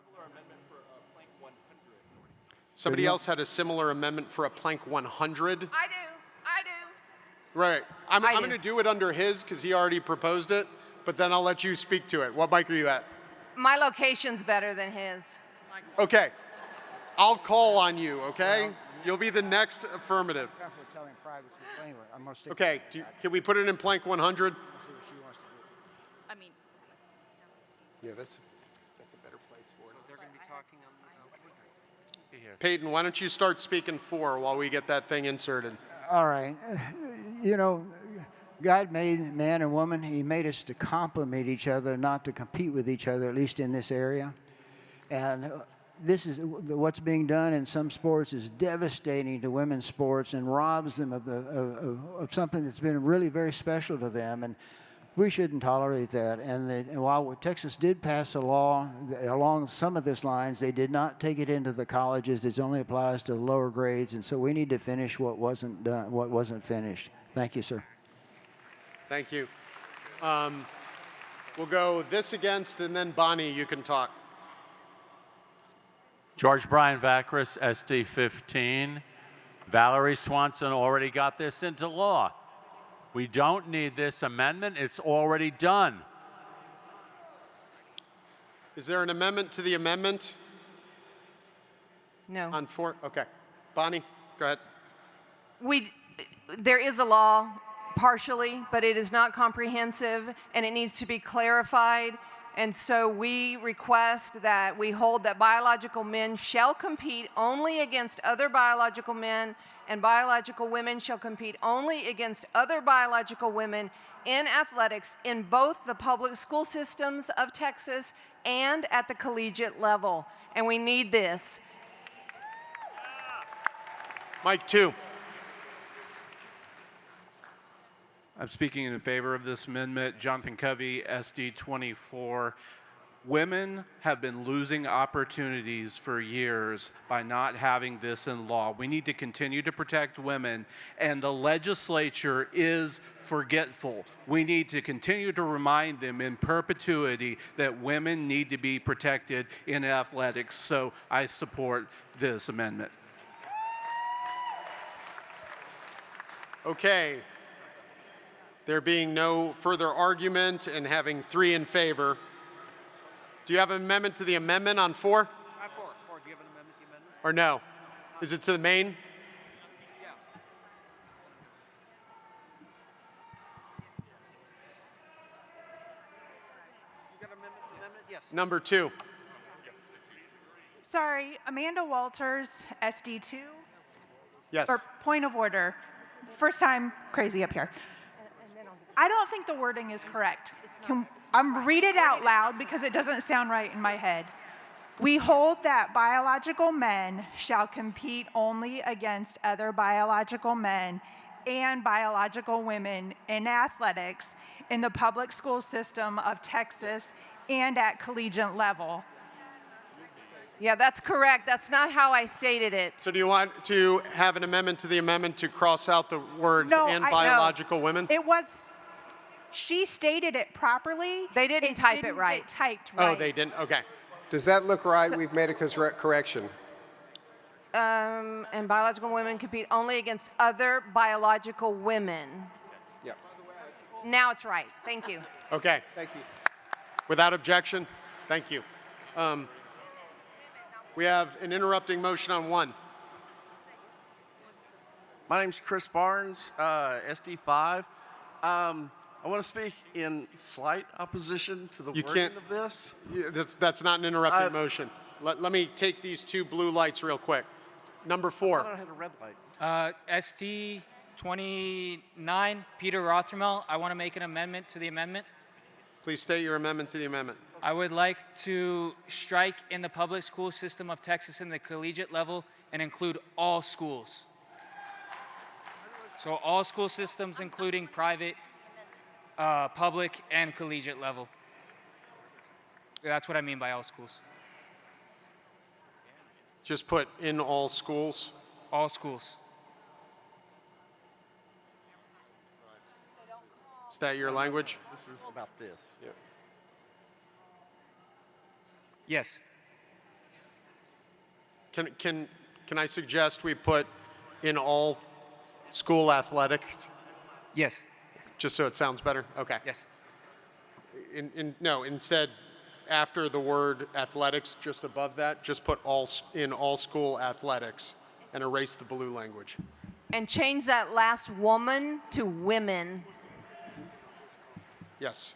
Somebody else had a similar amendment for a plank 100. I do. Right. I'm I going do. to do it under his because he already proposed it, but then I'll let you speak to it. What mic are you at? My location's better than his. Okay. I'll call on you, okay? You'll be the next affirmative. Telling privacy. Anyway, I'm going to stick. Okay. Can we put it in plank 100? I mean, Yeah, that's a better place for it. They're going to be talking on this. Peyton, why don't you start speaking for while we get that thing inserted? All right. You know, God made man and woman. He made us to complement each other, not to compete with each other, at least in this area. And this is what's being done in some sports is devastating to women's sports and robs them of something that's been really very special to them. And we shouldn't tolerate that. And while Texas did pass a law along some of these lines, they did not take it into the colleges. It only applies to the lower grades. And so we need to finish what wasn't done, what wasn't finished. Thank you, sir. Thank you. We'll go this against, and then Bonnie, you can talk. George Brian Vacris, SD 15. Valerie Swanson already got this into law. We don't need this amendment. It's already done. Is there an amendment to the amendment? no. On 4? Okay. Bonnie, go ahead. There is a law partially, but it is not comprehensive, and it needs to be clarified. And so we request that we hold that biological men shall compete only against other biological men, and biological women shall compete only against other biological women in athletics in both the public school systems of Texas and at the collegiate level. And we need this. Mike 2. I'm speaking in favor of this amendment. Jonathan Covey, SD 24. Women have been losing opportunities for years by not having this in law. We need to continue to protect women, and the legislature is forgetful. We need to continue to remind them in perpetuity that women need to be protected in athletics. So I support this amendment. Okay. There being no further argument and having 3 in favor, do you have an amendment to the amendment on 4? On 4. Do you have an amendment to the amendment? Or no? Is it to the main? Yes. You got an amendment to the amendment? Yes. Number 2. Sorry, Amanda Walters, SD2. Yes. Or point of order. First time crazy up here. I don't think the wording is correct. I'm read it out loud because it doesn't sound right in my head. We hold that biological men shall compete only against other biological men and biological women in athletics in the public school system of Texas and at collegiate level. Yeah, that's correct. That's not how I stated it. So do you want to have an amendment to the amendment to cross out the words No, and no. biological women? It was, she stated it properly. They didn't type it right. Get typed right. Oh, they didn't? Okay. Does that look right? We've made a correction. And biological women compete only against other biological women. Yep. Now it's right. Thank you. Okay. Thank you. Without objection? Thank you. We have an interrupting motion on 1. My name's Chris Barnes, SD5. I want to speak in slight opposition to the You wording can't- of this. Yeah, that's not an interrupting motion. Let me take these 2 blue lights real quick. Number 4. I thought I had a red light. ST 29, Peter Rothermel. I want to make an amendment to the amendment. Please state your amendment to the amendment. I would like to strike in the public school system of Texas in the collegiate level and include all schools. So all school systems, including private, public, and collegiate level. That's what I mean by all schools. Just put in all schools. All schools. Is that your language? This is about this. Yeah. Yes. Can I suggest we put in all school athletics? Yes. Just so it sounds better? Okay. Yes. No, instead, after the word athletics, just above that, just put in all school athletics and erase the blue language. And change that last woman to women. Yes.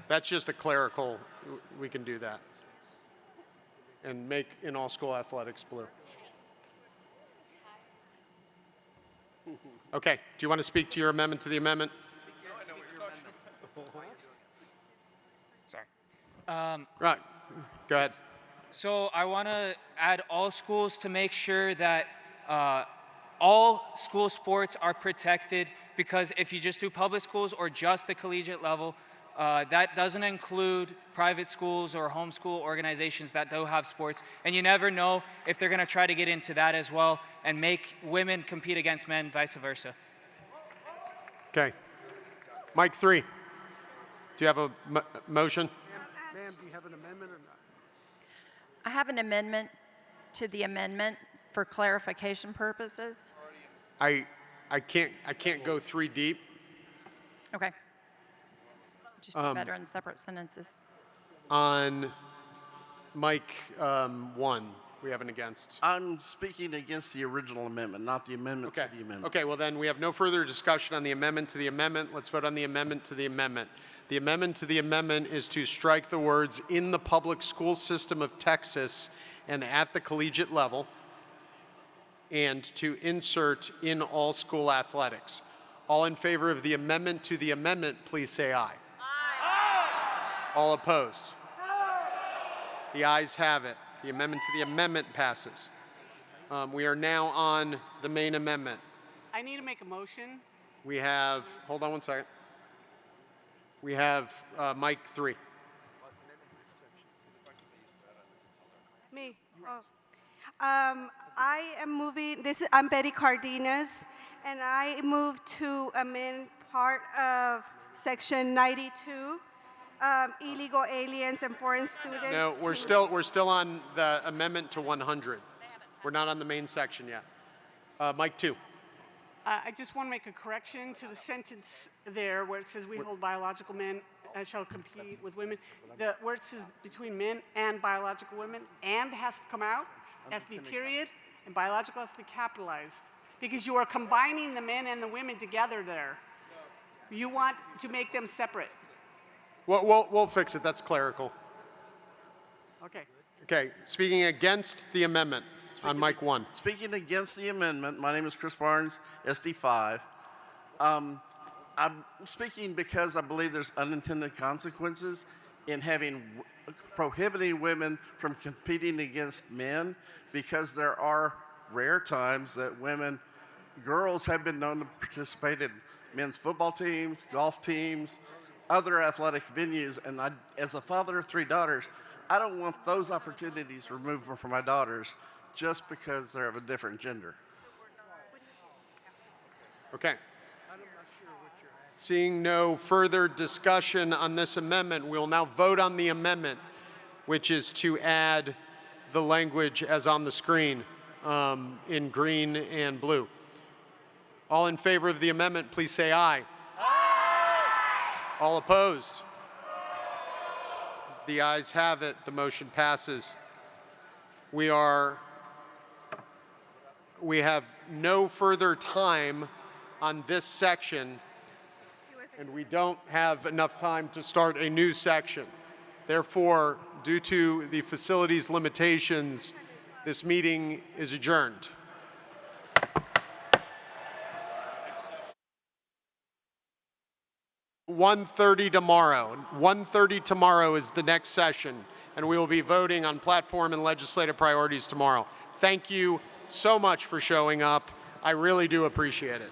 That's just a clerical, we can do that. And make in all school athletics blue. Okay, do you want to speak to your amendment to the amendment? Sorry. Right, go ahead. So I want to add all schools to make sure that all school sports are protected, because if you just do public schools or just the collegiate level, that doesn't include private schools or homeschool organizations that do have sports. And you never know if they're going to try to get into that as well and make women compete against men, vice versa. Okay. Mike 3, do you have a motion? Ma'am, do you have an amendment or not? I have an amendment to the amendment for clarification purposes. I can't go 3 deep. Okay. Just be better in separate sentences. On Mike 1, we have an against. I'm speaking against the original amendment, not the amendment to the amendment. Okay, well then we have no further discussion on the amendment to the amendment. Let's vote on the amendment to the amendment. The amendment to the amendment is to strike the words "in the public school system of Texas" and "at the collegiate level," and to insert "in all school athletics." All in favor of the amendment to the amendment, please say aye. All opposed? The ayes have it. The amendment to the amendment passes. We are now on the main amendment. I need to make a motion. We have, hold on one second. We have Mike 3. Me. Oh. I am moving, I'm Betty Cardenas, and I move to amend part of section 92. Illegal aliens and foreign students. No, we're still on the amendment to 100. We're not on the main section yet. Mike 2. I just want to make a correction to the sentence there where it says we hold biological men shall compete with women. Where it says between men and biological women, and has to come out, has to be period, and biological has to be capitalized. Because you are combining the men and the women together there. You want to make them separate. We'll fix it. That's clerical. Okay. Okay. Speaking against the amendment on Mike 1. Speaking against the amendment, my name is Chris Barnes, SD5. I'm speaking because I believe there's unintended consequences in prohibiting women from competing against men, because there are rare times that girls have been known to participate in men's football teams, golf teams, other athletic venues, and as a father of 3 daughters, I don't want those opportunities removed from my daughters just because they're of a different gender. Okay. Seeing no further discussion on this amendment, we will now vote on the amendment, which is to add the language as on the screen in green and blue. All in favor of the amendment, please say aye. All opposed? The ayes have it. The motion passes. We have no further time on this section, and we don't have enough time to start a new section. Therefore, due to the facilities limitations, this meeting is adjourned. 1:30 tomorrow. 1:30 tomorrow is the next session, and we will be voting on platform and legislative priorities tomorrow. Thank you so much for showing up. I really do appreciate it.